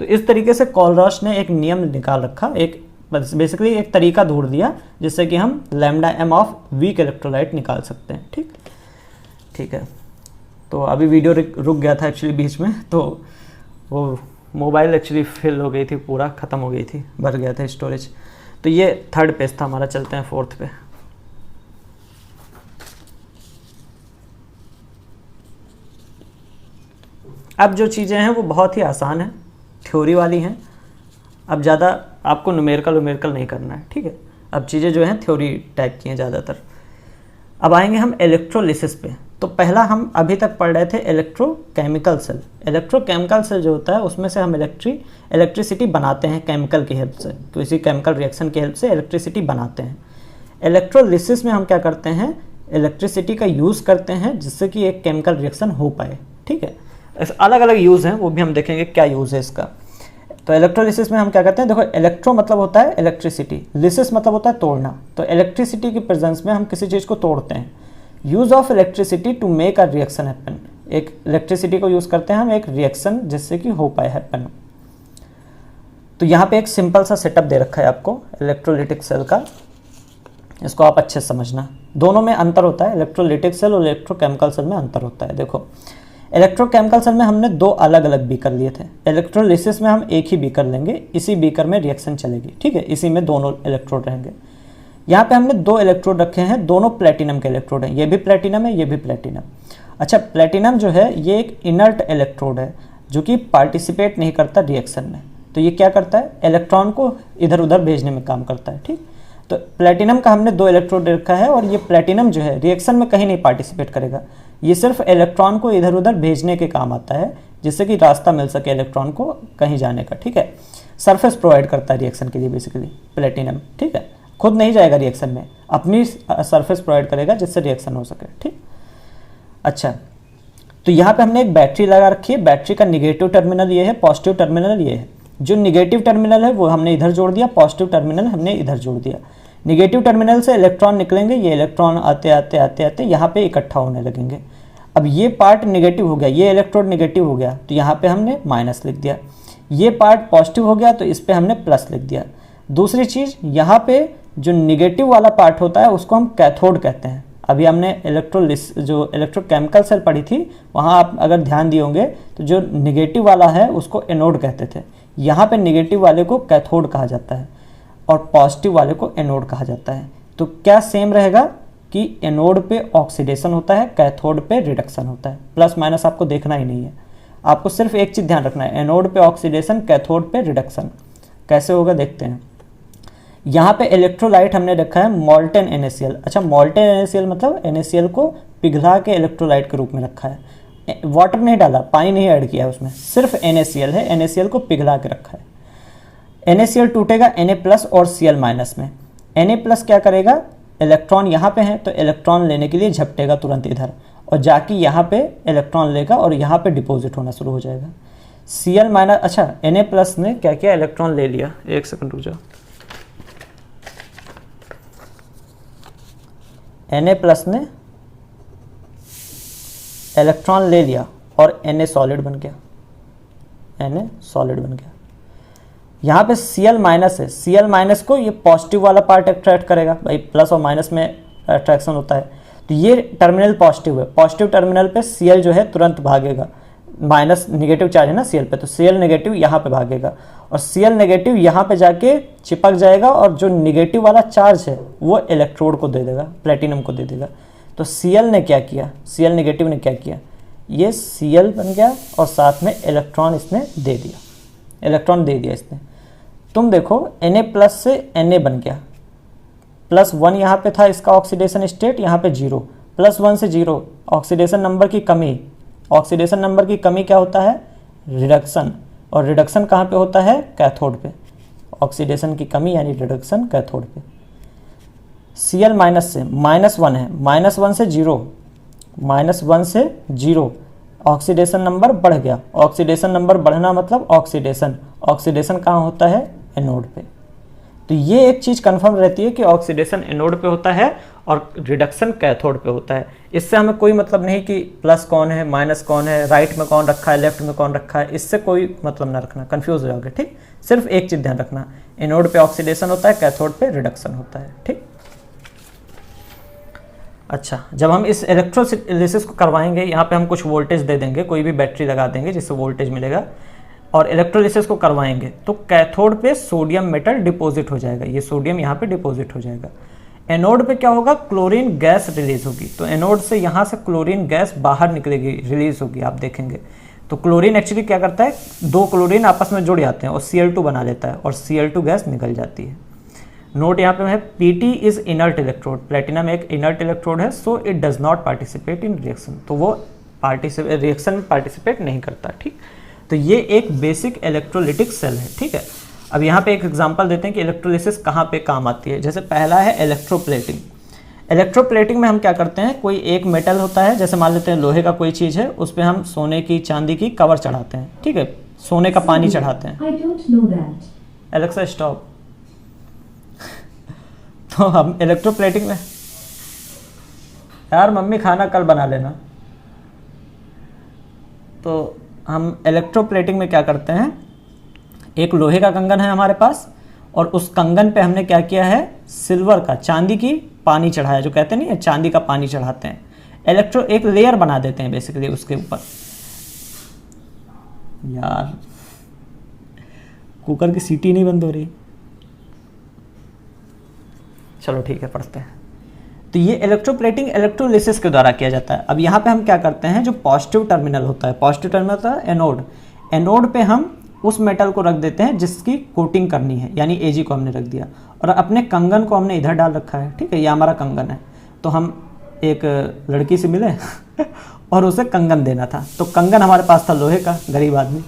तो इस तरीके से कोलरॉच ने एक नियम निकाल रखा, एक बेसिकली एक तरीका ढूंढ दिया जिससे कि हम lambda m of weak electrolyte निकाल सकते हैं। ठीक है, तो अभी वीडियो रुक गया था एक्चुअली बीच में, तो वो मोबाइल एक्चुअली फिल हो गई थी, पूरा ख़त्म हो गई थी, भर गया था स्टोरेज। तो ये 3rd पेज था हमारा, चलते हैं 4th पे। अब जो चीज़ें हैं वो बहुत ही आसान है, थ्योरी वाली हैं। अब ज़्यादा आपको न्यूमेरिकल नहीं करना है। ठीक है, अब चीज़ें जो हैं थ्योरी टाइप की हैं ज़्यादातर। अब आएंगे हम इलेक्ट्रोलिसिस पे। तो पहला हम अभी तक पढ़ रहे थे इलेक्ट्रोकेमिकल सेल। इलेक्ट्रोकेमिकल सेल जो होता है उसमें से हम इलेक्ट्रिसिटी बनाते हैं केमिकल की हेल्प से, किसी केमिकल रिएक्शन की हेल्प से इलेक्ट्रिसिटी बनाते हैं। इलेक्ट्रोलिसिस में हम क्या करते हैं, इलेक्ट्रिसिटी का यूज़ करते हैं जिससे कि एक केमिकल रिएक्शन हो पाए। ठीक है, अलग अलग यूज़ हैं, वो भी हम देखेंगे क्या यूज़ है इसका। तो इलेक्ट्रोलिसिस में हम क्या करते हैं, देखो इलेक्ट्रो मतलब होता है इलेक्ट्रिसिटी, लिसिस मतलब होता है तोड़ना। तो इलेक्ट्रिसिटी की प्रेजेंस में हम किसी चीज़ को तोड़ते हैं। Use of electricity to make a reaction happen, एक इलेक्ट्रिसिटी को यूज़ करते हैं हम एक रिएक्शन जिससे कि हो पाए हैपन। तो यहाँ पे एक सिंपल सा सेटअप दे रखा है आपको इलेक्ट्रोलिटिक सेल का, इसको आप अच्छे से समझना। दोनों में अंतर होता है, इलेक्ट्रोलिटिक सेल और इलेक्ट्रोकेमिकल सेल में अंतर होता है। देखो इलेक्ट्रोकेमिकल सेल में हमने दो अलग अलग बीकर लिए थे, इलेक्ट्रोलिसिस में हम एक ही बीकर लेंगे, इसी बीकर में रिएक्शन चलेगी। ठीक है, इसी में दोनों इलेक्ट्रोड रहेंगे। यहाँ पे हमने दो इलेक्ट्रोड रखे हैं, दोनों प्लेटिनम के इलेक्ट्रोड हैं, ये भी प्लेटिनम है, ये भी प्लेटिनम। अच्छा, प्लेटिनम जो है ये एक इनर्ट इलेक्ट्रोड है जो कि पार्टिसिपेट नहीं करता रिएक्शन में। तो ये क्या करता है, इलेक्ट्रॉन को इधर उधर भेजने में काम करता है। ठीक, तो प्लेटिनम का हमने दो इलेक्ट्रोड रखा है और ये प्लेटिनम जो है रिएक्शन में कहीं नहीं पार्टिसिपेट करेगा, ये सिर्फ इलेक्ट्रॉन को इधर उधर भेजने के काम आता है जिससे कि रास्ता मिल सके इलेक्ट्रॉन को कहीं जाने का। ठीक है, सरफेस प्रोवाइड करता है रिएक्शन के लिए बेसिकली प्लेटिनम। ठीक है, खुद नहीं जाएगा रिएक्शन में, अपनी सरफेस प्रोवाइड करेगा जिससे रिएक्शन हो सके। ठीक, अच्छा तो यहाँ पे हमने एक बैटरी लगा रखी है, बैटरी का निगेटिव टर्मिनल ये है, पॉजिटिव टर्मिनल ये है। जो निगेटिव टर्मिनल है वो हमने इधर जोड़ दिया, पॉजिटिव टर्मिनल हमने इधर जोड़ दिया। निगेटिव टर्मिनल से इलेक्ट्रॉन निकलेंगे, ये इलेक्ट्रॉन आते आते आते आते यहाँ पे इकट्ठा होने लगेंगे। अब ये पार्ट निगेटिव हो गया, ये इलेक्ट्रोड निगेटिव हो गया तो यहाँ पे हमने माइनस लिख दिया। ये पार्ट पॉजिटिव हो गया तो इस पर हमने प्लस लिख दिया। दूसरी चीज़, यहाँ पे जो निगेटिव वाला पार्ट होता है उसको हम कैथोड कहते हैं। अभी हमने जो इलेक्ट्रोकेमिकल सेल पढ़ी थी वहाँ आप अगर ध्यान दिए होंगे तो जो निगेटिव वाला है उसको एनोड कहते थे, यहाँ पे निगेटिव वाले को कैथोड कहा जाता है और पॉजिटिव वाले को एनोड कहा जाता है। तो क्या सेम रहेगा कि एनोड पे ऑक्सीडेशन होता है, कैथोड पे रिडक्शन होता है। प्लस माइनस आपको देखना ही नहीं है, आपको सिर्फ एक चीज़ ध्यान रखना है, एनोड पे ऑक्सीडेशन, कैथोड पे रिडक्शन। कैसे होगा देखते हैं। यहाँ पे इलेक्ट्रोलाइट हमने रखा है मोल्टेन NaCl। अच्छा, मोल्टेन NaCl मतलब NaCl को पिघला के इलेक्ट्रोलाइट के रूप में रखा है, वाटर नहीं डाला, पानी नहीं ऐड किया है उसमें, सिर्फ NaCl है, NaCl को पिघला के रखा है। NaCl टूटेगा Na+ और Cl- में। Na+ क्या करेगा, इलेक्ट्रॉन यहाँ पे है तो इलेक्ट्रॉन लेने के लिए झपटेगा तुरंत इधर और जाके यहाँ पे इलेक्ट्रॉन लेगा और यहाँ पे डिपॉजिट होना शुरू हो जाएगा। Cl-, अच्छा Na+ ने क्या किया, इलेक्ट्रॉन ले लिया, एक सेकंड रुक जाओ। Na+ ने इलेक्ट्रॉन ले लिया और Na सॉलिड बन गया, Na सॉलिड बन गया। यहाँ पे Cl- है, Cl- को ये पॉजिटिव वाला पार्ट अट्रैक्ट करेगा, भाई प्लस और माइनस में अट्रैक्शन होता है। तो ये टर्मिनल पॉजिटिव है, पॉजिटिव टर्मिनल पे Cl जो है तुरंत भागेगा, माइनस निगेटिव चार्ज है ना Cl पे, तो Cl नेगेटिव यहाँ पे भागेगा और Cl नेगेटिव यहाँ पे जाके चिपक जाएगा और जो निगेटिव वाला चार्ज है वो इलेक्ट्रोड को दे देगा, प्लेटिनम को दे देगा। तो Cl ने क्या किया, Cl नेगेटिव ने क्या किया, ये Cl बन गया और साथ में इलेक्ट्रॉन इसने दे दिया, इलेक्ट्रॉन दे दिया इसने। तुम देखो Na+ से Na बन गया, +1 यहाँ पे था इसका ऑक्सीडेशन स्टेट, यहाँ पे 0, +1 से 0, ऑक्सीडेशन नंबर की कमी। ऑक्सीडेशन नंबर की कमी क्या होता है, रिडक्शन, और रिडक्शन कहाँ पे होता है, कैथोड पे। ऑक्सीडेशन की कमी यानी रिडक्शन कैथोड पे। Cl- से -1 है, -1 से 0, -1 से 0, ऑक्सीडेशन नंबर बढ़ गया। ऑक्सीडेशन नंबर बढ़ना मतलब ऑक्सीडेशन, ऑक्सीडेशन कहाँ होता है, एनोड पे। तो ये एक चीज़ कंफर्म रहती है कि ऑक्सीडेशन एनोड पे होता है और रिडक्शन कैथोड पे होता है। इससे हमें कोई मतलब नहीं कि प्लस कौन है, माइनस कौन है, राइट में कौन रखा है, लेफ्ट में कौन रखा है, इससे कोई मतलब ना रखना, कंफ्यूज हो जाओगे। ठीक, सिर्फ एक चीज़ ध्यान रखना, एनोड पे ऑक्सीडेशन होता है, कैथोड पे रिडक्शन होता है। ठीक, अच्छा, जब हम इस इलेक्ट्रोलिसिस को करवाएंगे, यहाँ पे हम कुछ वोल्टेज दे देंगे, कोई भी बैटरी लगा देंगे जिससे वोल्टेज मिलेगा और इलेक्ट्रोलिसिस को करवाएंगे तो कैथोड पे सोडियम मेटल डिपॉजिट हो जाएगा, ये सोडियम यहाँ पे डिपॉजिट हो जाएगा। एनोड पे क्या होगा, क्लोरीन गैस रिलीज होगी। तो एनोड से यहाँ से क्लोरीन गैस बाहर निकलेगी, रिलीज होगी, आप देखेंगे। तो क्लोरीन एक्चुअली क्या करता है, दो क्लोरीन आपस में जुड़ जाते हैं और Cl2 बना लेता है और Cl2 गैस निकल जाती है। नोट यहाँ पे है Pt is inert electrode, platinum एक इनर्ट इलेक्ट्रोड है, so it does not participate in reaction, तो वो रिएक्शन में पार्टिसिपेट नहीं करता। ठीक, तो ये एक बेसिक इलेक्ट्रोलिटिक सेल है। ठीक है, अब यहाँ पे एक एग्जांपल देते हैं कि इलेक्ट्रोलिसिस कहाँ पे काम आती है। जैसे पहला है इलेक्ट्रोप्लेटिंग। इलेक्ट्रोप्लेटिंग में हम क्या करते हैं, कोई एक मेटल होता है, जैसे मान लेते हैं लोहे का कोई चीज़ है, उस पर हम सोने की चांदी की कवर चढ़ाते हैं। ठीक है, सोने का पानी चढ़ाते हैं। Alexa stop. तो हम इलेक्ट्रोप्लेटिंग में, यार मम्मी खाना कल बना लेना। तो हम इलेक्ट्रोप्लेटिंग में क्या करते हैं, एक लोहे का कंगन है हमारे पास और उस कंगन पे हमने क्या किया है, सिल्वर का, चांदी की पानी चढ़ाया, जो कहते नहीं है चांदी का पानी चढ़ाते हैं। एक लेयर बना देते हैं बेसिकली उसके ऊपर। यार कुकर की सीटी नहीं बंद हो रही, चलो ठीक है पढ़ते हैं। तो ये इलेक्ट्रोप्लेटिंग इलेक्ट्रोलिसिस के द्वारा किया जाता है। अब यहाँ पे हम क्या करते हैं, जो पॉजिटिव टर्मिनल होता है, पॉजिटिव टर्मिनल होता है एनोड, एनोड पे हम उस मेटल को रख देते हैं जिसकी कोटिंग करनी है, यानी Ag को हमने रख दिया और अपने कंगन को हमने इधर डाल रखा है। ठीक है, ये हमारा कंगन है। तो हम एक लड़की से मिले और उसे कंगन देना था, तो कंगन हमारे पास था लोहे का, गरीब आदमी।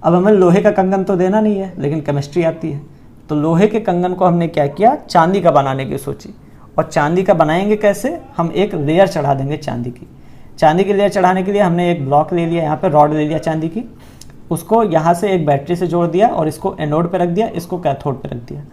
अब हमें लोहे का कंगन तो देना नहीं है, लेकिन केमिस्ट्री आती है, तो लोहे के कंगन को हमने क्या किया, चांदी का बनाने की सोची। और चांदी का बनाएंगे कैसे, हम एक लेयर चढ़ा देंगे चांदी की। चांदी की लेयर चढ़ाने के लिए हमने एक ब्लॉक ले लिया, यहाँ पे रॉड ले लिया चांदी की, उसको यहाँ से एक बैटरी से जोड़ दिया और इसको एनोड पे रख दिया, इसको कैथोड पे रख दिया।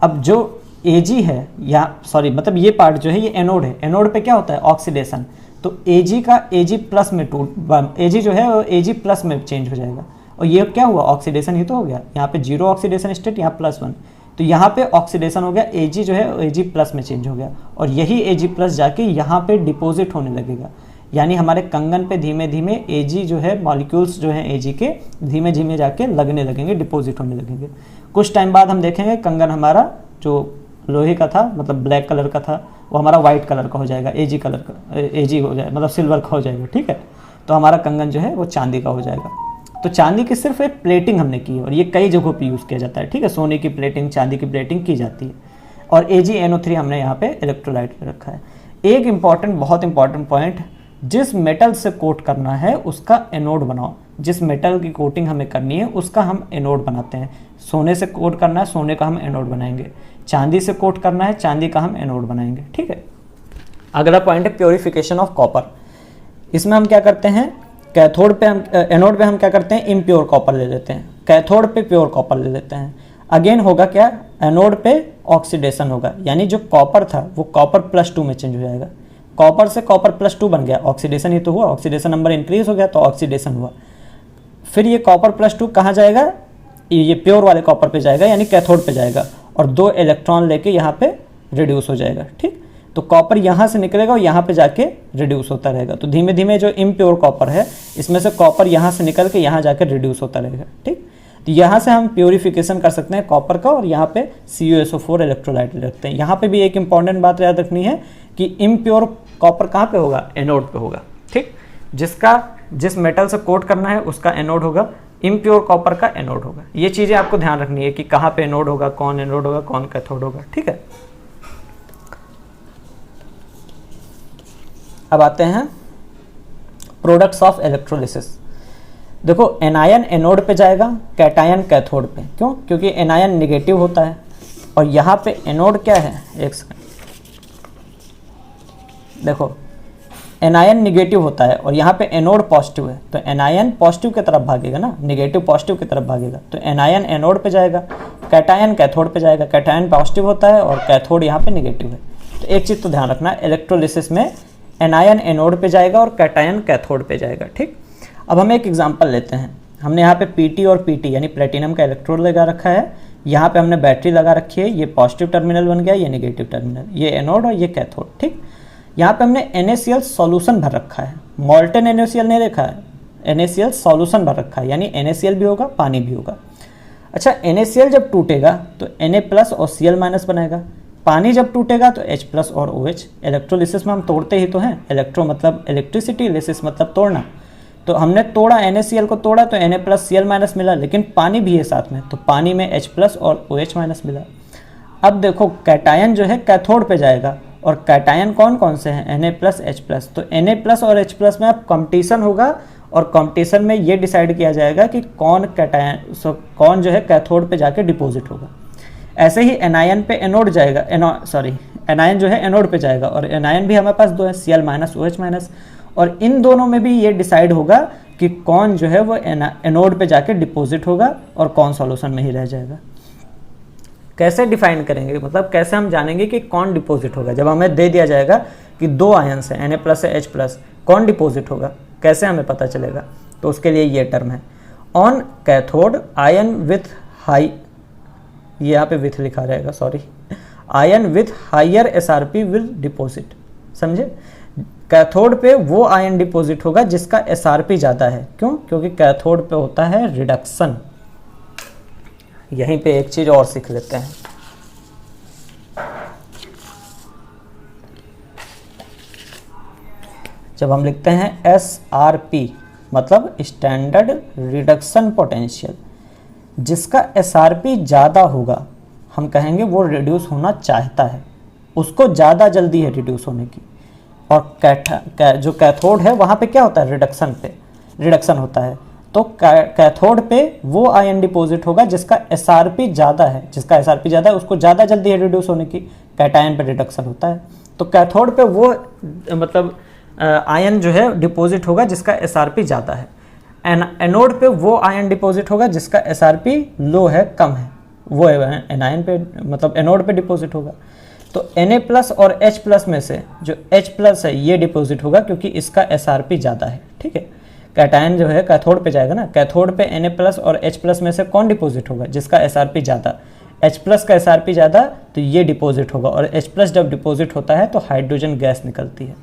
अब जो Ag है, या सॉरी मतलब ये पार्ट जो है ये एनोड है, एनोड पे क्या होता है, ऑक्सीडेशन। तो Ag का Ag प्लस में Ag जो है वो Ag प्लस में चेंज हो जाएगा। और ये क्या हुआ, ऑक्सीडेशन ही तो हो गया। यहाँ पे 0 ऑक्सीडेशन स्टेट, यहाँ +1, तो यहाँ पे ऑक्सीडेशन हो गया, Ag जो है Ag प्लस में चेंज हो गया और यही Ag प्लस जाके यहाँ पे डिपॉजिट होने लगेगा। यानी हमारे कंगन पे धीमे धीमे Ag जो है, मॉलिक्यूल्स जो हैं Ag के धीमे धीमे जाके लगने लगेंगे, डिपॉजिट होने लगेंगे। कुछ टाइम बाद हम देखेंगे कंगन हमारा जो लोहे का था, मतलब ब्लैक कलर का था, वो हमारा वाइट कलर का हो जाएगा, Ag कलर का, Ag हो जाएगा, मतलब सिल्वर का हो जाएगा। ठीक है, तो हमारा कंगन जो है वो चांदी का हो जाएगा। तो चांदी की सिर्फ एक प्लेटिंग हमने की है और ये कई जगहों पे यूज़ किया जाता है। ठीक है, सोने की प्लेटिंग, चांदी की प्लेटिंग की जाती है। और AgNO3 हमने यहाँ पे इलेक्ट्रोलाइट पे रखा है। एक इम्पॉर्टेंट, बहुत इंपॉर्टेंट पॉइंट, जिस मेटल से कोट करना है उसका एनोड बनाओ। जिस मेटल की कोटिंग हमें करनी है उसका हम एनोड बनाते हैं। सोने से कोट करना है, सोने का हम एनोड बनाएंगे। चांदी से कोट करना है, चांदी का हम एनोड बनाएंगे। ठीक है, अगला पॉइंट है प्योरिफिकेशन ऑफ कॉपर। इसमें हम क्या करते हैं, कैथोड पे हम, एनोड पे हम क्या करते हैं, इम्प्योर कॉपर ले लेते हैं, कैथोड पे प्योर कॉपर ले लेते हैं। अगेन होगा क्या, एनोड पे ऑक्सीडेशन होगा, यानी जो कॉपर था वो कॉपर +2 में चेंज हो जाएगा। कॉपर से कॉपर +2 बन गया, ऑक्सीडेशन ही तो हुआ, ऑक्सीडेशन नंबर इंक्रीज हो गया तो ऑक्सीडेशन हुआ। फिर ये कॉपर +2 कहाँ जाएगा, ये प्योर वाले कॉपर पे जाएगा, यानी कैथोड पे जाएगा और 2 इलेक्ट्रॉन लेके यहाँ पे रिड्यूस हो जाएगा। ठीक, तो कॉपर यहाँ से निकलेगा और यहाँ पे जाके रिड्यूस होता रहेगा। तो धीमे धीमे जो इम्प्योर कॉपर है इसमें से कॉपर यहाँ से निकल के यहाँ जाकर रिड्यूस होता रहेगा। ठीक, तो यहाँ से हम प्योरिफिकेशन कर सकते हैं कॉपर का और यहाँ पे CuSO4 इलेक्ट्रोलाइट रखते हैं। यहाँ पे भी एक इंपॉर्टेंट बात याद रखनी है कि इम्प्योर कॉपर कहाँ पे होगा, एनोड पे होगा। ठीक, जिस मेटल से कोट करना है उसका एनोड होगा, इम्प्योर कॉपर का एनोड होगा। ये चीज़ें आपको ध्यान रखनी है कि कहाँ पे एनोड होगा, कौन एनोड होगा, कौन कैथोड होगा। ठीक है, अब आते हैं प्रोडक्ट्स ऑफ इलेक्ट्रोलिसिस। देखो एनायन एनोड पे जाएगा, कैटायन कैथोड पे। क्यों, क्योंकि एनायन नेगेटिव होता है और यहाँ पे एनोड क्या है, एक सेकंड देखो, एनायन नेगेटिव होता है और यहाँ पे एनोड पॉजिटिव है, तो एनायन पॉजिटिव की तरफ भागेगा ना, नेगेटिव पॉजिटिव की तरफ भागेगा। तो एनायन एनोड पे जाएगा, कैटायन कैथोड पे जाएगा। कैटायन पॉजिटिव होता है और कैथोड यहाँ पे नेगेटिव है। तो एक चीज़ तो ध्यान रखना, इलेक्ट्रोलिसिस में एनायन एनोड पे जाएगा और कैटायन कैथोड पे जाएगा। ठीक, अब हम एक एग्जांपल लेते हैं। हमने यहाँ पे Pt और Pt यानी प्लेटिनम का इलेक्ट्रोड लगा रखा है, यहाँ पे हमने बैटरी लगा रखी है, ये पॉजिटिव टर्मिनल बन गया, ये नेगेटिव टर्मिनल, ये एनोड और ये कैथोड। ठीक, यहाँ पे हमने NaCl सॉल्यूशन भर रखा है, मॉल्टन NaCl नहीं रखा है, NaCl सॉल्यूशन भर रखा है, यानी NaCl भी होगा, पानी भी होगा। अच्छा, NaCl जब टूटेगा तो Na+ और Cl- बनेगा। पानी जब टूटेगा तो H+ और OH। इलेक्ट्रोलिसिस में हम तोड़ते ही तो हैं, इलेक्ट्रो मतलब इलेक्ट्रिसिटी, लिसिस मतलब तोड़ना। तो हमने तोड़ा, NaCl को तोड़ा तो Na+ Cl- मिला, लेकिन पानी भी है साथ में, तो पानी में H+ और OH- मिला। अब देखो कैटायन जो है कैथोड पे जाएगा, और कैटायन कौन कौन से हैं, Na+H+, तो Na+ और H+ में अब कंपटीशन होगा, और कंपटीशन में ये डिसाइड किया जाएगा कि कौन कैटायन कौन जो है कैथोड पे जाके डिपॉजिट होगा। ऐसे ही एनायन पे एनोड जाएगा, एनायन जो है एनोड पे जाएगा, और एनायन भी हमारे पास दो है, Cl- OH-, और इन दोनों में भी ये डिसाइड होगा कि कौन जो है वो एनोड पे जाके डिपॉजिट होगा और कौन सॉल्यूशन में ही रह जाएगा। कैसे डिफाइन करेंगे, मतलब कैसे हम जानेंगे कि कौन डिपॉजिट होगा। जब हमें दे दिया जाएगा कि दो आयन्स हैं Na+ से H+, कौन डिपॉजिट होगा, कैसे हमें पता चलेगा, तो उसके लिए ये टर्म है on cathode ion with high, ये यहाँ पे विथ लिखा रहेगा, sorry, ion with higher SRP will deposit. समझे, कैथोड पे वो आयन डिपॉजिट होगा जिसका SRP ज़्यादा है। क्यों, क्योंकि कैथोड पे होता है रिडक्शन। यहीं पे एक चीज़ और सीख लेते हैं, जब हम लिखते हैं SRP मतलब स्टैंडर्ड रिडक्शन पोटेंशियल, जिसका SRP ज़्यादा होगा हम कहेंगे वो रिड्यूस होना चाहता है, उसको ज़्यादा जल्दी है रिड्यूस होने की। और जो कैथोड है वहाँ पे क्या होता है, रिडक्शन होता है। तो कैथोड पे वो आयन डिपॉजिट होगा जिसका SRP ज़्यादा है, जिसका SRP ज़्यादा है उसको ज़्यादा जल्दी है रिड्यूस होने की। कैटायन पे रिडक्शन होता है, तो कैथोड पे वो मतलब आयन जो है डिपॉजिट होगा जिसका SRP ज़्यादा है। एनोड पे वो आयन डिपॉजिट होगा जिसका SRP लो है, कम है, वो एनायन पे मतलब एनोड पे डिपॉजिट होगा। तो Na+ और H+ में से जो H+ है ये डिपॉजिट होगा क्योंकि इसका SRP ज़्यादा है। ठीक है, कैटायन जो है कैथोड पे जाएगा ना, कैथोड पे Na+ और H+ में से कौन डिपॉजिट होगा, जिसका SRP ज़्यादा। H+ का SRP ज़्यादा तो ये डिपॉजिट होगा, और H+ जब डिपॉजिट होता है तो हाइड्रोजन गैस निकलती है।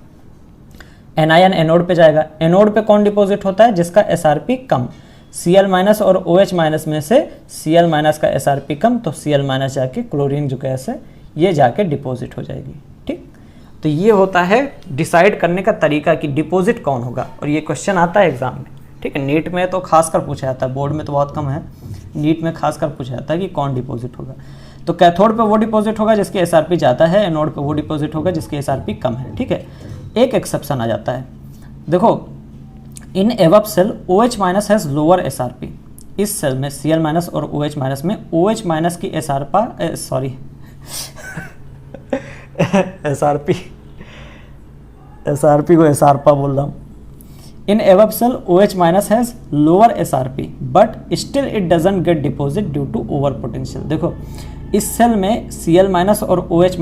एनायन एनोड पे जाएगा, एनोड पे कौन डिपॉजिट होता है, जिसका SRP कम। Cl- और OH- में से Cl- का SRP कम, तो Cl- जाके क्लोरीन जो गैस है ये जाके डिपॉजिट हो जाएगी। ठीक, तो ये होता है डिसाइड करने का तरीका कि डिपॉजिट कौन होगा, और ये क्वेश्चन आता है एग्जाम में। ठीक है, नीट में तो खासकर पूछा जाता है, बोर्ड में तो बहुत कम है, नीट में खासकर पूछा जाता है कि कौन डिपॉजिट होगा। तो कैथोड पे वो डिपॉजिट होगा जिसकी SRP ज़्यादा है, एनोड पे वो डिपॉजिट होगा जिसकी SRP कम है। ठीक है, एक एक्सेप्शन आ जाता है, देखो in above cell OH- has lower SRP। इस सेल में Cl- और OH- में OH- की SRP को SRPA बोल रहा हूँ। In above cell OH- has lower SRP but still it doesn't get deposit due to over potential. देखो इस सेल में Cl- और OH-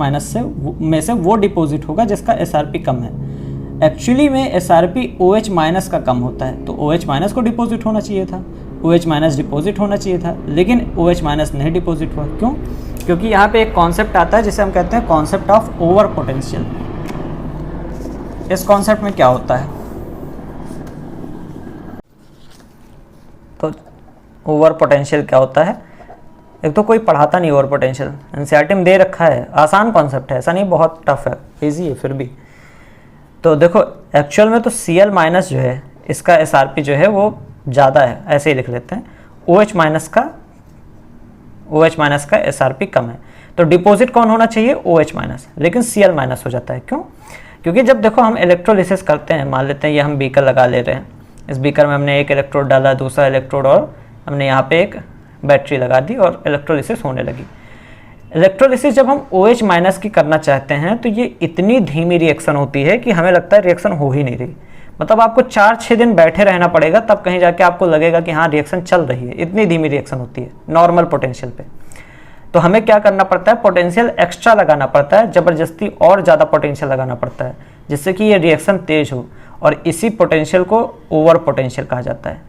में से वो डिपॉजिट होगा जिसका SRP कम है। एक्चुअली में SRP OH- का कम होता है, तो OH- को डिपॉजिट होना चाहिए था, OH- डिपॉजिट होना चाहिए था, लेकिन OH- नहीं डिपॉजिट हुआ। क्यों, क्योंकि यहाँ पे एक कॉन्सेप्ट आता है जिसे हम कहते हैं कॉन्सेप्ट ऑफ ओवर पोटेंशियल। इस कॉन्सेप्ट में क्या होता है, तो ओवर पोटेंशियल क्या होता है, एक तो कोई पढ़ाता नहीं ओवर पोटेंशियल, एनसीईआरटी में दे रखा है, आसान कॉन्सेप्ट है, ऐसा नहीं बहुत टफ है, इजी है फिर भी। तो देखो एक्चुअल में तो Cl- जो है इसका SRP जो है वो ज़्यादा है, ऐसे ही लिख लेते हैं। OH- का SRP कम है, तो डिपॉजिट कौन होना चाहिए, OH-, लेकिन Cl- हो जाता है। क्यों, क्योंकि जब देखो हम इलेक्ट्रोलिसिस करते हैं, मान लेते हैं ये हम बीकर लगा ले रहे हैं, इस बीकर में हमने एक इलेक्ट्रोड डाला, दूसरा इलेक्ट्रोड, और हमने यहाँ पे एक बैटरी लगा दी और इलेक्ट्रोलिसिस होने लगी। इलेक्ट्रोलिसिस जब हम OH- की करना चाहते हैं तो ये इतनी धीमी रिएक्शन होती है कि हमें लगता है रिएक्शन हो ही नहीं रही, मतलब आपको 4-6 दिन बैठे रहना पड़ेगा तब कहीं जाके आपको लगेगा कि हाँ रिएक्शन चल रही है, इतनी धीमी रिएक्शन होती है नॉर्मल पोटेंशियल पे। तो हमें क्या करना पड़ता है, पोटेंशियल एक्स्ट्रा लगाना पड़ता है, ज़बरदस्ती और ज़्यादा पोटेंशियल लगाना पड़ता है जिससे कि ये रिएक्शन तेज हो, और इसी पोटेंशियल को ओवर पोटेंशियल कहा जाता है।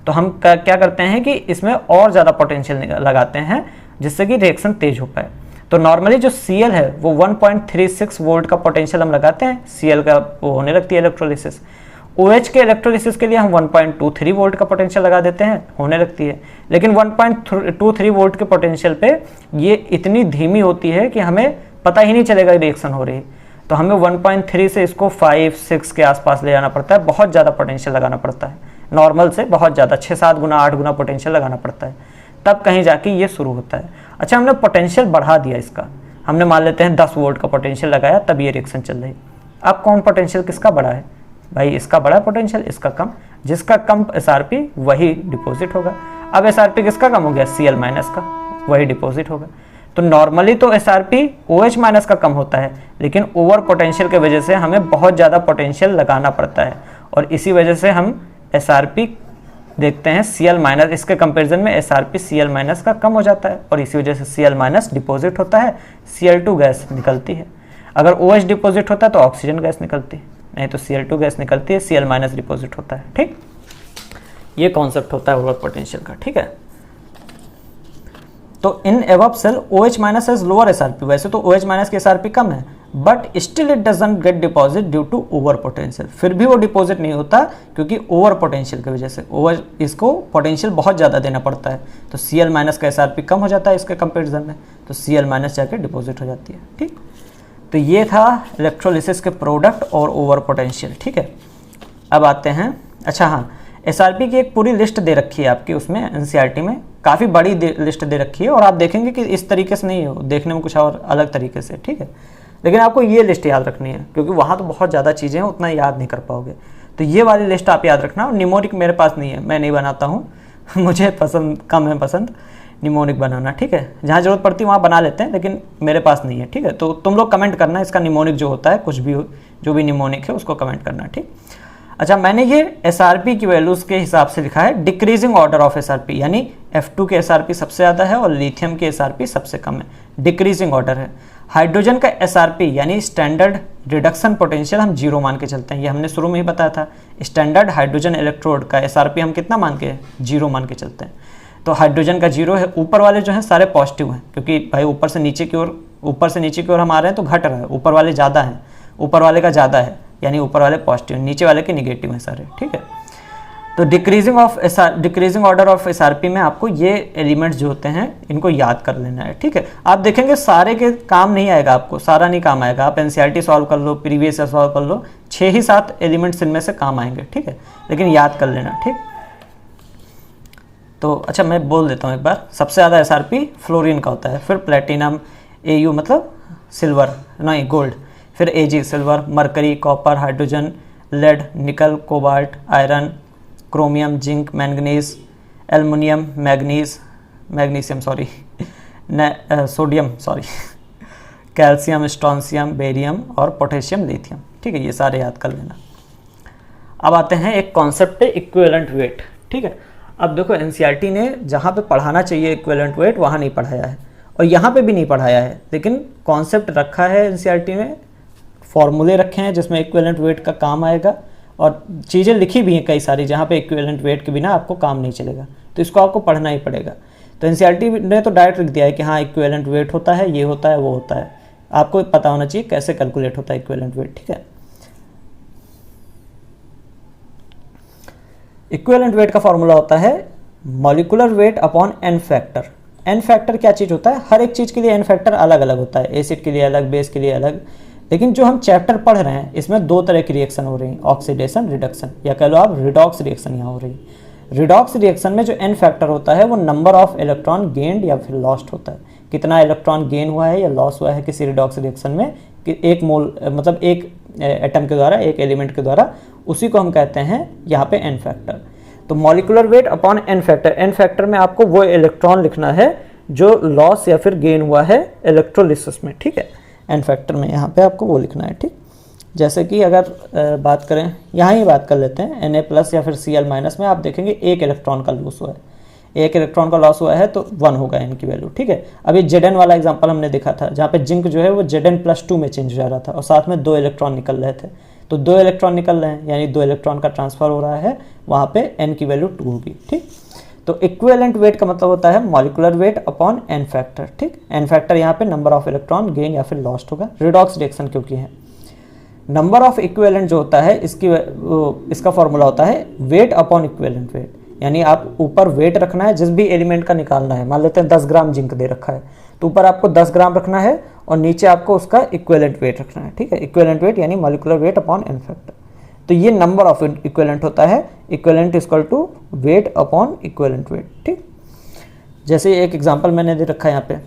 तो हम क्या करते हैं कि इसमें और ज़्यादा पोटेंशियल लगाते हैं जिससे कि रिएक्शन तेज हो पाए। तो नॉर्मली जो Cl है वो 1.36 वोल्ट का पोटेंशियल हम लगाते हैं, Cl का वो होने लगती है इलेक्ट्रोलिसिस। OH के इलेक्ट्रोलिसिस के लिए हम 1.23 वोल्ट का पोटेंशियल लगा देते हैं, होने लगती है, लेकिन 1.23 वोल्ट के पोटेंशियल पे ये इतनी धीमी होती है कि हमें पता ही नहीं चलेगा रिएक्शन हो रही। तो हमें 1.3 से इसको 5-6 के आसपास ले जाना पड़ता है, बहुत ज़्यादा पोटेंशियल लगाना पड़ता है, नॉर्मल से बहुत ज़्यादा 6-7 गुना 8 गुना पोटेंशियल लगाना पड़ता है, तब कहीं जाके ये शुरू होता है। अच्छा हमने पोटेंशियल बढ़ा दिया इसका, हमने मान लेते हैं 10 वोल्ट का पोटेंशियल लगाया तब ये रिएक्शन चल रही। अब कौन पोटेंशियल किसका बड़ा है भाई, इसका बड़ा पोटेंशियल, इसका कम। जिसका कम एसआरपी वही डिपॉजिट होगा। अब एसआरपी किसका कम हो गया, Cl माइनस का, वही डिपॉजिट होगा। तो नॉर्मली तो एसआरपी OH माइनस का कम होता है, लेकिन ओवर पोटेंशियल की वजह से हमें बहुत ज़्यादा पोटेंशियल लगाना पड़ता है और इसी वजह से हम एसआरपी देखते हैं Cl माइनस, इसके कंपैरिजन में एसआरपी Cl माइनस का कम हो जाता है और इसी वजह से Cl माइनस डिपॉजिट होता है, Cl2 गैस निकलती है। अगर OH डिपॉजिट होता है तो ऑक्सीजन गैस निकलती है, नहीं तो Cl2 गैस निकलती है, Cl माइनस डिपॉजिट होता है। ठीक, ये कॉन्सेप्ट होता है ओवर पोटेंशियल का। ठीक है, तो in above cell OH minus has lower SRP, वैसे तो OH माइनस की एसआरपी कम है, but still it doesn't get deposit due to over potential, फिर भी वो डिपॉजिट नहीं होता क्योंकि ओवर पोटेंशियल की वजह से, ओवर इसको पोटेंशियल बहुत ज़्यादा देना पड़ता है, तो Cl माइनस का एसआरपी कम हो जाता है इसके कंपेरिजन में, तो Cl माइनस जाके डिपॉजिट हो जाती है। ठीक, तो ये था इलेक्ट्रोलिसिस के प्रोडक्ट और ओवर पोटेंशियल। ठीक है, अब आते हैं, अच्छा हाँ, एसआरपी की एक पूरी लिस्ट दे रखी है आपकी उसमें एनसीईआरटी में, काफ़ी बड़ी लिस्ट दे रखी है और आप देखेंगे कि इस तरीके से नहीं हो, देखने में कुछ और अलग तरीके से। ठीक है, लेकिन आपको ये लिस्ट याद रखनी है क्योंकि वहाँ तो बहुत ज़्यादा चीज़ें हैं, उतना याद नहीं कर पाओगे, तो ये वाली लिस्ट आप याद रखना। और निमोनिक मेरे पास नहीं है, मैं नहीं बनाता हूँ मुझे पसंद कम है पसंद निमोनिक बनाना। ठीक है, जहाँ ज़रूरत पड़ती है वहाँ बना लेते हैं, लेकिन मेरे पास नहीं है। ठीक है, तो तुम लोग कमेंट करना इसका निमोनिक जो होता है, कुछ भी हो, जो भी निमोनिक है उसको कमेंट करना। ठीक, अच्छा मैंने ये एसआरपी की वैल्यूज़ के हिसाब से लिखा है डिक्रीजिंग ऑर्डर ऑफ एसआरपी, यानी F2 के एसआरपी सबसे ज़्यादा है और लिथियम के एसआरपी सबसे कम है, डिक्रीजिंग ऑर्डर है। हाइड्रोजन का एसआरपी यानी स्टैंडर्ड रिडक्शन पोटेंशियल हम 0 मान के चलते हैं, ये हमने शुरू में ही बताया था। स्टैंडर्ड हाइड्रोजन इलेक्ट्रोड का एसआरपी हम कितना मान के, 0 मान के चलते हैं। तो हाइड्रोजन का 0 है, ऊपर वाले जो हैं सारे पॉजिटिव हैं क्योंकि भाई ऊपर से नीचे की ओर हम आ रहे हैं तो घट रहा है, ऊपर वाले ज़्यादा हैं, ऊपर वाले का ज़्यादा है यानी ऊपर वाले पॉजिटिव, नीचे वाले के निगेटिव हैं सारे। ठीक है, तो डिक्रीजिंग ऑर्डर ऑफ एसआरपी में आपको ये एलिमेंट्स जो होते हैं इनको याद कर लेना है। ठीक है, आप देखेंगे सारे के काम नहीं आएगा, आपको सारा नहीं काम आएगा, आप एनसीईआरटी सॉल्व कर लो, प्रीवियस सॉल्व कर लो, 6 ही 7 एलिमेंट्स इनमें से काम आएंगे। ठीक है, लेकिन याद कर लेना। ठीक, तो अच्छा मैं बोल देता हूँ एक बार, सबसे ज़्यादा एसआरपी फ्लोरीन का होता है, फिर प्लेटिनम, Au मतलब सिल्वर नहीं गोल्ड, फिर Ag silver, mercury, copper, hydrogen, lead, nickel, cobalt, iron, chromium, zinc, manganese, aluminium, magnesium sodium calcium, strontium, barium और पोटेशियम, लिथियम। ठीक है, ये सारे याद कर लेना। अब आते हैं एक कॉन्सेप्ट है इक्विवेलेंट वेट। ठीक है, अब देखो एनसीईआरटी ने जहाँ पे पढ़ाना चाहिए इक्विवेलेंट वेट वहाँ नहीं पढ़ाया है और यहाँ पे भी नहीं पढ़ाया है, लेकिन कॉन्सेप्ट रखा है एनसीईआरटी में, फॉर्मूले रखे हैं जिसमें इक्विवेलेंट वेट का काम आएगा और चीज़ें लिखी भी हैं कई सारी जहाँ पे इक्विवेलेंट वेट के बिना आपको काम नहीं चलेगा, तो इसको आपको पढ़ना ही पड़ेगा। तो एनसीईआरटी ने तो डायरेक्ट लिख दिया है कि हाँ इक्विवेलेंट वेट होता है, ये होता है, वो होता है, आपको पता होना चाहिए कैसे कैलकुलेट होता है इक्विवेलेंट वेट। ठीक है, इक्विवेलेंट वेट का फॉर्मूला होता है molecular weight upon N factor. N factor क्या चीज़ होता है, हर एक चीज़ के लिए एन फैक्टर अलग अलग होता है, एसिड के लिए अलग, बेस के लिए अलग, लेकिन जो हम चैप्टर पढ़ रहे हैं इसमें 2 तरह की रिएक्शन हो रही है, ऑक्सीडेशन, रिडक्शन, या कह लो आप रिडॉक्स रिएक्शन यहाँ हो रही है। रिडॉक्स रिएक्शन में जो एन फैक्टर होता है वो नंबर ऑफ इलेक्ट्रॉन गेन्ड या फिर लॉस्ट होता है, कितना इलेक्ट्रॉन गेन हुआ है या लॉस हुआ है किसी रिडॉक्स रिएक्शन में, कि एक मोल मतलब एक एटम के द्वारा, एक एलिमेंट के द्वारा, उसी को हम कहते हैं यहाँ पे एन फैक्टर। तो molecular weight upon N factor, N factor में आपको वो इलेक्ट्रॉन लिखना है जो लॉस या फिर गेन हुआ है इलेक्ट्रोलिसिस में। ठीक है, एन फैक्टर में यहाँ पे आपको वो लिखना है। ठीक, जैसे कि अगर बात करें, यहाँ ही बात कर लेते हैं Na+ या फिर Cl- में आप देखेंगे 1 इलेक्ट्रॉन का लॉस हुआ है, 1 इलेक्ट्रॉन का लॉस हुआ है तो 1 होगा n की वैल्यू। ठीक है, अब ये Zn वाला एग्जांपल हमने देखा था जहाँ पे जिंक जो है वो Zn+2 में चेंज हो जा रहा था और साथ में 2 इलेक्ट्रॉन निकल रहे थे, तो 2 इलेक्ट्रॉन निकल रहे हैं यानी 2 इलेक्ट्रॉन का ट्रांसफर हो रहा है, वहाँ पे n की वैल्यू 2 होगी। ठीक, तो इक्विवेलेंट वेट का मतलब होता है molecular weight upon N factor. ठीक, एन फैक्टर यहाँ पे नंबर ऑफ इलेक्ट्रॉन गेन या फिर लॉस्ट होगा, रिडॉक्स रिएक्शन क्योंकि है। नंबर ऑफ इक्विवेलेंट जो होता है इसका फॉर्मूला होता है वेट अपॉन इक्विवेलेंट वेट, यानी आप ऊपर वेट रखना है, जिस भी एलिमेंट का निकालना है, मान लेते हैं 10 ग्राम जिंक दे रखा है तो ऊपर आपको 10 ग्राम रखना है और नीचे आपको उसका इक्विवेलेंट वेट रखना है। ठीक है, इक्विवेलेंट वेट यानी molecular weight upon N factor, तो ये नंबर ऑफ इक्विवेलेंट होता है, equivalent equal to weight upon equivalent weight. ठीक, जैसे एक एग्जांपल मैंने दे रखा है यहाँ पे,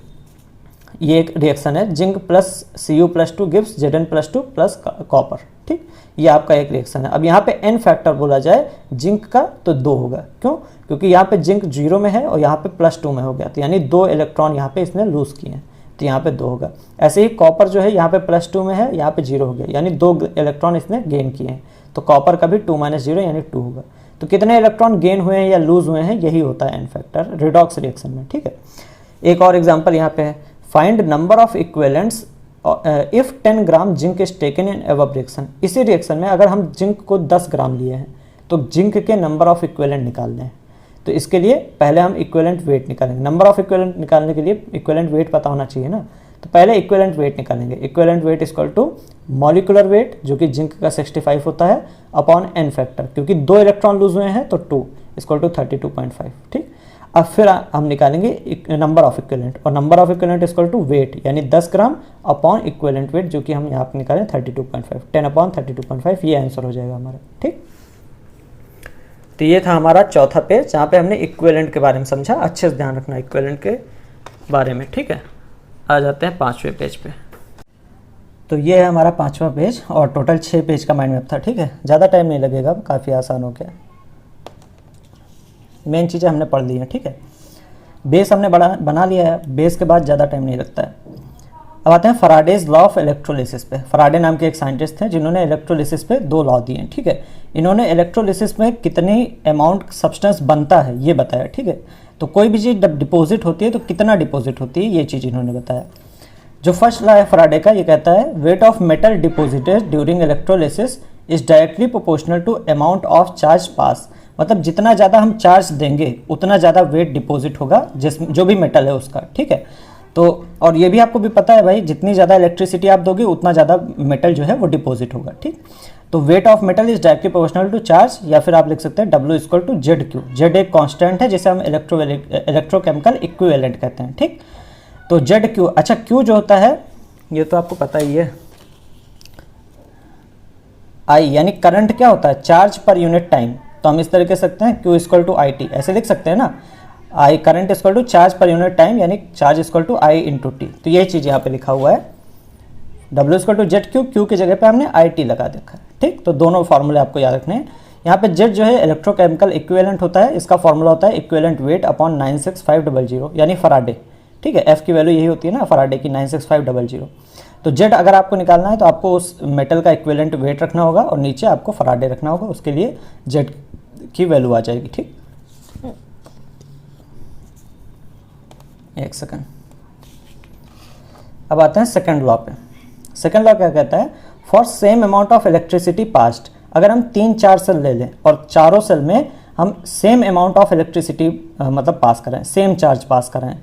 ये एक रिएक्शन है, zinc plus Cu+2 gives Zn+2 plus copper, ठीक, ये आपका एक रिएक्शन है। अब यहाँ पे n फैक्टर बोला जाए जिंक का तो 2 होगा, क्यों? क्योंकि यहाँ पे जिंक 0 में है और यहाँ पे +2 में हो गया, तो यानी 2 इलेक्ट्रॉन यहाँ पे इसने लूज किए हैं, तो यहाँ पे 2 होगा। ऐसे ही कॉपर जो है यहाँ पे +2 में है, यहाँ पे 0 हो गया, यानी 2 इलेक्ट्रॉन इसने गेन किए हैं, तो कॉपर का भी 2 - 0 यानी 2 होगा। तो कितने इलेक्ट्रॉन गेन हुए हैं या लूज हुए हैं, यही होता है n फैक्टर रिडॉक्स रिएक्शन में, ठीक है। एक और एग्जाम्पल यहाँ पे है, find number of equivalents if 10 gram zinc is taken in above reaction. इसी रिएक्शन में अगर हम जिंक को 10 ग्राम लिए हैं तो जिंक के नंबर ऑफ इक्विवेलेंट निकालने हैं। तो इसके लिए पहले हम इक्विवेलेंट वेट निकालेंगे। नंबर ऑफ इक्विवेलेंट निकालने के लिए इक्विवेलेंट वेट पता होना चाहिए ना, तो पहले इक्विवेलेंट वेट निकालेंगे। Equivalent weight equal to molecular weight जो कि जिंक का 65 होता है अपॉन n फैक्टर, क्योंकि 2 इलेक्ट्रॉन लूज हुए हैं तो 2 इक्वल टू 32.5, ठीक। अब फिर हम निकालेंगे नंबर ऑफ इक्विवेलेंट, और number of equivalent equal to weight यानी 10 ग्राम अपॉन इक्विवेलेंट वेट जो कि हम यहाँ पे निकालें 32.5, 10/32.5, ये आंसर हो जाएगा हमारा, ठीक। तो ये था हमारा चौथा पेज जहाँ पे हमने इक्विवेलेंट के बारे में समझा। अच्छे से ध्यान रखना इक्विवेलेंट के बारे में, ठीक है। आ जाते हैं 5वें पेज पे। तो ये है हमारा 5वां पेज और टोटल 6 पेज का माइंड मैप था, ठीक है। ज़्यादा टाइम नहीं लगेगा, काफ़ी आसान हो गया। मेन चीज़ें हमने पढ़ ली हैं, ठीक है। बेस हमने बना लिया है, बेस के बाद ज़्यादा टाइम नहीं लगता है। अब आते हैं फराडेज लॉ ऑफ इलेक्ट्रोलिसिस पे। फराडे नाम के एक साइंटिस्ट थे जिन्होंने इलेक्ट्रोलिसिस पे 2 लॉ दिए हैं, ठीक है। इन्होंने इलेक्ट्रोलिसिस में कितनी अमाउंट सब्सटेंस बनता है ये बताया, ठीक है। तो कोई भी चीज़ जब डिपॉजिट होती है तो कितना डिपॉजिट होती है ये चीज़ इन्होंने बताया। जो फर्स्ट लॉ है फराडे का, ये कहता है weight of metal deposited during electrolysis is directly proportional to amount of charge pass. मतलब जितना ज़्यादा हम चार्ज देंगे उतना ज़्यादा वेट डिपॉजिट होगा जो भी मेटल है उसका, ठीक है। तो और ये भी आपको भी पता है भाई, जितनी ज़्यादा इलेक्ट्रिसिटी आप दोगे उतना ज़्यादा मेटल जो है वो डिपॉजिट होगा, ठीक। तो weight of metal is directly proportional to charge, या फिर आप लिख सकते हैं W equal to ZQ। Z एक कांस्टेंट है जिसे हम इलेक्ट्रोकेमिकल इक्विवेलेंट कहते हैं, ठीक। तो ZQ, अच्छा Q जो होता है ये तो आपको पता ही है, I यानी करंट क्या होता है, चार्ज पर यूनिट टाइम। तो हम इस तरीके से सकते हैं Q इक्वल टू IT, ऐसे लिख सकते हैं ना, I current equal to charge per unit time यानी charge equal to I into T. तो ये चीज़ यहाँ पे लिखा हुआ है, W equal to ZQ, Q की जगह पे हमने IT लगा देखा है, ठीक। तो दोनों फार्मूले आपको याद रखने हैं। यहाँ पे Z जो है इलेक्ट्रोकेमिकल इक्विवेलेंट होता है, इसका फॉर्मूला होता है इक्विवेलेंट वेट अपॉन 96500 यानी फराडे, ठीक है। F की वैल्यू यही होती है ना फराडे की, 96500। तो Z अगर आपको निकालना है तो आपको उस मेटल का इक्विवेलेंट वेट रखना होगा और नीचे आपको फराडे रखना होगा, उसके लिए Z की वैल्यू आ जाएगी, ठीक। एक सेकंड। अब आते हैं सेकंड लॉ पे। सेकंड लॉ क्या कहता है, for same amount of electricity passed, अगर हम 3-4 सेल ले लें और चारों सेल में हम सेम अमाउंट ऑफ इलेक्ट्रिसिटी मतलब पास करें, सेम चार्ज पास करें,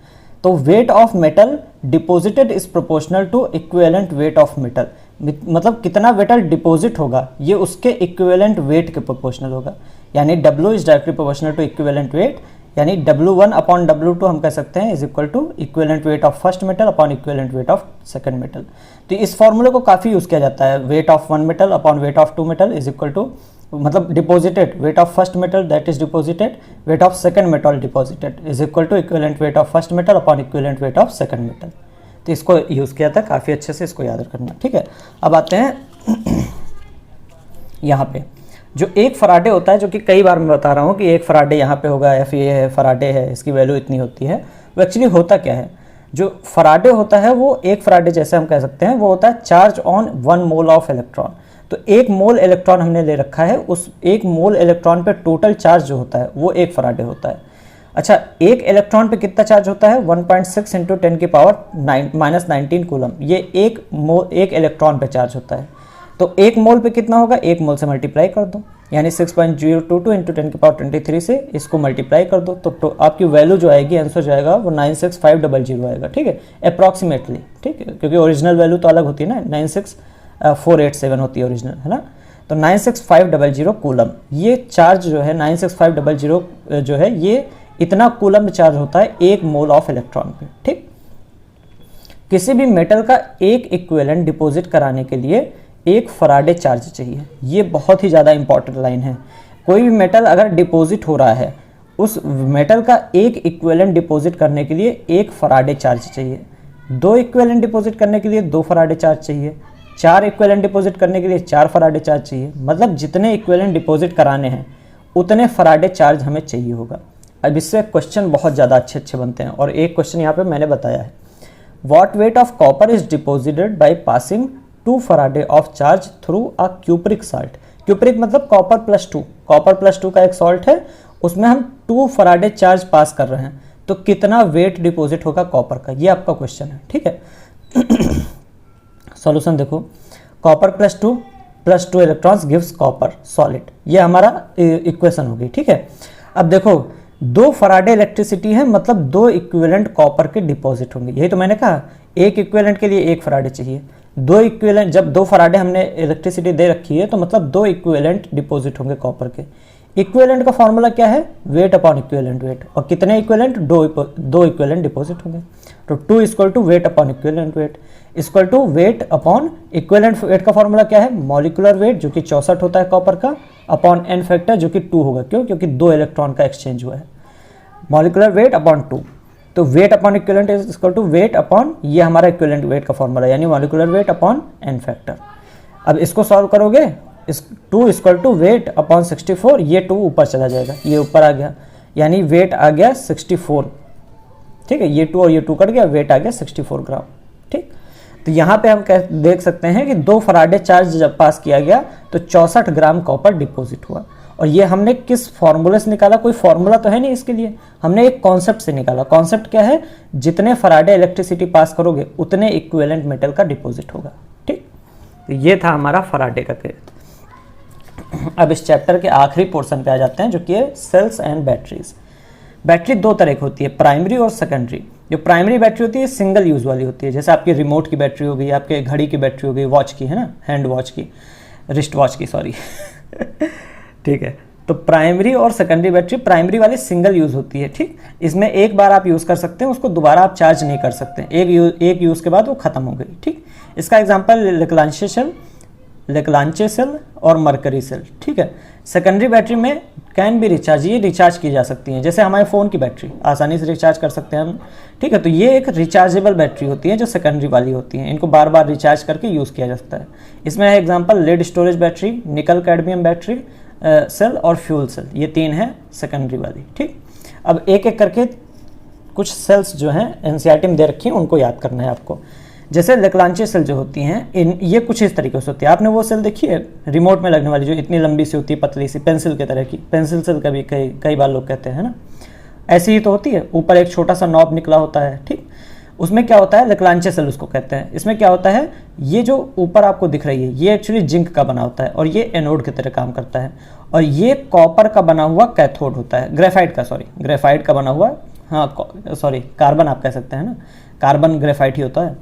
तो weight of metal deposited is proportional to equivalent weight of metal. मतलब कितना मेटल डिपॉजिट होगा ये उसके इक्विवेलेंट वेट के प्रोपोर्शनल होगा, यानी W is directly proportional to equivalent weight, यानी W1 अपॉन W2 हम कह सकते हैं is equal to equivalent weight of first metal upon equivalent weight of second metal. तो इस फॉर्मूले को काफ़ी यूज़ किया जाता है, weight of 1 metal upon weight of 2 metal is equal to, मतलब deposited weight of first metal that is deposited, weight of second metal deposited is equal to equivalent weight of first metal upon equivalent weight of second metal. तो इसको use किया था, काफ़ी अच्छे से इसको याद रखना, ठीक है। अब आते हैं यहाँ पे, जो एक फराडे होता है, जो कि कई बार मैं बता रहा हूँ कि एक फराडे यहाँ पे होगा, या फिर ये फराडे है इसकी वैल्यू इतनी होती है, वो एक्चुअली होता क्या है। जो फराडे होता है वो एक फराडे जैसे हम कह सकते हैं, वो होता है charge on 1 mole of electron. तो 1 मोल इलेक्ट्रॉन हमने ले रखा है, उस 1 मोल इलेक्ट्रॉन पे टोटल चार्ज जो होता है वो एक फराडे होता है। अच्छा, एक इलेक्ट्रॉन पे कितना चार्ज होता है, 1.6 इंटू 10 की पावर -19 कूलम, ये एक इलेक्ट्रॉन पे चार्ज होता है। तो 1 मोल पे कितना होगा, 1 मोल से मल्टीप्लाई कर दो, यानी 6.022 इंटू 10 की पावर 23 से इसको मल्टीप्लाई कर दो, तो आपकी वैल्यू जो आएगी, आंसर जो आएगा वो 96500 आएगा, ठीक है, अप्रॉक्सीमेटली, ठीक है, क्योंकि ओरिजिनल वैल्यू तो अलग होती है ना, 96487 होती है ओरिजिनल, है ना। तो 96500 कूलम, ये चार्ज जो है 96500 जो है ये इतना कूलम चार्ज होता है 1 मोल ऑफ इलेक्ट्रॉन पे, ठीक। किसी भी मेटल का एक इक्विवेलेंट डिपॉजिट कराने के लिए एक फराडे चार्ज चाहिए। ये बहुत ही ज़्यादा इंपॉर्टेंट लाइन है। कोई भी मेटल अगर डिपॉजिट हो रहा है उस मेटल का एक इक्विवेलेंट डिपॉजिट करने के लिए 1 फराडे चार्ज चाहिए, 2 इक्विवेलेंट डिपॉजिट करने के लिए 2 फराडे चार्ज चाहिए, 4 इक्विवेलेंट डिपॉजिट करने के लिए 4 फराडे चार्ज चाहिए। मतलब जितने इक्विवेलेंट डिपॉजिट कराने हैं उतने फराडे चार्ज हमें चाहिए होगा। अब इससे क्वेश्चन बहुत ज़्यादा अच्छे बनते हैं, और एक क्वेश्चन यहाँ पे मैंने बताया है, what weight of copper is deposited by passing 2 Faraday of charge through a cupric salt. Cupric मतलब कॉपर प्लस 2, कॉपर प्लस 2 का एक सॉल्ट है, उसमें हम 2 फराडे चार्ज पास कर रहे हैं, तो कितना वेट डिपॉजिट होगा कॉपर का, ये आपका क्वेश्चन है। ठीक है, सॉल्यूशन देखो, copper plus 2 electrons gives copper solid, ये हमारा इक्वेशन होगी। ठीक है, अब देखो 2 फराडे इलेक्ट्रिसिटी है, मतलब 2 इक्विवेलेंट कॉपर के डिपॉजिट होंगे। यही तो मैंने कहा, एक इक्विवेलेंट के लिए 1 फराडे चाहिए, 2 इक्विवेलेंट, जब 2 फराडे हमने इलेक्ट्रिसिटी दे रखी है तो मतलब 2 इक्विवेलेंट डिपॉजिट होंगे कॉपर के। इक्विवेलेंट का फॉर्मूला क्या है, वेट अपॉन इक्विवेलेंट वेट, और कितने इक्विवेलेंट, 2 इक्विवेलेंट डिपॉजिट होंगे। तो 2 equal to weight upon equivalent weight equal to weight upon equivalent weight का फॉर्मूला क्या है, मॉलिक्यूलर वेट जो कि 64 होता है कॉपर का, अपॉन एन फैक्टर जो कि 2 होगा, क्यों, क्योंकि 2 इलेक्ट्रॉन का एक्सचेंज हुआ है। मॉलिक्यूलर वेट अपॉन 2, तो weight upon equivalent is equal to weight upon, ये हमारा इक्विवेलेंट वेट का फॉर्मूला, यानी molecular weight upon N factor. अब इसको सॉल्व करोगे, इस 2 इक्वल टू वेट अपॉन 64, ये 2 ऊपर चला जाएगा, ये ऊपर आ गया, यानी वेट आ गया 64। ठीक है, ये 2 और ये 2 कट गया, वेट आ गया 64 ग्राम। ठीक, तो यहाँ पे हम देख सकते हैं कि 2 फराडे चार्ज जब पास किया गया तो 64 ग्राम कॉपर डिपॉजिट हुआ। और ये हमने किस फॉर्मूले से निकाला, कोई फॉर्मूला तो है नहीं इसके लिए, हमने एक कॉन्सेप्ट से निकाला। कॉन्सेप्ट क्या है, जितने फराडे इलेक्ट्रिसिटी पास करोगे उतने इक्विवेलेंट मेटल का डिपॉजिट होगा। ठीक, तो ये था हमारा फराडे का केस। अब इस चैप्टर के आखिरी पोर्शन पे आ जाते हैं, जो कि है सेल्स एंड बैटरीज। बैटरी 2 तरह की होती है, प्राइमरी और सेकेंडरी। जो प्राइमरी बैटरी होती है सिंगल यूज वाली होती है, जैसे आपकी रिमोट की बैटरी हो गई, आपके घड़ी की बैटरी हो गई, वॉच की है ना, हैंड वॉच की, रिस्ट वॉच की, सॉरी ठीक है, तो प्राइमरी और सेकेंडरी बैटरी, प्राइमरी वाली सिंगल यूज होती है। ठीक, इसमें एक बार आप यूज कर सकते हैं, उसको दोबारा आप चार्ज नहीं कर सकते, एक यूज के बाद वो खत्म हो गई। ठीक, इसका एग्जांपल लेक्लांचे सेल और मरकरी सेल। ठीक है, सेकेंडरी बैटरी में कैन बी रिचार्ज, ये रिचार्ज की जा सकती हैं, जैसे हमारे फ़ोन की बैटरी आसानी से रिचार्ज कर सकते हैं हम। ठीक है, तो ये एक रिचार्जेबल बैटरी होती है जो सेकेंडरी वाली होती हैं, इनको बार बार रिचार्ज करके यूज़ किया जा सकता है। इसमें है example lead storage battery, nickel cadmium battery cell और फ्यूल सेल, ये 3 है सेकेंडरी वाली। ठीक, अब एक एक करके कुछ सेल्स जो हैं एनसीईआरटी में दे रखी हैं, उनको याद करना है आपको। जैसे लेक्लांचे सेल जो होती हैं, ये कुछ इस तरीके से होती है। आपने वो सेल देखी है रिमोट में लगने वाली, जो इतनी लंबी सी होती है, पतली सी, पेंसिल के तरह की, पेंसिल सेल का भी कई बार लोग कहते हैं ना, ऐसी ही तो होती है, ऊपर एक छोटा सा नॉब निकला होता है। ठीक, उसमें क्या होता है, लेक्लांचे सेल उसको कहते हैं। इसमें क्या होता है, ये जो ऊपर आपको दिख रही है, ये एक्चुअली जिंक का बना होता है और ये एनोड की तरह काम करता है, और ये कॉपर का बना हुआ कैथोड होता है, ग्रेफाइट का बना हुआ, कार्बन आप कह सकते हैं ना, कार्बन ग्रेफाइट ही होता है,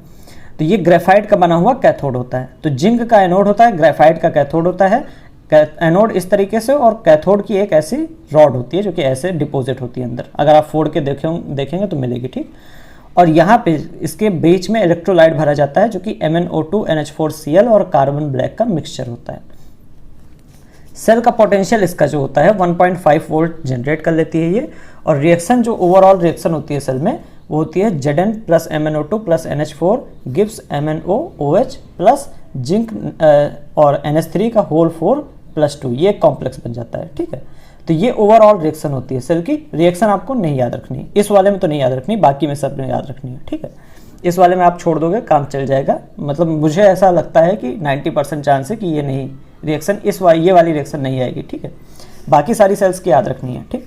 तो ये ग्रेफाइट का बना हुआ कैथोड होता है। तो जिंक का एनोड होता है, ग्रेफाइट का कैथोड होता है, एनोड इस तरीके से, और कैथोड की एक ऐसी रॉड होती है जो कि ऐसे डिपॉजिट होती है अंदर, अगर आप फोड़ के देखेंगे तो मिलेगी। ठीक, और यहाँ पे इसके बीच में इलेक्ट्रोलाइट भरा जाता है जो कि MnO2 NH4Cl और कार्बन ब्लैक का मिक्सचर होता है। सेल का पोटेंशियल इसका जो होता है 1.5 वोल्ट जनरेट कर लेती है ये, और रिएक्शन जो ओवरऑल रिएक्शन होती है सेल में वो होती है Zn plus MnO2 plus NH4 gives MnOOH plus zinc और NH3 का होल 4 प्लस 2, ये कॉम्प्लेक्स बन जाता है। ठीक है, तो ये ओवरऑल रिएक्शन होती है सेल की। रिएक्शन आपको नहीं याद रखनी, इस वाले में तो नहीं याद रखनी, बाकी में सब में याद रखनी है। ठीक है, इस वाले में आप छोड़ दोगे काम चल जाएगा, मतलब मुझे ऐसा लगता है कि 90% चांस है कि ये नहीं रिएक्शन, ये वाली रिएक्शन नहीं आएगी। ठीक है, बाकी सारी सेल्स की याद रखनी है। ठीक,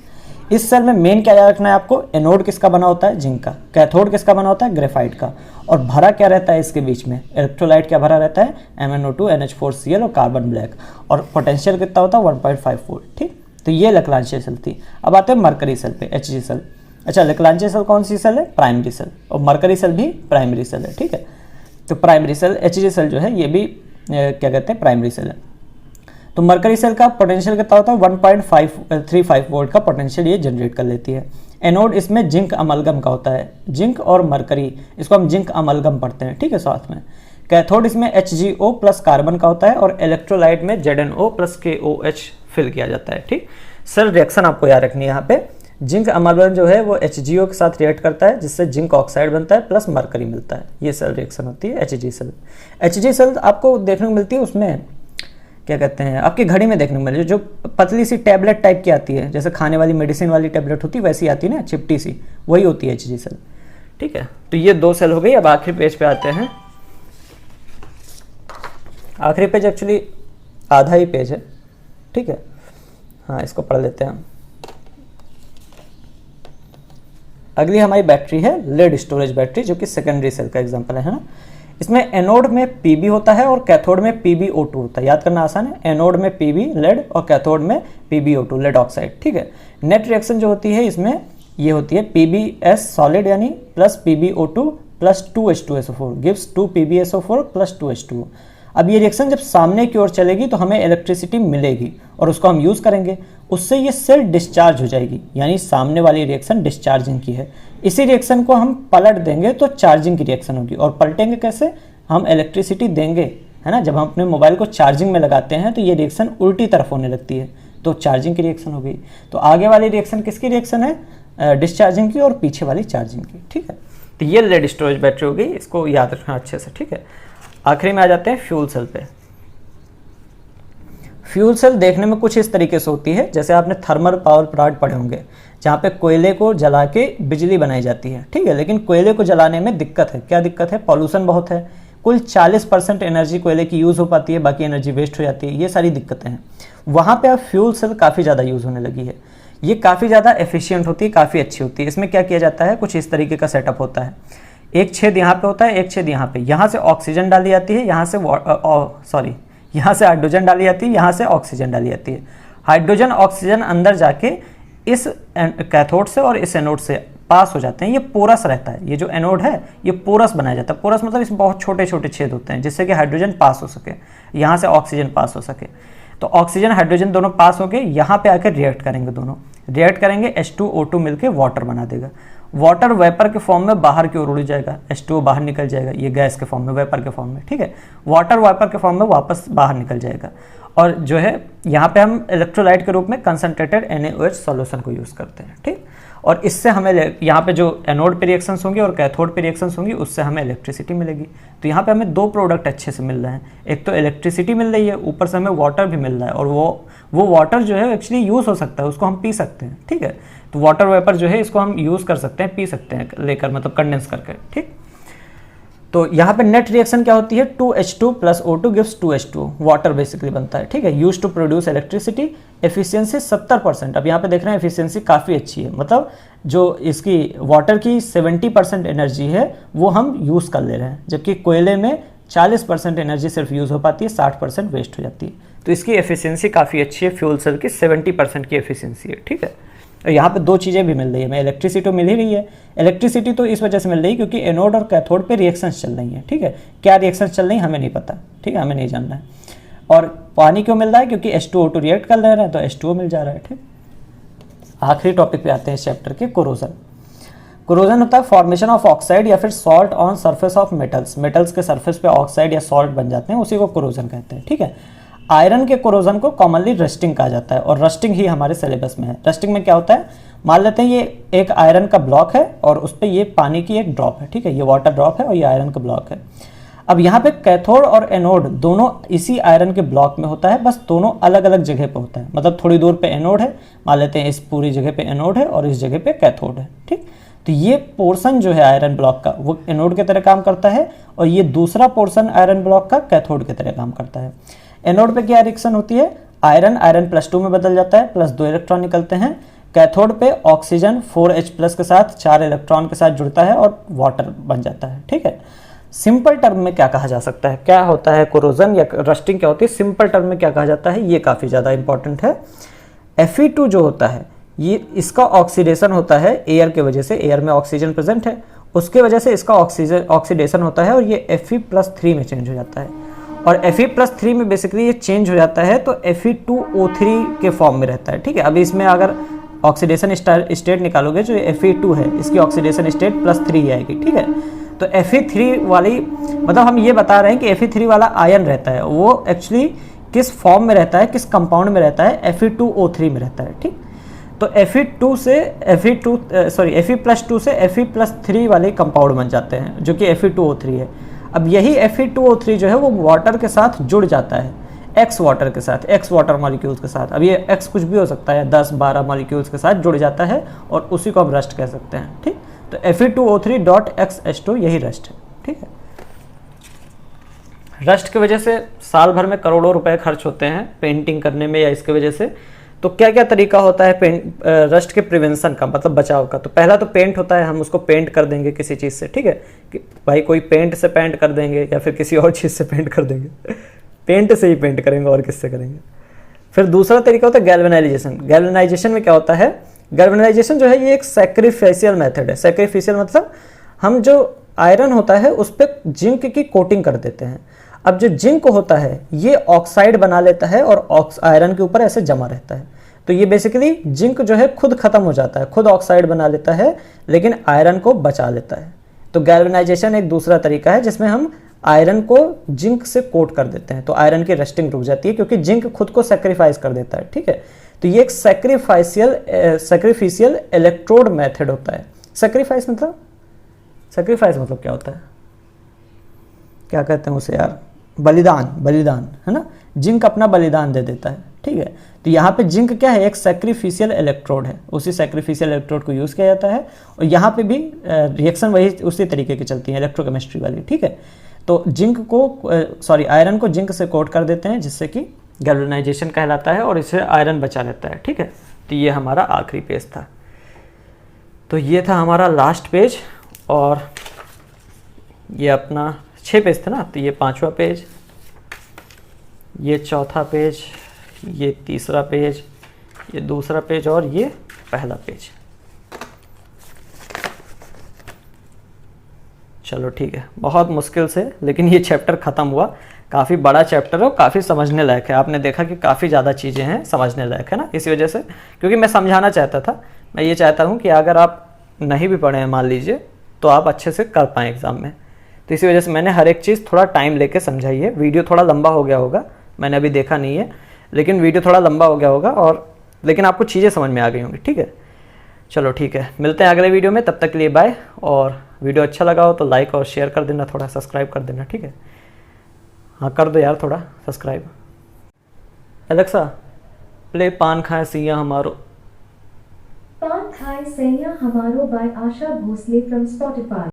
इस सेल में मेन क्या याद रखना है आपको, एनोड किसका बना होता है, जिंक का, कैथोड किसका बना होता है, ग्रेफाइट का, और भरा क्या रहता है इसके बीच में, इलेक्ट्रोलाइट क्या भरा रहता है, MnO2 NH4Cl और कार्बन ब्लैक, और पोटेंशियल कितना होता है 1.5 वोल्ट। ठीक, तो ये लेक्लांचे सेल थी। अब आते हैं मरकरी सेल पे, Hg सेल। अच्छा, लेक्लांचे सेल कौन सी सेल है, प्राइमरी सेल, और मरकरी सेल भी प्राइमरी सेल है। ठीक है, तो प्राइमरी सेल Hg सेल जो है ये भी क्या कहते हैं, प्राइमरी सेल है। तो मरकरी सेल का पोटेंशियल कितना होता है 1.35 वोल्ट का पोटेंशियल ये जनरेट कर लेती है। एनोड इसमें जिंक अमलगम का होता है, जिंक और मरकरी, इसको हम जिंक अमलगम पढ़ते हैं। ठीक है, साथ में कैथोड इसमें HgO प्लस कार्बन का होता है, और इलेक्ट्रोलाइट में ZnO प्लस KOH फिल किया जाता है। ठीक, सेल रिएक्शन आपको याद रखनी है यहाँ पे, जिंक अमलबन जो है वो HgO के साथ रिएक्ट करता है, जिससे जिंक ऑक्साइड बनता है प्लस मरकरी मिलता है। ये सेल रिएक्शन होती है Hg सेल। Hg सेल आपको देखने को मिलती है उसमें क्या कहते हैं, आपकी घड़ी में देखने को मिलती है, जो पतली सी टैबलेट टाइप की आती है, जैसे खाने वाली मेडिसिन वाली टैबलेट होती है वैसी आती है ना, चिपटी सी, वही होती है Hg सेल। ठीक है, तो ये 2 सेल हो गई। अब आखिरी पेज पे आते हैं। आखिरी पेज एक्चुअली आधा ही पेज है, ठीक है। हाँ, इसको पढ़ लेते हैं हम। अगली हमारी बैटरी है लेड स्टोरेज बैटरी, जो कि सेकेंडरी सेल का एग्जांपल है ना। इसमें एनोड में Pb होता है और कैथोड में PbO2 होता है। याद करना आसान है, एनोड में Pb लेड और कैथोड में PbO2 लेड ऑक्साइड। ठीक है, नेट रिएक्शन जो होती है इसमें ये होती है PbS सॉलिड यानी plus PbO2 plus 2H2SO4 gives 2 PbSO4 plus 2H2O। अब ये रिएक्शन जब सामने की ओर चलेगी तो हमें इलेक्ट्रिसिटी मिलेगी और उसको हम यूज़ करेंगे, उससे ये सेल डिस्चार्ज हो जाएगी, यानी सामने वाली रिएक्शन डिस्चार्जिंग की है। इसी रिएक्शन को हम पलट देंगे तो चार्जिंग की रिएक्शन होगी। और पलटेंगे कैसे, हम इलेक्ट्रिसिटी देंगे, है ना। जब हम अपने मोबाइल को चार्जिंग में लगाते हैं तो ये रिएक्शन उल्टी तरफ होने लगती है, तो चार्जिंग की रिएक्शन हो गई। तो आगे वाली रिएक्शन किसकी रिएक्शन है, डिस्चार्जिंग की, और पीछे वाली चार्जिंग की। ठीक है, तो ये लेड स्टोरेज बैटरी हो गई, इसको याद रखना अच्छे से। ठीक है, आखिरी में आ जाते हैं फ्यूल सेल पे। फ्यूल सेल देखने में कुछ इस तरीके से होती है, जैसे आपने थर्मल पावर प्लांट पढ़े होंगे, जहाँ पे कोयले को जला के बिजली बनाई जाती है। ठीक है, लेकिन कोयले को जलाने में दिक्कत है। क्या दिक्कत है, पॉल्यूशन बहुत है। कुल 40% एनर्जी कोयले की यूज़ हो पाती है, बाकी एनर्जी वेस्ट हो जाती है। ये सारी दिक्कतें हैं। वहाँ पे अब फ्यूल सेल काफ़ी ज़्यादा यूज़ होने लगी है। ये काफ़ी ज़्यादा एफिशिएंट होती है, काफ़ी अच्छी होती है। इसमें क्या किया जाता है, कुछ इस तरीके का सेटअप होता है। एक छेद यहाँ पे होता है, एक छेद यहाँ पे। यहाँ से ऑक्सीजन डाली जाती है, यहाँ से हाइड्रोजन डाली जाती है, यहाँ से ऑक्सीजन डाली जाती है। हाइड्रोजन ऑक्सीजन अंदर जाके इस कैथोड से और इस एनोड से पास हो जाते हैं। ये पोरस रहता है, ये जो एनोड है ये पोरस बनाया जाता है। पोरस मतलब इसमें बहुत छोटे छोटे छेद होते हैं, जिससे कि हाइड्रोजन पास हो सके, यहाँ से ऑक्सीजन पास हो सके। तो ऑक्सीजन हाइड्रोजन दोनों पास हो गए, यहाँ पे आकर रिएक्ट करेंगे, दोनों रिएक्ट करेंगे, H2O2 मिलकर वाटर बना देगा। वाटर वेपर के फॉर्म में बाहर की ओर उड़ जाएगा, H2O बाहर निकल जाएगा, ये गैस के फॉर्म में, वेपर के फॉर्म में। ठीक है, वाटर वेपर के फॉर्म में वापस बाहर निकल जाएगा। और जो है यहाँ पे हम इलेक्ट्रोलाइट के रूप में कंसंट्रेटेड NaOH सॉल्यूशन को यूज़ करते हैं। ठीक, और इससे हमें यहाँ पे जो एनोड पे रिएक्शंस होंगी और कैथोड पे रिएक्शंस होंगी, उससे हमें इलेक्ट्रिसिटी मिलेगी। तो यहाँ पे हमें 2 प्रोडक्ट अच्छे से मिल रहे हैं। एक तो इलेक्ट्रिसिटी मिल रही है, ऊपर से हमें वाटर भी मिल रहा है, और वो वाटर जो है एक्चुअली यूज़ हो सकता है, उसको हम पी सकते हैं। ठीक है, तो वाटर वेपर जो है इसको हम यूज़ कर सकते हैं, पी सकते हैं लेकर, मतलब कंडेंस करके। ठीक, तो यहाँ पे नेट रिएक्शन क्या होती है, 2H2 plus O2 gives 2H2, water basically बनता है। ठीक है, use to produce electricity, efficiency 70%। अब यहाँ पे देख रहे हैं एफिशिएंसी काफ़ी अच्छी है, मतलब जो इसकी वाटर की 70% एनर्जी है वो हम यूज़ कर ले रहे हैं, जबकि कोयले में 40% एनर्जी सिर्फ यूज़ हो पाती है, 60% वेस्ट हो जाती है। तो इसकी एफिशिएंसी काफ़ी अच्छी है, फ्यूल सेल की 70% की एफिशिएंसी है। ठीक है, यहाँ पे 2 चीज़ें भी मिल रही है, हमें इलेक्ट्रिसिटी तो मिल ही रही है। इलेक्ट्रिसिटी तो इस वजह से मिल रही है क्योंकि एनोड और कैथोड पे रिएक्शंस चल रही हैं। ठीक है, क्या रिएक्शंस चल रही हैं हमें नहीं पता, ठीक है, हमें नहीं जानना है। और पानी क्यों मिल रहा है, क्योंकि H2O2 रिएक्ट कर रहे हैं तो H2O मिल जा रहा है। ठीक, आखिरी टॉपिक पे आते हैं इस चैप्टर के, कोरोजन। कोरोजन होता है फॉर्मेशन ऑफ ऑक्साइड या फिर salt on surface of metals. Metals के सरफेस पे ऑक्साइड या सॉल्ट बन जाते हैं, उसी को कोरोजन कहते हैं। ठीक है, आयरन के कोरोजन को कॉमनली रस्टिंग कहा जाता है, और रस्टिंग ही हमारे सिलेबस में है। रस्टिंग में क्या होता है, मान लेते हैं ये एक आयरन का ब्लॉक है और उस पर ये पानी की एक ड्रॉप है। ठीक है, ये वाटर ड्रॉप है और ये आयरन का ब्लॉक है। अब यहाँ पे कैथोड और एनोड दोनों इसी आयरन के ब्लॉक में होता है, बस दोनों अलग अलग जगह पे होता है। मतलब थोड़ी दूर पे एनोड है, मान लेते हैं इस पूरी जगह पे एनोड है और इस जगह पे कैथोड है। ठीक, तो ये पोर्शन जो है आयरन ब्लॉक का वो एनोड की तरह काम करता है, और ये दूसरा पोर्शन आयरन ब्लॉक का कैथोड की तरह काम करता है। एनोड पे क्या रिएक्शन होती है, आयरन +2 में बदल जाता है, +2 इलेक्ट्रॉन निकलते हैं। कैथोड पे ऑक्सीजन 4H+ के साथ 4 इलेक्ट्रॉन के साथ जुड़ता है और वाटर बन जाता है। ठीक है, सिंपल टर्म में क्या कहा जा सकता है, क्या होता है कोरोजन या रस्टिंग क्या होती है, सिंपल टर्म में क्या कहा जाता है, ये काफ़ी ज़्यादा इंपॉर्टेंट है। Fe2 जो होता है ये इसका ऑक्सीडेशन होता है एयर के वजह से, एयर में ऑक्सीजन प्रेजेंट है, उसके वजह से इसका ऑक्सीडेशन होता है और ये Fe+3 में चेंज हो जाता है। और Fe+3 में बेसिकली ये चेंज हो जाता है तो Fe2O3 के फॉर्म में रहता है। ठीक है, अभी इसमें अगर ऑक्सीडेशन स्टेट निकालोगे जो Fe2 है इसकी ऑक्सीडेशन स्टेट +3 आएगी। ठीक है, तो Fe3 वाली, मतलब हम ये बता रहे हैं कि Fe3 वाला आयन रहता है वो एक्चुअली किस फॉर्म में रहता है, किस कंपाउंड में रहता है, Fe2O3 में रहता है। ठीक, तो Fe2 से Fe+2 से Fe+3 वाले कंपाउंड बन जाते हैं, जो कि Fe2O3 है। अब यही Fe2O3 जो है वो वाटर के साथ जुड़ जाता है, X वाटर के साथ, X वाटर मॉलिक्यूल्स के साथ। अब ये X कुछ भी हो सकता है, 10-12 मॉलिक्यूल्स के साथ जुड़ जाता है और उसी को हम रस्ट कह सकते हैं। ठीक, तो Fe2O3.XH2 यही रस्ट है। ठीक है, रस्ट की वजह से साल भर में करोड़ों रुपए खर्च होते हैं पेंटिंग करने में या इसके वजह से। तो क्या क्या तरीका होता है रस्ट के प्रिवेंशन का, मतलब बचाव का? तो पहला तो पेंट होता है, हम उसको पेंट कर देंगे किसी चीज़ से। ठीक है, कि भाई कोई पेंट से पेंट कर देंगे या फिर किसी और चीज़ से पेंट कर देंगे पेंट से ही पेंट करेंगे, और किससे करेंगे? फिर दूसरा तरीका होता है गैल्वेनाइजेशन। गैल्वेनाइजेशन में क्या होता है? गैल्वेनाइजेशन जो है ये एक सैक्रिफिशियल मेथड है। सैक्रिफिशियल मतलब हम जो आयरन होता है उस पर जिंक की कोटिंग कर देते हैं। अब जो जिंक होता है ये ऑक्साइड बना लेता है और आयरन के ऊपर ऐसे जमा रहता है। तो ये बेसिकली जिंक जो है खुद खत्म हो जाता है, खुद ऑक्साइड बना लेता है, लेकिन आयरन को बचा लेता है। तो गैल्वेनाइजेशन एक दूसरा तरीका है जिसमें हम आयरन को जिंक से कोट कर देते हैं, तो आयरन की रस्टिंग रुक जाती है क्योंकि जिंक खुद को सेक्रीफाइस कर देता है। ठीक है, तो ये एक सैक्रिफिशियल इलेक्ट्रोड मेथड होता है। सैक्रिफाइस मतलब क्या होता है? क्या कहते हैं उसे यार? बलिदान है ना। जिंक अपना बलिदान दे देता है। ठीक है, तो यहाँ पे जिंक क्या है? एक सैक्रिफिशियल इलेक्ट्रोड है, उसी सैक्रिफिशियल इलेक्ट्रोड को यूज़ किया जाता है। और यहाँ पे भी रिएक्शन वही उसी तरीके की चलती है, इलेक्ट्रोकेमिस्ट्री वाली। ठीक है, तो आयरन को जिंक से कोट कर देते हैं जिससे कि गैल्वेनाइजेशन कहलाता है और इससे आयरन बचा रहता है। ठीक है, तो ये हमारा आखिरी पेज था। तो ये था हमारा लास्ट पेज, और ये अपना 6 पेज थे ना, तो ये 5वां पेज, ये 4था पेज, ये 3रा पेज, ये 2रा पेज और ये पहला पेज। चलो ठीक है, बहुत मुश्किल से लेकिन ये चैप्टर ख़त्म हुआ। काफ़ी बड़ा चैप्टर है और काफ़ी समझने लायक है। आपने देखा कि काफ़ी ज़्यादा चीज़ें हैं समझने लायक, है ना। इसी वजह से, क्योंकि मैं समझाना चाहता था, मैं ये चाहता हूँ कि अगर आप नहीं भी पढ़े हैं मान लीजिए, तो आप अच्छे से कर पाएँ एग्ज़ाम में। तो इसी वजह से मैंने हर एक चीज़ थोड़ा टाइम लेके समझाई है। वीडियो थोड़ा लंबा हो गया होगा, मैंने अभी देखा नहीं है, लेकिन वीडियो थोड़ा लंबा हो गया होगा, और लेकिन आपको चीज़ें समझ में आ गई होंगी। ठीक है, चलो ठीक है, मिलते हैं अगले वीडियो में। तब तक के लिए बाय। और वीडियो अच्छा लगा हो तो लाइक और शेयर कर देना, थोड़ा सब्सक्राइब कर देना। ठीक है, हाँ कर दो यार थोड़ा सब्सक्राइब। एलेक्सा प्ले पान खाए सैया हमारो। पान खाए सैया हमारो by Asha Bhosle from Spotify.